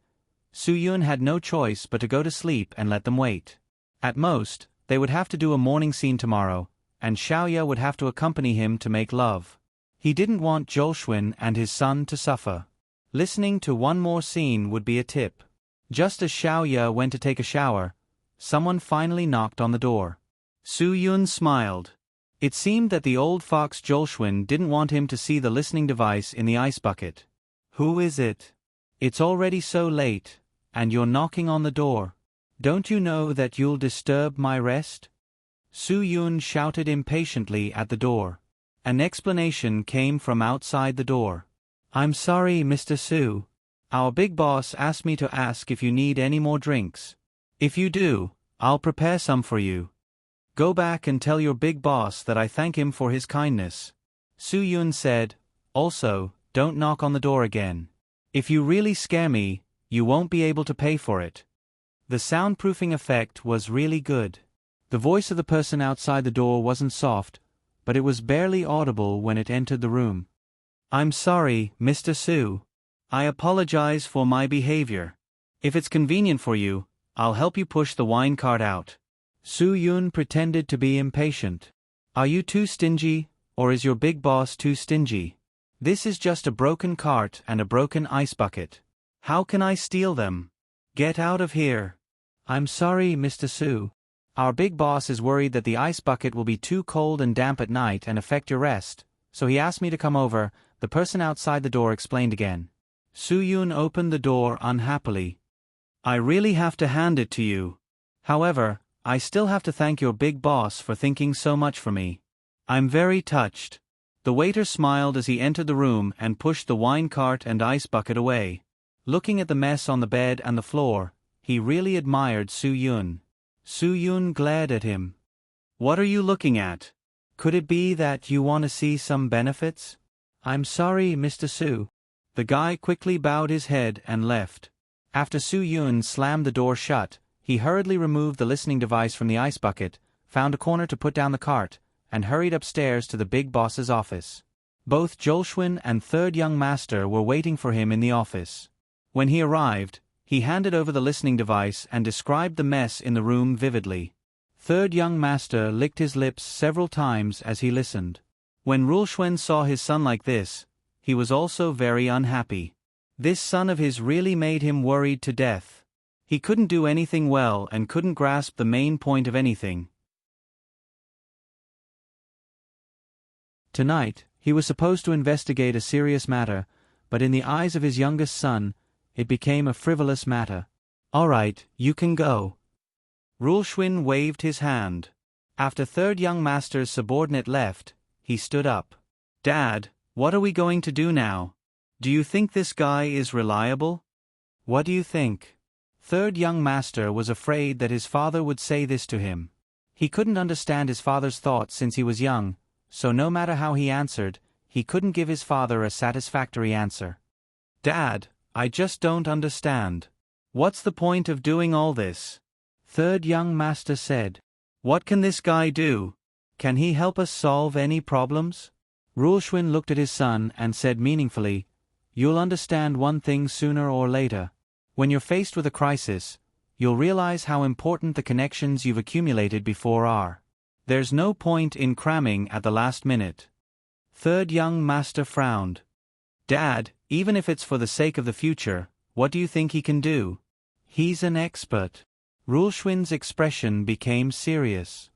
Su Yun had no choice but to go to sleep and let them wait. At most, they would have to do a morning scene tomorrow, and Xiaoya would have to accompany him to make love. He didn't want Jolshwin and his son to suffer. Listening to one more scene would be a tip. Just as Xiaoya went to take a shower, someone finally knocked on the door. Su Yun smiled. It seemed that the old fox Jolshwin didn't want him to see the listening device in the ice bucket. "Who is it? It's already so late, and you're knocking on the door. Don't you know that you'll disturb my rest?" Su Yun shouted impatiently at the door. An explanation came from outside the door. "I'm sorry, Mr. Su. Our big boss asked me to ask if you need any more drinks. If you do, I'll prepare some for you. Go back and tell your big boss that I thank him for his kindness." Su Yun said, "Also, don't knock on the door again. If you really scare me, you won't be able to pay for it." The soundproofing effect was really good. The voice of the person outside the door wasn't soft, but it was barely audible when it entered the room. "I'm sorry, Mr. Su. I apologize for my behavior. If it's convenient for you, I'll help you push the wine cart out." Su Yun pretended to be impatient. Are you too stingy, or is your big boss too stingy? This is just a broken cart and a broken ice bucket. How can I steal them? Get out of here. I'm sorry, Mr. Su. Our big boss is worried that the ice bucket will be too cold and damp at night and affect your rest, so he asked me to come over, the person outside the door explained again. Su Yun opened the door unhappily. I really have to hand it to you. However, I still have to thank your big boss for thinking so much for me. I'm very touched. The waiter smiled as he entered the room and pushed the wine cart and ice bucket away. Looking at the mess on the bed and the floor, he really admired Su Yun. Su Yun glared at him. What are you looking at? Could it be that you want to see some benefits? I'm sorry, Mr. Su. The guy quickly bowed his head and left. After Su Yun slammed the door shut, he hurriedly removed the listening device from the ice bucket, found a corner to put down the cart, and hurried upstairs to the big boss's office. Both Jolshwin and Third Young Master were waiting for him in the office. When he arrived, he handed over the listening device and described the mess in the room vividly. Third Young Master licked his lips several times as he listened. When Rulshuen saw his son like this, he was also very unhappy. This son of his really made him worried to death. He couldn't do anything well and couldn't grasp the main point of anything. Tonight, he was supposed to investigate a serious matter, but in the eyes of his youngest son, it became a frivolous matter. All right, you can go. Rulshwin waved his hand. After Third Young Master's subordinate left, he stood up. Dad, what are we going to do now? Do you think this guy is reliable? What do you think? Third Young Master was afraid that his father would say this to him. He couldn't understand his father's thoughts since he was young, so no matter how he answered, he couldn't give his father a satisfactory answer. Dad, I just don't understand. What's the point of doing all this? Third Young Master said. What can this guy do? Can he help us solve any problems? Rulshwin looked at his son and said meaningfully, You'll understand one thing sooner or later. When you're faced with a crisis, you'll realize how important the connections you've accumulated before are. There's no point in cramming at the last minute. Third Young Master frowned. Dad, even if it's for the sake of the future, what do you think he can do? He's an expert. Rulshwin's expression became serious.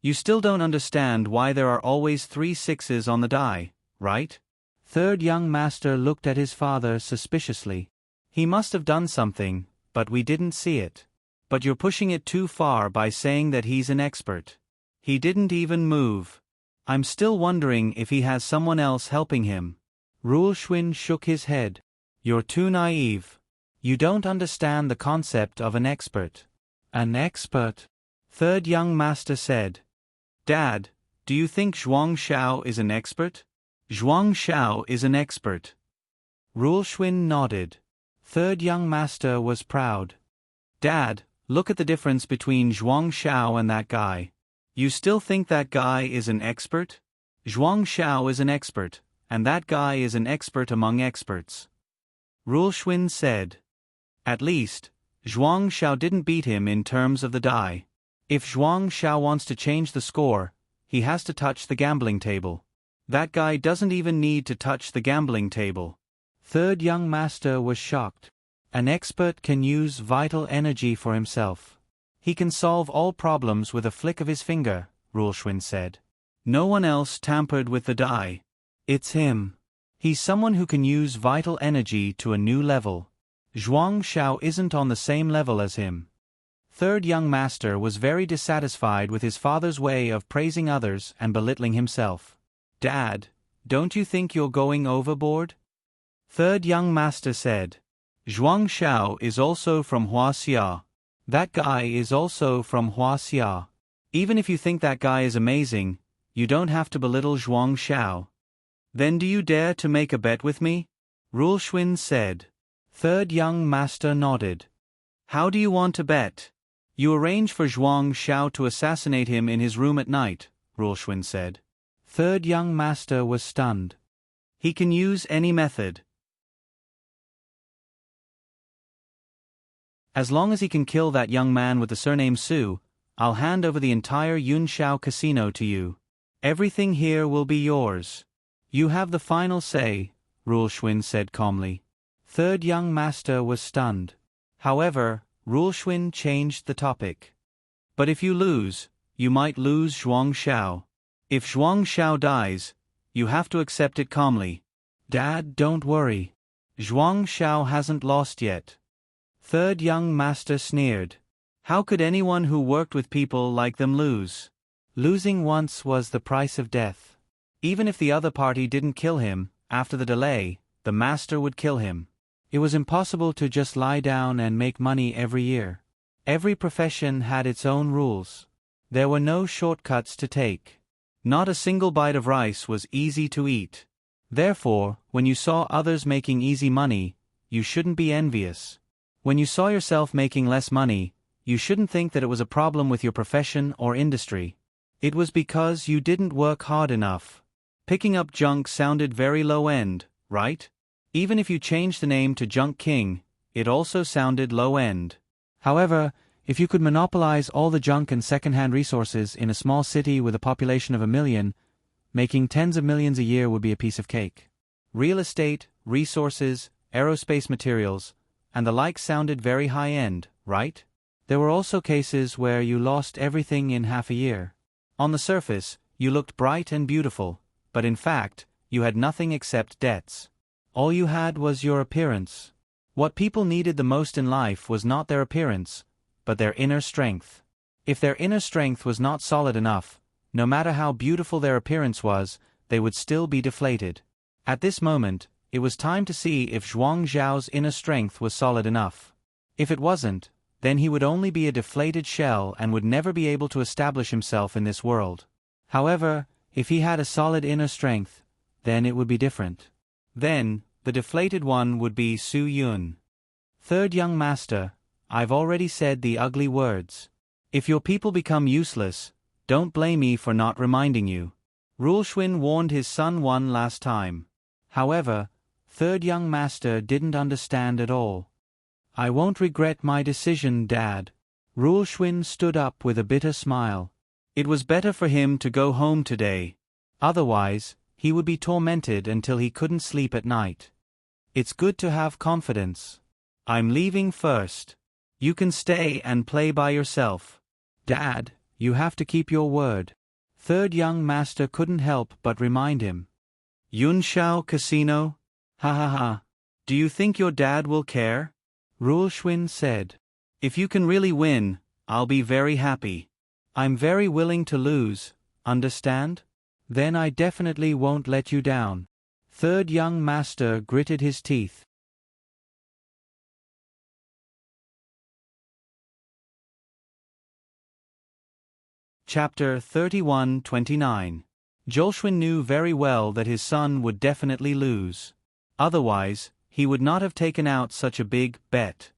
You still don't understand why there are always 3 6s on the die, right? Third Young Master looked at his father suspiciously. He must have done something, but we didn't see it. But you're pushing it too far by saying that he's an expert. He didn't even move. I'm still wondering if he has someone else helping him. Rulshwin shook his head. You're too naive. You don't understand the concept of an expert. An expert? Third Young Master said. Dad, do you think Zhuang Xiao is an expert? Zhuang Xiao is an expert. Rulshwin nodded. Third Young Master was proud. Dad, look at the difference between Zhuang Xiao and that guy. You still think that guy is an expert? Zhuang Xiao is an expert, and that guy is an expert among experts. Rulshwin said. At least, Zhuang Xiao didn't beat him in terms of the die. If Zhuang Xiao wants to change the score, he has to touch the gambling table. That guy doesn't even need to touch the gambling table. Third Young Master was shocked. An expert can use vital energy for himself. He can solve all problems with a flick of his finger, Rulshwin said. No one else tampered with the die. It's him. He's someone who can use vital energy to a new level. Zhuang Xiao isn't on the same level as him. Third Young Master was very dissatisfied with his father's way of praising others and belittling himself. Dad, don't you think you're going overboard? Third Young Master said. Zhuang Xiao is also from Huaxia. That guy is also from Huaxia. Even if you think that guy is amazing, you don't have to belittle Zhuang Xiao. Then do you dare to make a bet with me? Rulshwin said. Third Young Master nodded. How do you want to bet? You arrange for Zhuang Xiao to assassinate him in his room at night, Rulshwin said. Third Young Master was stunned. He can use any method. As long as he can kill that young man with the surname Su, I'll hand over the entire Yunshao casino to you. Everything here will be yours. You have the final say, Rule Schwinn said calmly. Third young master was stunned. However, Rule Schwinn changed the topic. But if you lose, you might lose Zhuang Shao. If Zhuang Shao dies, you have to accept it calmly. Dad, don't worry. Zhuang Shao hasn't lost yet. Third young master sneered. How could anyone who worked with people like them lose? Losing once was the price of death. Even if the other party didn't kill him, after the delay, the master would kill him. It was impossible to just lie down and make money every year. Every profession had its own rules. There were no shortcuts to take. Not a single bite of rice was easy to eat. Therefore, when you saw others making easy money, you shouldn't be envious. When you saw yourself making less money, you shouldn't think that it was a problem with your profession or industry. It was because you didn't work hard enough. Picking up junk sounded very low-end, right? Even if you changed the name to Junk King, it also sounded low-end. However, if you could monopolize all the junk and second-hand resources in a small city with a population of 1 million, making tens of millions a year would be a piece of cake. Real estate, resources, aerospace materials, and the like sounded very high-end, right? There were also cases where you lost everything in half a year. On the surface, you looked bright and beautiful, but in fact, you had nothing except debts. All you had was your appearance. What people needed the most in life was not their appearance, but their inner strength. If their inner strength was not solid enough, no matter how beautiful their appearance was, they would still be deflated. At this moment, it was time to see if Zhuang Zhao's inner strength was solid enough. If it wasn't, then he would only be a deflated shell and would never be able to establish himself in this world. However, if he had a solid inner strength, then it would be different. Then, the deflated one would be Su Yun. Third young master, I've already said the ugly words. If your people become useless, don't blame me for not reminding you. Rule Schwinn warned his son one last time. However, third young master didn't understand at all. I won't regret my decision, Dad. Rule Schwinn stood up with a bitter smile. It was better for him to go home today. Otherwise, he would be tormented until he couldn't sleep at night. It's good to have confidence. I'm leaving first. You can stay and play by yourself. Dad, you have to keep your word. Third young master couldn't help but remind him. Yunshao Casino? Ha ha ha. Do you think your dad will care? Rule Schwinn said. If you can really win, I'll be very happy. I'm very willing to lose, understand? Then I definitely won't let you down. Third young master gritted his teeth. Chapter 31-29. Zhou knew very well that his son would definitely lose. Otherwise, he would not have taken out such a big bet.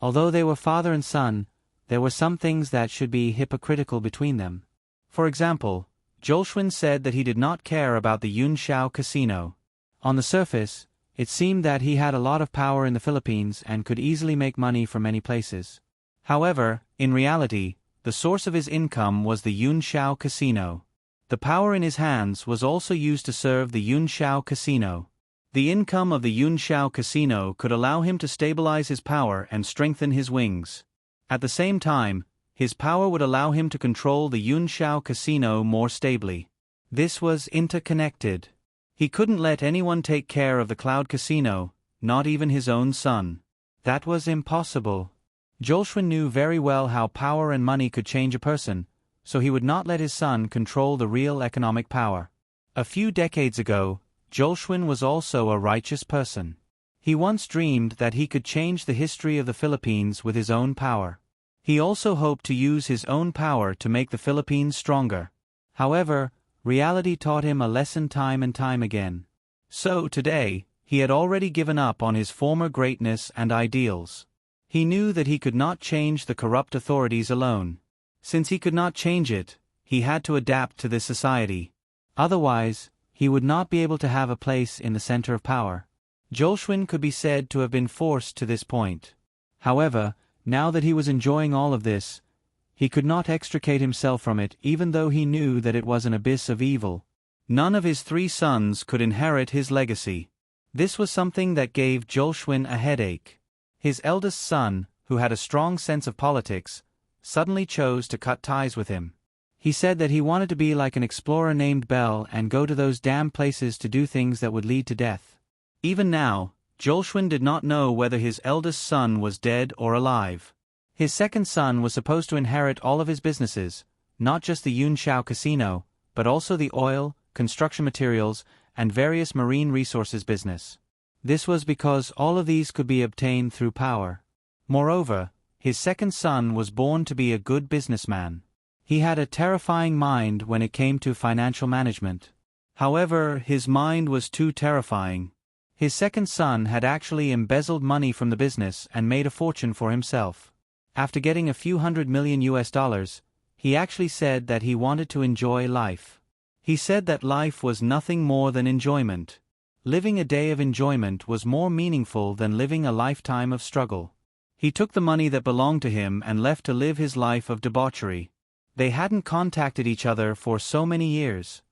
Although they were father and son, there were some things that should be hypocritical between them. For example, Zhou said that he did not care about the Yunshao casino. On the surface, it seemed that he had a lot of power in the Philippines and could easily make money from many places. However, in reality, the source of his income was the Yunshao casino. The power in his hands was also used to serve the Yunshao casino. The income of the Yunshao casino could allow him to stabilize his power and strengthen his wings. At the same time, his power would allow him to control the Yunshao casino more stably. This was interconnected. He couldn't let anyone take care of the cloud casino, not even his own son. That was impossible. Zhou knew very well how power and money could change a person, so he would not let his son control the real economic power. A few decades ago, Zhou was also a righteous person. He once dreamed that he could change the history of the Philippines with his own power. He also hoped to use his own power to make the Philippines stronger. However, reality taught him a lesson time and time again. So today, he had already given up on his former greatness and ideals. He knew that he could not change the corrupt authorities alone. Since he could not change it, he had to adapt to this society. Otherwise, he would not be able to have a place in the center of power. Zhou could be said to have been forced to this point. However, now that he was enjoying all of this, He could not extricate himself from it even though he knew that it was an abyss of evil. None of his 3 sons could inherit his legacy. This was something that gave Jolshwin a headache. His eldest son, who had a strong sense of politics, suddenly chose to cut ties with him. He said that he wanted to be like an explorer named Bell and go to those damn places to do things that would lead to death. Even now, Jolshwin did not know whether his eldest son was dead or alive. His second son was supposed to inherit all of his businesses, not just the Yunshao casino, but also the oil, construction materials, and various marine resources business. This was because all of these could be obtained through power. Moreover, his second son was born to be a good businessman. He had a terrifying mind when it came to financial management. However, his mind was too terrifying. His second son had actually embezzled money from the business and made a fortune for himself. After getting a few $100 million, he actually said that he wanted to enjoy life. He said that life was nothing more than enjoyment. Living a day of enjoyment was more meaningful than living a lifetime of struggle. He took the money that belonged to him and left to live his life of debauchery. They hadn't contacted each other for so many years.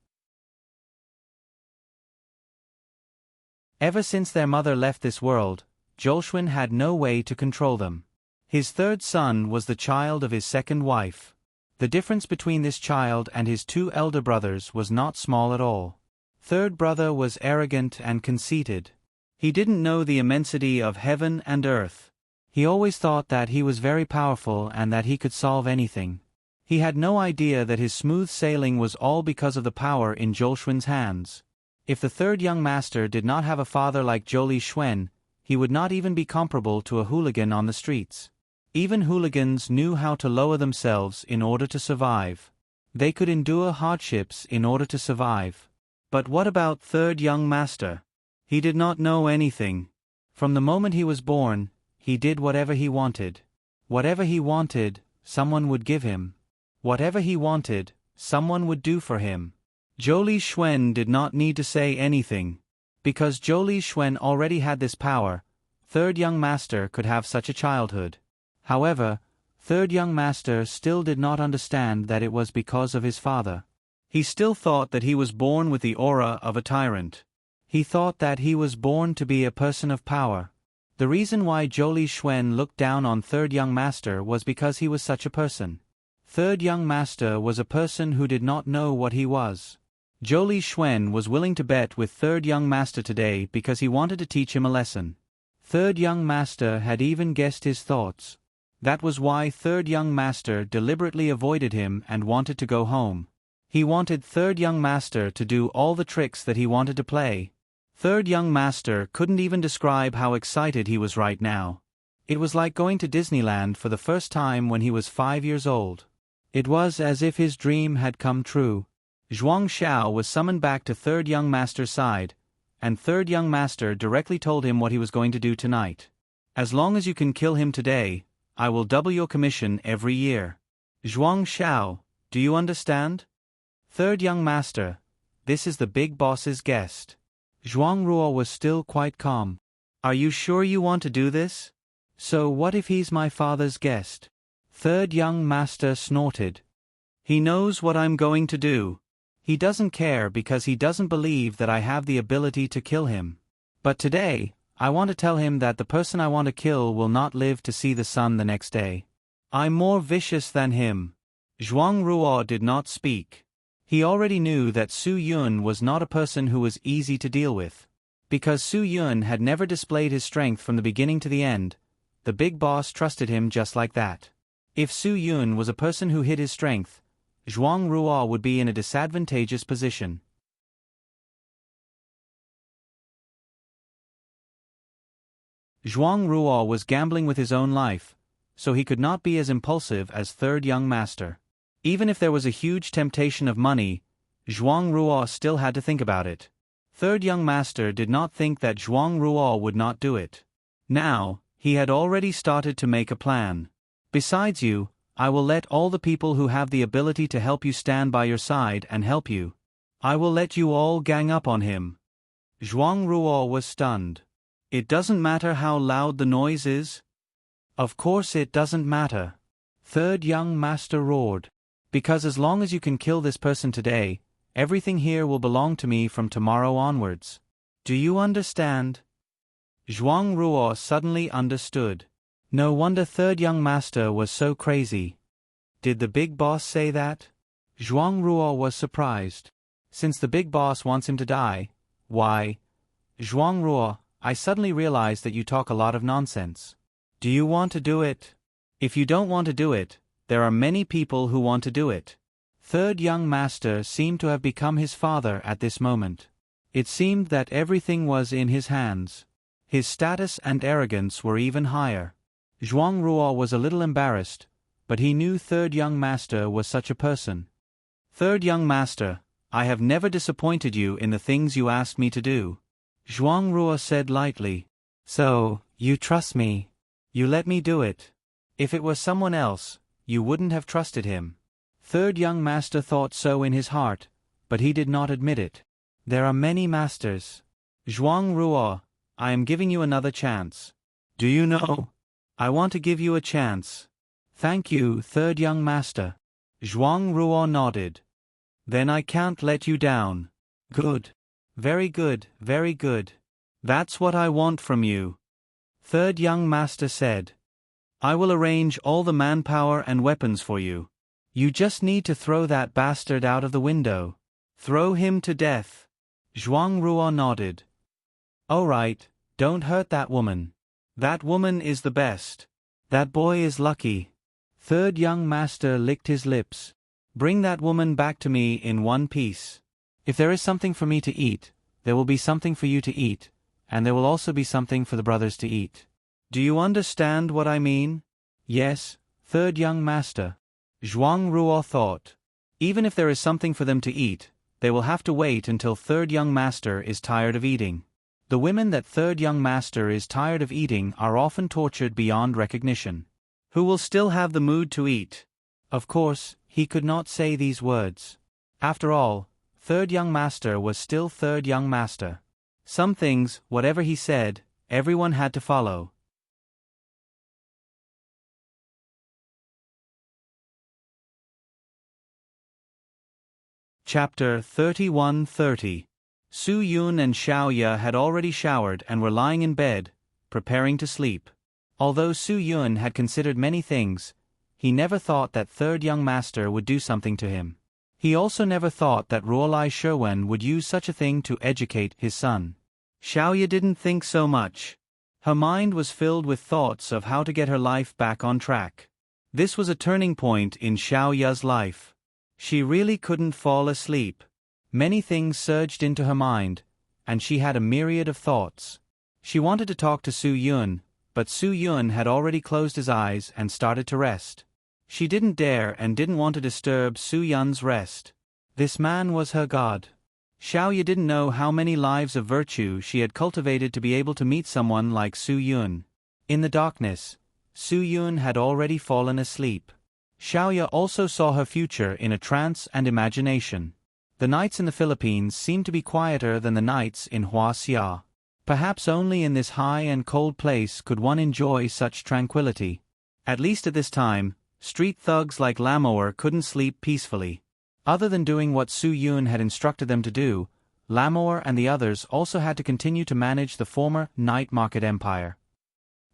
Ever since their mother left this world, Jolshwin had no way to control them. His third son was the child of his second wife. The difference between this child and his 2 elder brothers was not small at all. Third brother was arrogant and conceited. He didn't know the immensity of heaven and earth. He always thought that he was very powerful and that he could solve anything. He had no idea that his smooth sailing was all because of the power in Jolshwin's hands. If the third young master did not have a father like Jolie Shwen, he would not even be comparable to a hooligan on the streets. Even hooligans knew how to lower themselves in order to survive. They could endure hardships in order to survive. But what about third young master? He did not know anything. From the moment he was born, he did whatever he wanted. Whatever he wanted, someone would give him. Whatever he wanted, someone would do for him. Jolie Shwen did not need to say anything. Because Jolie Shwen already had this power, third young master could have such a childhood. However, third young master still did not understand that it was because of his father. He still thought that he was born with the aura of a tyrant. He thought that he was born to be a person of power. The reason why Jolie Shwen looked down on third young master was because he was such a person. Third young master was a person who did not know what he was. Jolie Shwen was willing to bet with third young master today because he wanted to teach him a lesson. Third young master had even guessed his thoughts. That was why third young master deliberately avoided him and wanted to go home. He wanted third young master to do all the tricks that he wanted to play. Third young master couldn't even describe how excited he was right now. It was like going to Disneyland for the first time when he was 5 years old. It was as if his dream had come true. Zhuang Xiao was summoned back to third young master's side, and third young master directly told him what he was going to do tonight. As long as you can kill him today, I will double your commission every year. Zhuang Xiao, do you understand? Third young master, this is the big boss's guest. Zhuang Ruo was still quite calm. Are you sure you want to do this? So what if he's my father's guest? Third young master snorted. He knows what I'm going to do. He doesn't care because he doesn't believe that I have the ability to kill him. But today, I want to tell him that the person I want to kill will not live to see the sun the next day. I'm more vicious than him. Zhuang Ruo did not speak. He already knew that Su Yun was not a person who was easy to deal with. Because Su Yun had never displayed his strength from the beginning to the end, the big boss trusted him just like that. If Su Yun was a person who hid his strength, Zhuang Ruo would be in a disadvantageous position. Zhuang Ruo was gambling with his own life, so he could not be as impulsive as third young master. Even if there was a huge temptation of money, Zhuang Ruo still had to think about it. Third young master did not think that Zhuang Ruo would not do it. Now, he had already started to make a plan. Besides you, I will let all the people who have the ability to help you stand by your side and help you. I will let you all gang up on him. Zhuang Ruo was stunned. It doesn't matter how loud the noise is? Of course it doesn't matter. Third young master roared. Because as long as you can kill this person today, everything here will belong to me from tomorrow onwards. Do you understand? Zhuang Ruo suddenly understood. No wonder third young master was so crazy. Did the big boss say that? Zhuang Ruo was surprised. Since the big boss wants him to die, why? Zhuang Ruo, I suddenly realize that you talk a lot of nonsense. Do you want to do it? If you don't want to do it, there are many people who want to do it. Third young master seemed to have become his father at this moment. It seemed that everything was in his hands. His status and arrogance were even higher. Zhuang Ruo was a little embarrassed, but he knew third young master was such a person. Third young master, I have never disappointed you in the things you asked me to do. Zhuang Ruo said lightly. So, you trust me. You let me do it. If it was someone else, you wouldn't have trusted him. Third young master thought so in his heart, but he did not admit it. There are many masters. Zhuang Ruo, I am giving you another chance. Do you know? I want to give you a chance. Thank you, third young master. Zhuang Ruo nodded. Then I can't let you down. Good. Very good, very good. That's what I want from you. Third young master said. I will arrange all the manpower and weapons for you. You just need to throw that bastard out of the window. Throw him to death. Zhuang Ruo nodded. All right, don't hurt that woman. That woman is the best. That boy is lucky. Third young master licked his lips. Bring that woman back to me in one piece. If there is something for me to eat, there will be something for you to eat, and there will also be something for the brothers to eat. Do you understand what I mean? Yes, third young master. Zhuang Ruo thought. Even if there is something for them to eat, they will have to wait until third young master is tired of eating. The women that third young master is tired of eating are often tortured beyond recognition. Who will still have the mood to eat? Of course, he could not say these words. After all, third young master was still third young master. Some things, whatever he said, everyone had to follow. Chapter 31:30. Su Yun and Xiaoya had already showered and were lying in bed, preparing to sleep. Although Su Yun had considered many things, he never thought that third young master would do something to him. He also never thought that Ruolai Sherwen would use such a thing to educate his son. Xiaoya didn't think so much. Her mind was filled with thoughts of how to get her life back on track. This was a turning point in Xiaoya's life. She really couldn't fall asleep. Many things surged into her mind, and she had a myriad of thoughts. She wanted to talk to Su Yun, but Su Yun had already closed his eyes and started to rest. She didn't dare and didn't want to disturb Su Yun's rest. This man was her god. Xiaoya didn't know how many lives of virtue she had cultivated to be able to meet someone like Su Yun. In the darkness, Su Yun had already fallen asleep. Xiaoya also saw her future in a trance and imagination. The nights in the Philippines seemed to be quieter than the nights in Huaxia. Perhaps only in this high and cold place could one enjoy such tranquility. At least at this time, street thugs like Lamoer couldn't sleep peacefully. Other than doing what Su Yun had instructed them to do, Lamoer and the others also had to continue to manage the former night market empire.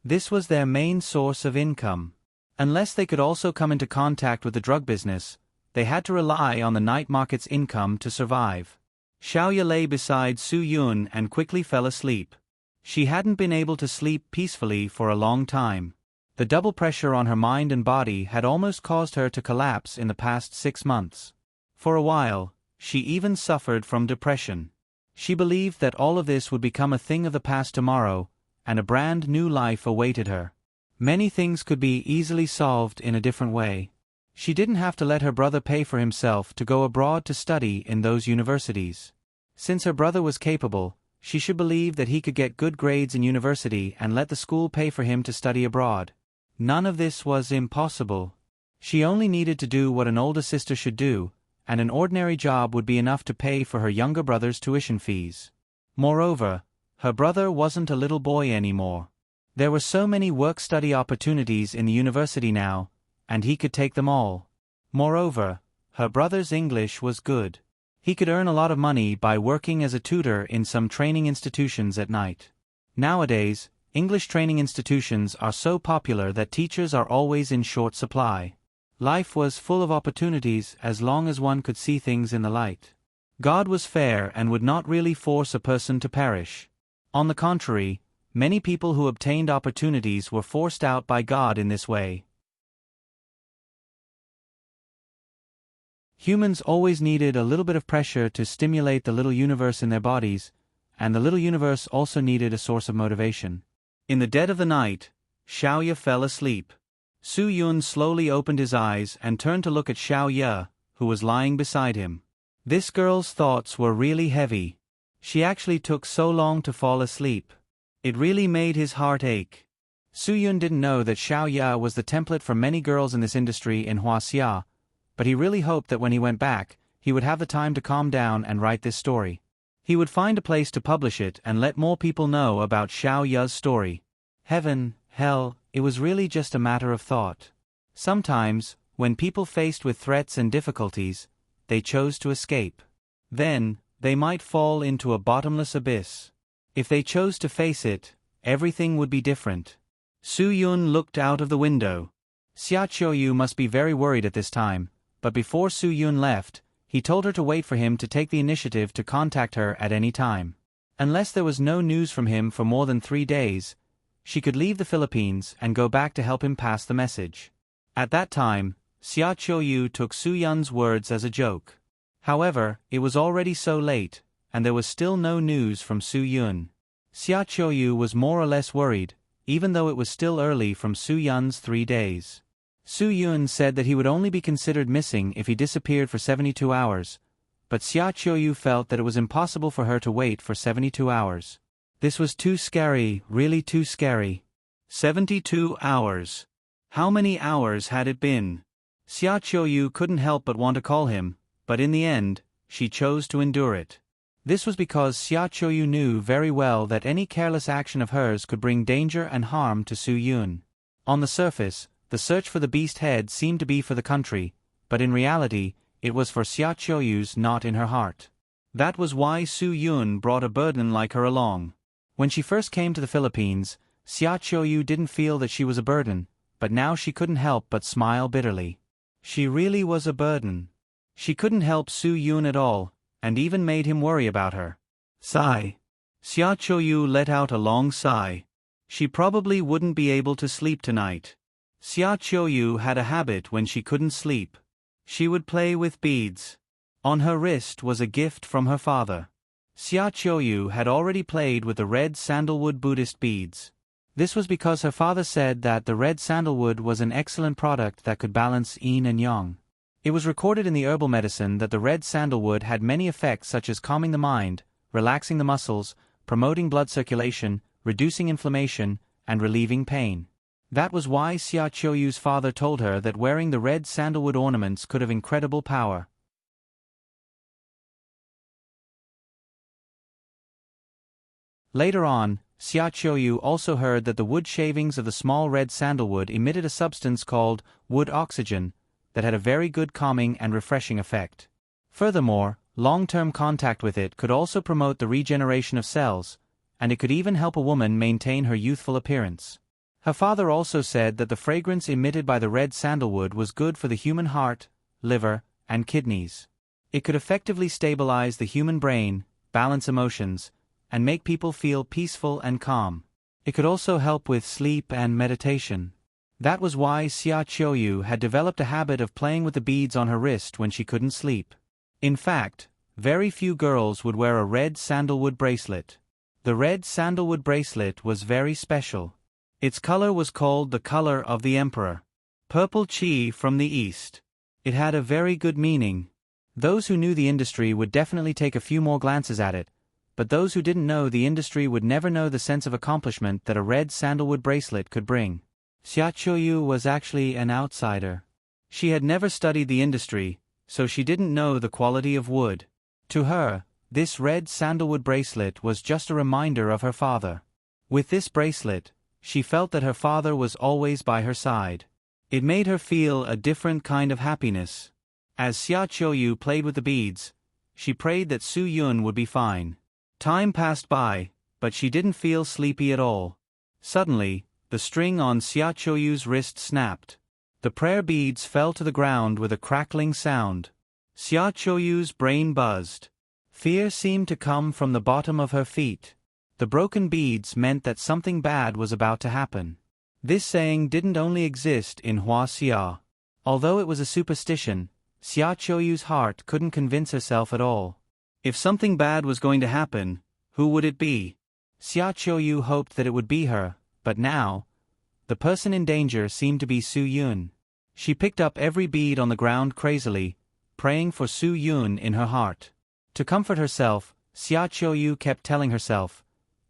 This was their main source of income. Unless they could also come into contact with the drug business, they had to rely on the night market's income to survive. Xiaoya lay beside Su Yun and quickly fell asleep. She hadn't been able to sleep peacefully for a long time. The double pressure on her mind and body had almost caused her to collapse in the past 6 months. For a while, she even suffered from depression. She believed that all of this would become a thing of the past tomorrow, and a brand new life awaited her. Many things could be easily solved in a different way. She didn't have to let her brother pay for himself to go abroad to study in those universities. Since her brother was capable, she should believe that he could get good grades in university and let the school pay for him to study abroad. None of this was impossible. She only needed to do what an older sister should do, and an ordinary job would be enough to pay for her younger brother's tuition fees. Moreover, her brother wasn't a little boy anymore. There were so many work-study opportunities in the university now, and he could take them all. Moreover, her brother's English was good. He could earn a lot of money by working as a tutor in some training institutions at night. Nowadays, English training institutions are so popular that teachers are always in short supply. Life was full of opportunities as long as one could see things in the light. God was fair and would not really force a person to perish. On the contrary, many people who obtained opportunities were forced out by God in this way. Humans always needed a little bit of pressure to stimulate the little universe in their bodies, and the little universe also needed a source of motivation. In the dead of the night, Xiaoya fell asleep. Su Yun slowly opened his eyes and turned to look at Xiaoya, who was lying beside him. This girl's thoughts were really heavy. She actually took so long to fall asleep. It really made his heart ache. Su Yun didn't know that Xiaoya was the template for many girls in this industry in Huaxia, but he really hoped that when he went back, he would have the time to calm down and write this story. He would find a place to publish it and let more people know about Xiaoya's story. Heaven, hell, it was really just a matter of thought. Sometimes, when people faced with threats and difficulties, they chose to escape. Then, they might fall into a bottomless abyss. If they chose to face it, everything would be different. Su Yun looked out of the window. Xia Qiuyu must be very worried at this time, but before Su Yun left, he told her to wait for him to take the initiative to contact her at any time. Unless there was no news from him for more than 3 days, she could leave the Philippines and go back to help him pass the message. At that time, Xia Qiuyu took Su Yun's words as a joke. However, it was already so late, and there was still no news from Su Yun. Xia Qiuyu was more or less worried, even though it was still early from Su Yun's 3 days. Su Yun said that he would only be considered missing if he disappeared for 72 hours, but Xia Qiuyu felt that it was impossible for her to wait for 72 hours. This was too scary, really too scary. 72 hours. How many hours had it been? Xia Qiuyu couldn't help but want to call him, but in the end, she chose to endure it. This was because Xia Qiuyu knew very well that any careless action of hers could bring danger and harm to Su Yun. On the surface, the search for the beast head seemed to be for the country, but in reality, it was for Xia Qiuyu's, not in her heart. That was why Su Yun brought a burden like her along. When she first came to the Philippines, Xia Qiuyu didn't feel that she was a burden, but now she couldn't help but smile bitterly. She really was a burden. She couldn't help Su Yun at all, and even made him worry about her. Sigh. Xia Qiuyu let out a long sigh. She probably wouldn't be able to sleep tonight. Xia Qiuyu had a habit when she couldn't sleep. She would play with beads. On her wrist was a gift from her father. Xia Qiuyu had already played with the red sandalwood Buddhist beads. This was because her father said that the red sandalwood was an excellent product that could balance yin and yang. It was recorded in the herbal medicine that the red sandalwood had many effects such as calming the mind, relaxing the muscles, promoting blood circulation, reducing inflammation, and relieving pain. That was why Xia Qiuyu's father told her that wearing the red sandalwood ornaments could have incredible power. Later on, Xia Qiuyu also heard that the wood shavings of the small red sandalwood emitted a substance called wood oxygen that had a very good calming and refreshing effect. Furthermore, long-term contact with it could also promote the regeneration of cells, and it could even help a woman maintain her youthful appearance. Her father also said that the fragrance emitted by the red sandalwood was good for the human heart, liver, and kidneys. It could effectively stabilize the human brain, balance emotions, and make people feel peaceful and calm. It could also help with sleep and meditation. That was why Xia Qiuyu had developed a habit of playing with the beads on her wrist when she couldn't sleep. In fact, very few girls would wear a red sandalwood bracelet. The red sandalwood bracelet was very special. Its color was called the color of the emperor. Purple qi from the east. It had a very good meaning. Those who knew the industry would definitely take a few more glances at it, but those who didn't know the industry would never know the sense of accomplishment that a red sandalwood bracelet could bring. Xia Qiuyu was actually an outsider. She had never studied the industry, so she didn't know the quality of wood. To her, this red sandalwood bracelet was just a reminder of her father. With this bracelet, she felt that her father was always by her side. It made her feel a different kind of happiness. As Xia Qiuyu played with the beads, she prayed that Su Yun would be fine. Time passed by, but she didn't feel sleepy at all. Suddenly, the string on Xia Qiuyu's wrist snapped. The prayer beads fell to the ground with a crackling sound. Xia Qiuyu's brain buzzed. Fear seemed to come from the bottom of her feet. The broken beads meant that something bad was about to happen. This saying didn't only exist in Huaxia. Although it was a superstition, Xia Qiuyu's heart couldn't convince herself at all. If something bad was going to happen, who would it be? Xia Qiuyu hoped that it would be her, but now, the person in danger seemed to be Su Yun. She picked up every bead on the ground crazily, praying for Su Yun in her heart. To comfort herself, Xia Qiuyu kept telling herself,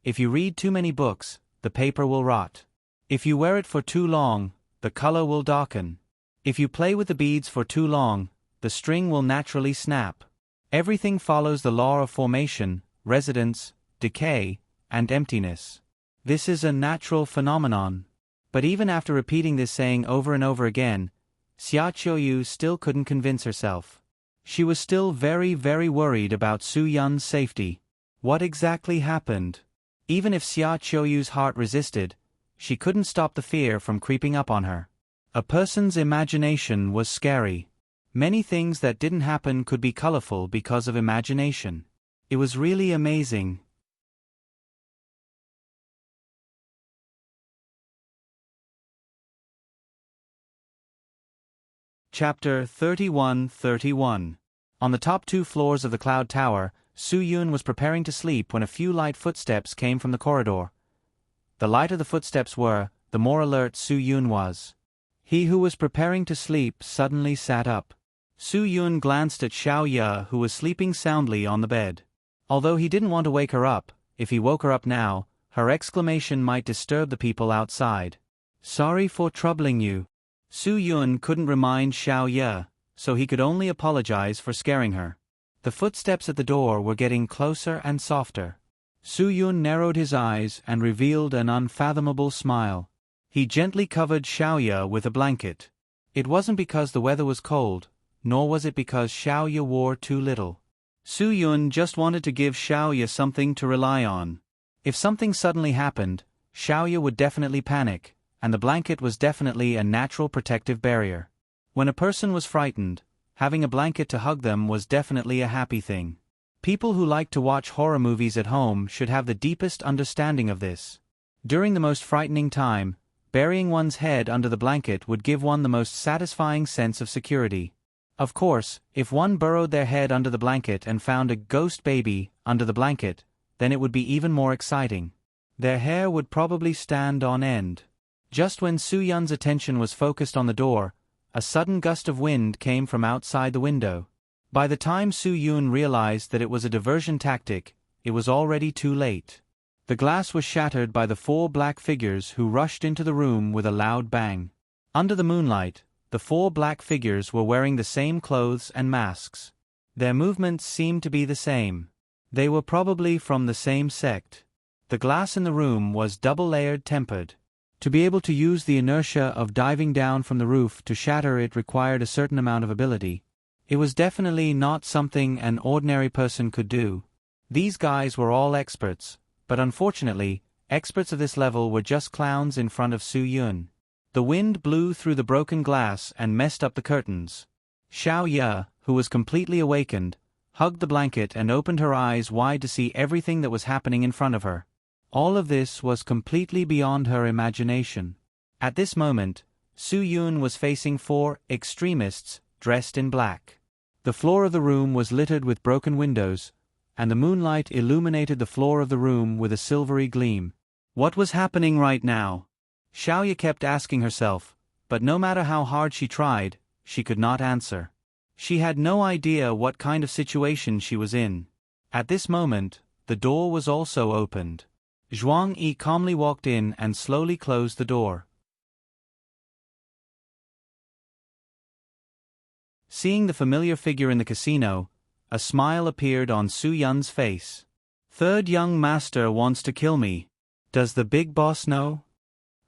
"If you read too many books, the paper will rot. If you wear it for too long, the color will darken. If you play with the beads for too long, the string will naturally snap. Everything follows the law of formation, residence, decay, and emptiness. This is a natural phenomenon." But even after repeating this saying over and over again, Xia Qiuyu still couldn't convince herself. She was still very, very worried about Su Yun's safety. What exactly happened? Even if Xia Qiuyu's heart resisted, she couldn't stop the fear from creeping up on her. A person's imagination was scary. Many things that didn't happen could be colorful because of imagination. It was really amazing. Chapter 31-31. On the top 2 floors of the Cloud Tower, Su Yun was preparing to sleep when a few light footsteps came from the corridor. The lighter the footsteps were, the more alert Su Yun was. He who was preparing to sleep suddenly sat up. Su Yun glanced at Xiao Ye, who was sleeping soundly on the bed. Although he didn't want to wake her up, if he woke her up now, her exclamation might disturb the people outside. "Sorry for troubling you." Su Yun couldn't remind Xiao Ye, so he could only apologize for scaring her. The footsteps at the door were getting closer and softer. Su Yun narrowed his eyes and revealed an unfathomable smile. He gently covered Xiao Ye with a blanket. It wasn't because the weather was cold, nor was it because Xiao Ye wore too little. Su Yun just wanted to give Xiao Ye something to rely on. If something suddenly happened, Xiao Ye would definitely panic, and the blanket was definitely a natural protective barrier. When a person was frightened, having a blanket to hug them was definitely a happy thing. People who like to watch horror movies at home should have the deepest understanding of this. During the most frightening time, burying one's head under the blanket would give one the most satisfying sense of security. Of course, if one burrowed their head under the blanket and found a ghost baby under the blanket, then it would be even more exciting. Their hair would probably stand on end. Just when Su Yun's attention was focused on the door, a sudden gust of wind came from outside the window. By the time Su Yun realized that it was a diversion tactic, it was already too late. The glass was shattered by the 4 black figures who rushed into the room with a loud bang. Under the moonlight, the 4 black figures were wearing the same clothes and masks. Their movements seemed to be the same. They were probably from the same sect. The glass in the room was double-layered tempered. To be able to use the inertia of diving down from the roof to shatter it required a certain amount of ability. It was definitely not something an ordinary person could do. These guys were all experts, but unfortunately, experts of this level were just clowns in front of Su Yun. The wind blew through the broken glass and messed up the curtains. Xiao Ye, who was completely awakened, hugged the blanket and opened her eyes wide to see everything that was happening in front of her. All of this was completely beyond her imagination. At this moment, Su Yun was facing 4 extremists dressed in black. The floor of the room was littered with broken windows, and the moonlight illuminated the floor of the room with a silvery gleam. What was happening right now? Xiao Ye kept asking herself, but no matter how hard she tried, she could not answer. She had no idea what kind of situation she was in. At this moment, the door was also opened. Zhuang Yi calmly walked in and slowly closed the door. Seeing the familiar figure in the casino, a smile appeared on Su Yun's face. "Third young master wants to kill me. Does the big boss know?"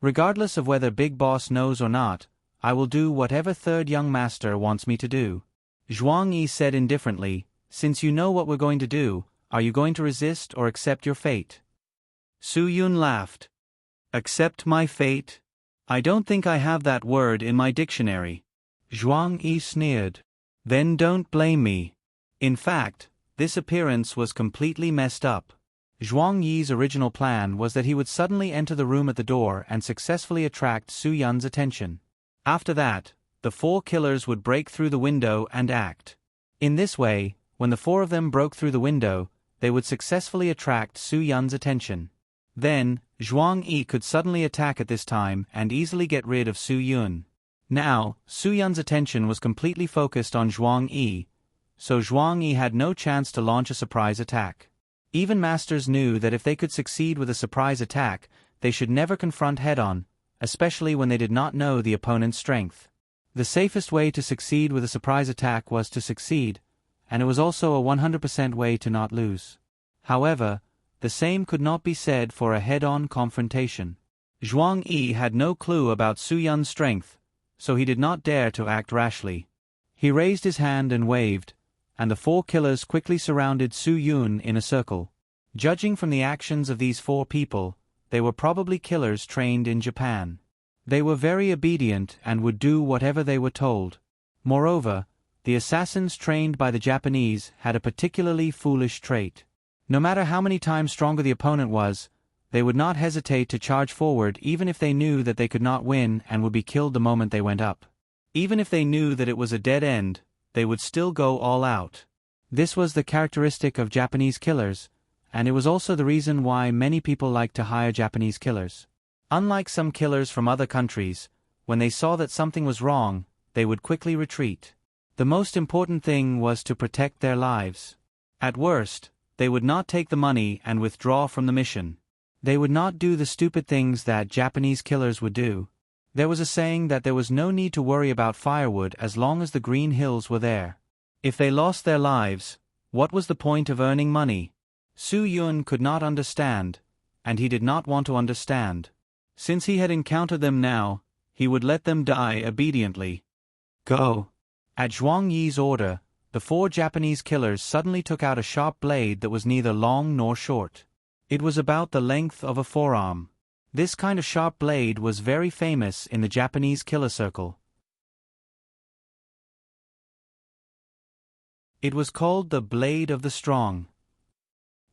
Regardless of whether Big Boss knows or not, I will do whatever third young master wants me to do. Zhuang Yi said indifferently, since you know what we're going to do, are you going to resist or accept your fate? Su Yun laughed. Accept my fate? I don't think I have that word in my dictionary. Zhuang Yi sneered. Then don't blame me. In fact, this appearance was completely messed up. Zhuang Yi's original plan was that he would suddenly enter the room at the door and successfully attract Su Yun's attention. After that, the four killers would break through the window and act. In this way, when the four of them broke through the window, they would successfully attract Su Yun's attention. Then, Zhuang Yi could suddenly attack at this time and easily get rid of Su Yun. Now, Su Yun's attention was completely focused on Zhuang Yi, so Zhuang Yi had no chance to launch a surprise attack. Even masters knew that if they could succeed with a surprise attack, they should never confront head-on, especially when they did not know the opponent's strength. The safest way to succeed with a surprise attack was to succeed, and it was also a 100% way to not lose. However, the same could not be said for a head-on confrontation. Zhuang Yi had no clue about Su Yun's strength, so he did not dare to act rashly. He raised his hand and waved, and the four killers quickly surrounded Su Yun in a circle. Judging from the actions of these four people, they were probably killers trained in Japan. They were very obedient and would do whatever they were told. Moreover, the assassins trained by the Japanese had a particularly foolish trait. No matter how many times stronger the opponent was, they would not hesitate to charge forward even if they knew that they could not win and would be killed the moment they went up. Even if they knew that it was a dead end, they would still go all out. This was the characteristic of Japanese killers, and it was also the reason why many people liked to hire Japanese killers. Unlike some killers from other countries, when they saw that something was wrong, they would quickly retreat. The most important thing was to protect their lives. At worst, they would not take the money and withdraw from the mission. They would not do the stupid things that Japanese killers would do. There was a saying that there was no need to worry about firewood as long as the green hills were there. If they lost their lives, what was the point of earning money? Su Yun could not understand, and he did not want to understand. Since he had encountered them now, he would let them die obediently. Go. At Zhuang Yi's order, the four Japanese killers suddenly took out a sharp blade that was neither long nor short. It was about the length of a forearm. This kind of sharp blade was very famous in the Japanese killer circle. It was called the blade of the strong.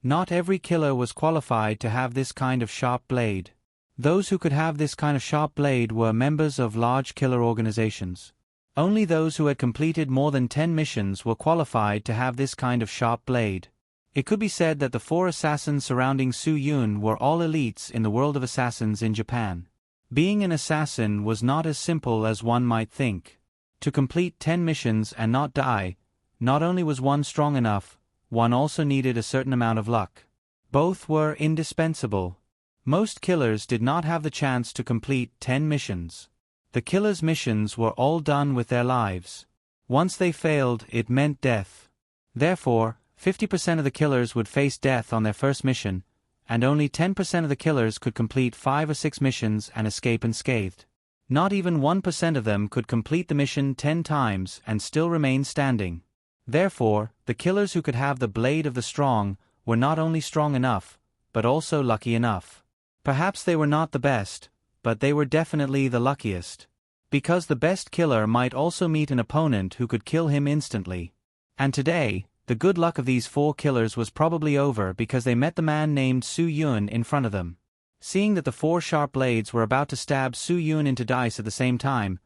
Not every killer was qualified to have this kind of sharp blade. Those who could have this kind of sharp blade were members of large killer organizations. Only those who had completed more than 10 missions were qualified to have this kind of sharp blade. It could be said that the four assassins surrounding Su Yun were all elites in the world of assassins in Japan. Being an assassin was not as simple as one might think. To complete 10 missions and not die, not only was one strong enough, one also needed a certain amount of luck. Both were indispensable. Most killers did not have the chance to complete 10 missions. The killers' missions were all done with their lives. Once they failed, it meant death. Therefore, 50% of the killers would face death on their first mission, and only 10% of the killers could complete 5 or 6 missions and escape unscathed. Not even 1% of them could complete the mission 10 times and still remain standing. Therefore, the killers who could have the blade of the strong were not only strong enough, but also lucky enough. Perhaps they were not the best, but they were definitely the luckiest. Because the best killer might also meet an opponent who could kill him instantly. And today, the good luck of these four killers was probably over because they met the man named Su Yun in front of them. Seeing that the four sharp blades were about to stab Su Yun into dice at the same time,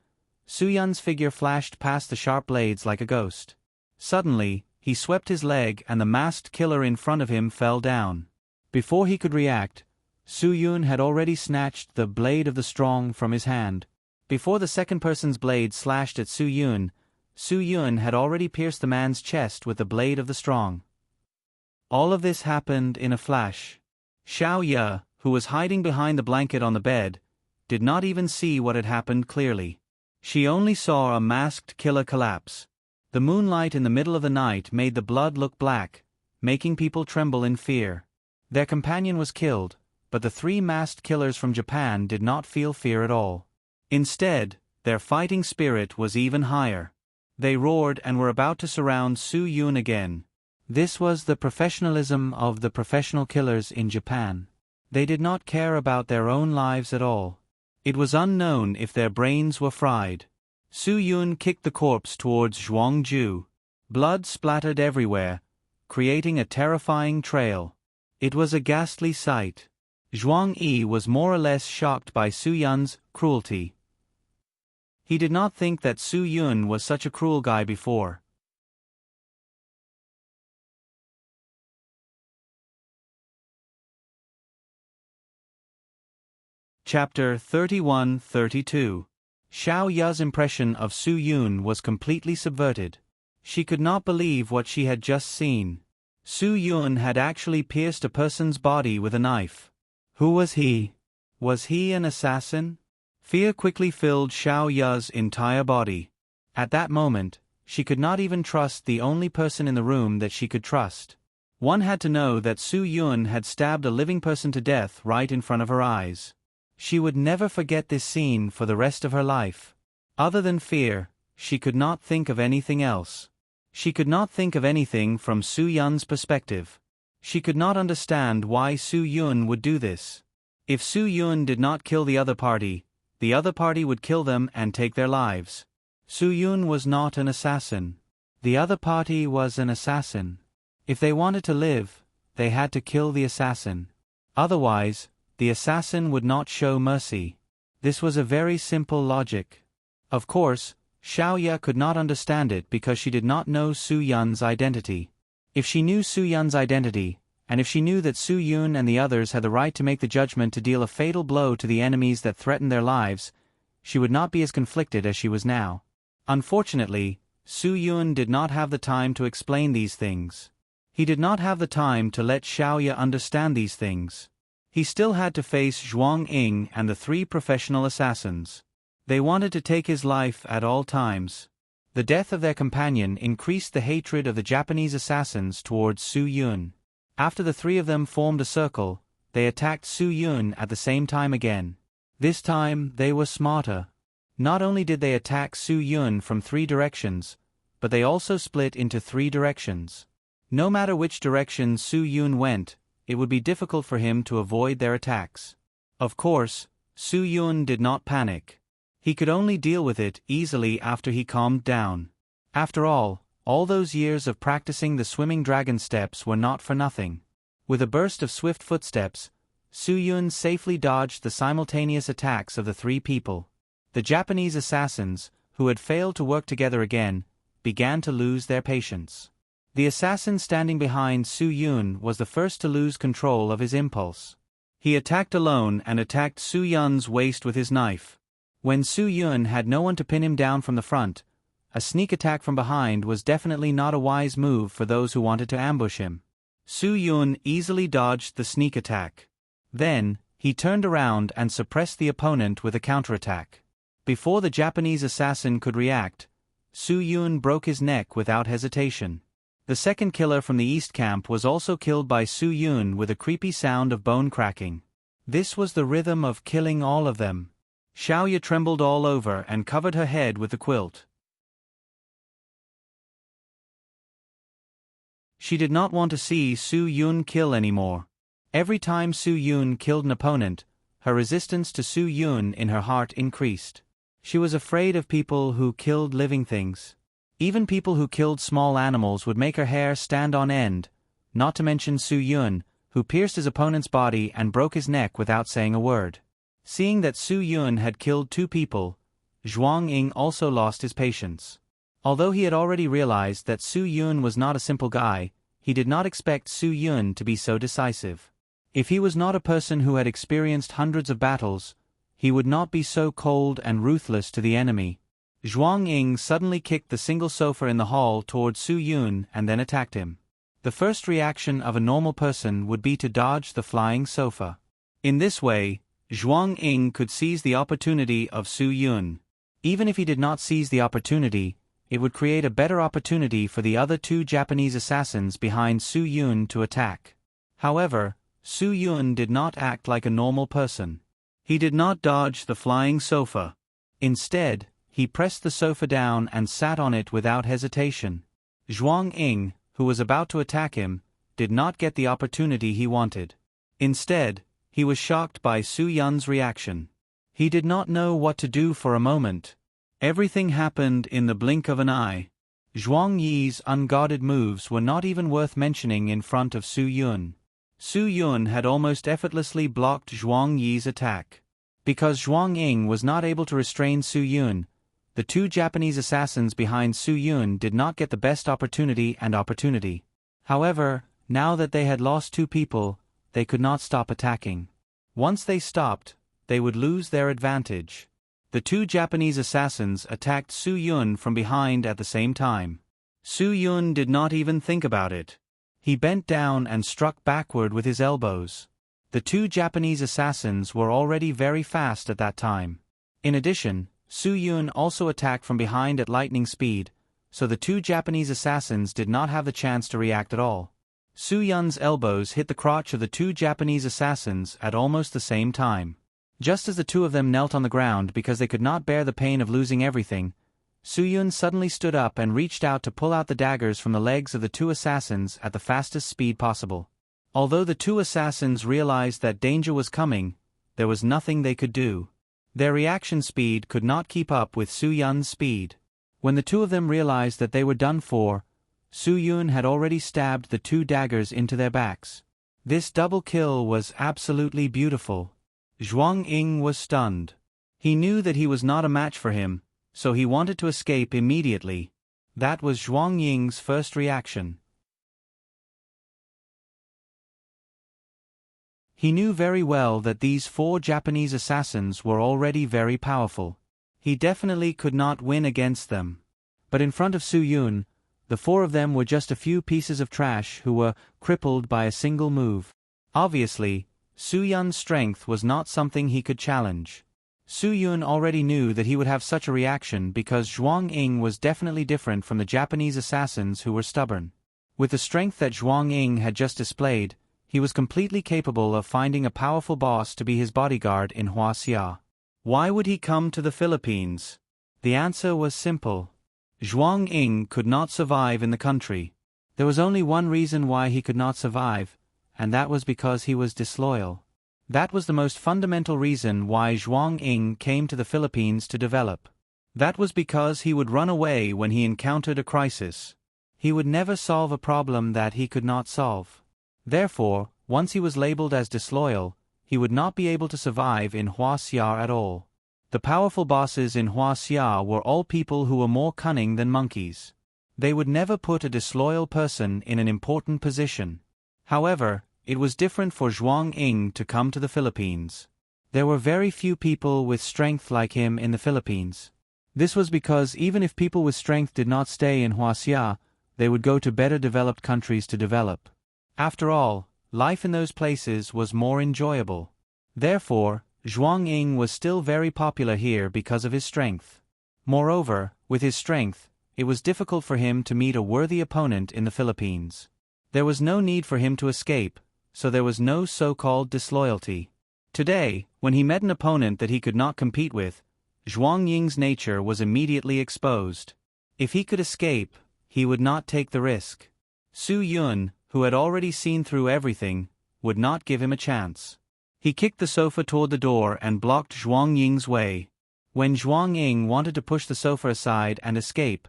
Su Yun's figure flashed past the sharp blades like a ghost. Suddenly, he swept his leg and the masked killer in front of him fell down. Before he could react, Su Yun had already snatched the blade of the strong from his hand. Before the second person's blade slashed at Su Yun had already pierced the man's chest with the blade of the strong. All of this happened in a flash. Xiao Ye, who was hiding behind the blanket on the bed, did not even see what had happened clearly. She only saw a masked killer collapse. The moonlight in the middle of the night made the blood look black, making people tremble in fear. Their companion was killed, but the 3 masked killers from Japan did not feel fear at all. Instead, Their fighting spirit was even higher. They roared and were about to surround Su Yun again. This was the professionalism of the professional killers in Japan. They did not care about their own lives at all. It was unknown if their brains were fried. Su Yun kicked the corpse towards Zhuang Ju. Blood splattered everywhere, creating a terrifying trail. It was a ghastly sight. Zhuang Yi was more or less shocked by Su Yun's cruelty. He did not think that Su Yun was such a cruel guy before. Chapter 31-32. Xiao Ya's impression of Su Yun was completely subverted. She could not believe what she had just seen. Su Yun had actually pierced a person's body with a knife. Who was he? Was he an assassin? Fear quickly filled Xiao Ya's entire body. At that moment, she could not even trust the only person in the room that she could trust. One had to know that Su Yun had stabbed a living person to death right in front of her eyes. She would never forget this scene for the rest of her life. Other than fear, she could not think of anything else. She could not think of anything from Su Yun's perspective. She could not understand why Su Yun would do this. If Su Yun did not kill the other party would kill them and take their lives. Su Yun was not an assassin. The other party was an assassin. If they wanted to live, they had to kill the assassin. Otherwise, the assassin would not show mercy. This was a very simple logic. Of course, Xiao Ya could not understand it because she did not know Su Yun's identity. If she knew Su Yun's identity, and if she knew that Su Yun and the others had the right to make the judgment to deal a fatal blow to the enemies that threatened their lives, she would not be as conflicted as she was now. Unfortunately, Su Yun did not have the time to explain these things. He did not have the time to let Xiao Ya understand these things. He still had to face Zhuang Ying and the 3 professional assassins. They wanted to take his life at all times. The death of their companion increased the hatred of the Japanese assassins towards Su Yun. After the 3 of them formed a circle, they attacked Su Yun at the same time again. This time, they were smarter. Not only did they attack Su Yun from 3 directions, but they also split into 3 directions. No matter which direction Su Yun went, it would be difficult for him to avoid their attacks. Of course, Su Yun did not panic. He could only deal with it easily after he calmed down. After all those years of practicing the swimming dragon steps were not for nothing. With a burst of swift footsteps, Su Yun safely dodged the simultaneous attacks of the 3 people. The Japanese assassins, who had failed to work together again, began to lose their patience. The assassin standing behind Su Yun was the first to lose control of his impulse. He attacked alone and attacked Su Yun's waist with his knife. When Su Yun had no one to pin him down from the front, a sneak attack from behind was definitely not a wise move for those who wanted to ambush him. Su Yun easily dodged the sneak attack. Then, he turned around and suppressed the opponent with a counterattack. Before the Japanese assassin could react, Su Yun broke his neck without hesitation. The second killer from the East Camp was also killed by Su Yun with a creepy sound of bone cracking. This was the rhythm of killing all of them. Xiao Ya trembled all over and covered her head with the quilt. She did not want to see Su Yun kill anymore. Every time Su Yun killed an opponent, her resistance to Su Yun in her heart increased. She was afraid of people who killed living things. Even people who killed small animals would make her hair stand on end, not to mention Su Yun, who pierced his opponent's body and broke his neck without saying a word. Seeing that Su Yun had killed 2 people, Zhuang Ying also lost his patience. Although he had already realized that Su Yun was not a simple guy, he did not expect Su Yun to be so decisive. If he was not a person who had experienced hundreds of battles, he would not be so cold and ruthless to the enemy. Zhuang Ying suddenly kicked the single sofa in the hall towards Su Yun and then attacked him. The first reaction of a normal person would be to dodge the flying sofa. In this way, Zhuang Ying could seize the opportunity of Su Yun. Even if he did not seize the opportunity, it would create a better opportunity for the other 2 Japanese assassins behind Su Yun to attack. However, Su Yun did not act like a normal person. He did not dodge the flying sofa. Instead, He pressed the sofa down and sat on it without hesitation. Zhuang Ying, who was about to attack him, did not get the opportunity he wanted. Instead, he was shocked by Su Yun's reaction. He did not know what to do for a moment. Everything happened in the blink of an eye. Zhuang Yi's unguarded moves were not even worth mentioning in front of Su Yun. Su Yun had almost effortlessly blocked Zhuang Yi's attack. Because Zhuang Ying was not able to restrain Su Yun, the two Japanese assassins behind Su Yun did not get the best opportunity. However, now that they had lost two people, they could not stop attacking. Once they stopped, they would lose their advantage. The two Japanese assassins attacked Su Yun from behind at the same time. Su Yun did not even think about it. He bent down and struck backward with his elbows. The two Japanese assassins were already very fast at that time. In addition, Su Yun also attacked from behind at lightning speed, so the two Japanese assassins did not have the chance to react at all. Su Yun's elbows hit the crotch of the two Japanese assassins at almost the same time. Just as the two of them knelt on the ground because they could not bear the pain of losing everything, Su Yun suddenly stood up and reached out to pull out the daggers from the legs of the two assassins at the fastest speed possible. Although the two assassins realized that danger was coming, there was nothing they could do. Their reaction speed could not keep up with Su Yun's speed. When the two of them realized that they were done for, Su Yun had already stabbed the two daggers into their backs. This double kill was absolutely beautiful. Zhuang Ying was stunned. He knew that he was not a match for him, so he wanted to escape immediately. That was Zhuang Ying's first reaction. He knew very well that these four Japanese assassins were already very powerful. He definitely could not win against them. But in front of Su Yun, the four of them were just a few pieces of trash who were crippled by a single move. Obviously, Su Yun's strength was not something he could challenge. Su Yun already knew that he would have such a reaction because Zhuang Ying was definitely different from the Japanese assassins who were stubborn. With the strength that Zhuang Ying had just displayed, he was completely capable of finding a powerful boss to be his bodyguard in Huaxia. Why would he come to the Philippines? The answer was simple. Zhuang Ying could not survive in the country. There was only one reason why he could not survive, and that was because he was disloyal. That was the most fundamental reason why Zhuang Ying came to the Philippines to develop. That was because he would run away when he encountered a crisis. He would never solve a problem that he could not solve. Therefore, once he was labeled as disloyal, he would not be able to survive in Huaxia at all. The powerful bosses in Huaxia were all people who were more cunning than monkeys. They would never put a disloyal person in an important position. However, it was different for Zhuang Ying to come to the Philippines. There were very few people with strength like him in the Philippines. This was because even if people with strength did not stay in Huaxia, they would go to better developed countries to develop. After all, life in those places was more enjoyable. Therefore, Zhuang Ying was still very popular here because of his strength. Moreover, with his strength, it was difficult for him to meet a worthy opponent in the Philippines. There was no need for him to escape, so there was no so-called disloyalty. Today, when he met an opponent that he could not compete with, Zhuang Ying's nature was immediately exposed. If he could escape, he would not take the risk. Su Yun, who had already seen through everything, would not give him a chance. He kicked the sofa toward the door and blocked Zhuang Ying's way. When Zhuang Ying wanted to push the sofa aside and escape,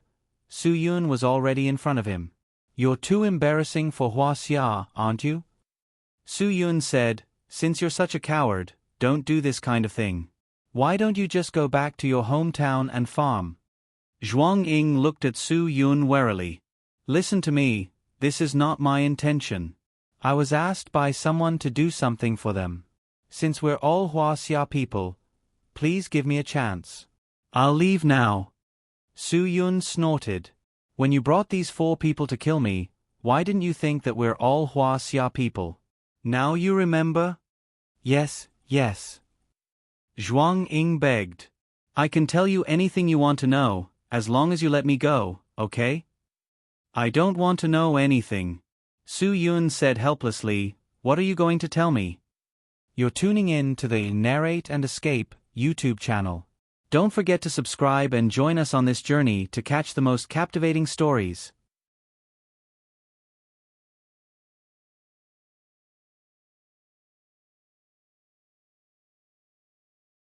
Su Yun was already in front of him. "You're too embarrassing for Huaxia, aren't you?" Su Yun said, "Since you're such a coward, don't do this kind of thing. Why don't you just go back to your hometown and farm?" Zhuang Ying looked at Su Yun warily. "Listen to me, this is not my intention. I was asked by someone to do something for them. Since we're all Huaxia people, please give me a chance. I'll leave now." Su Yun snorted. "When you brought these four people to kill me, why didn't you think that we're all Huaxia people? Now you remember?" Yes. Zhuang Ying begged. "I can tell you anything you want to know, as long as you let me go, okay?" "I don't want to know anything." Su Yun said helplessly, "What are you going to tell me?" You're tuning in to the Narrate and Escape YouTube channel. Don't forget to subscribe and join us on this journey to catch the most captivating stories.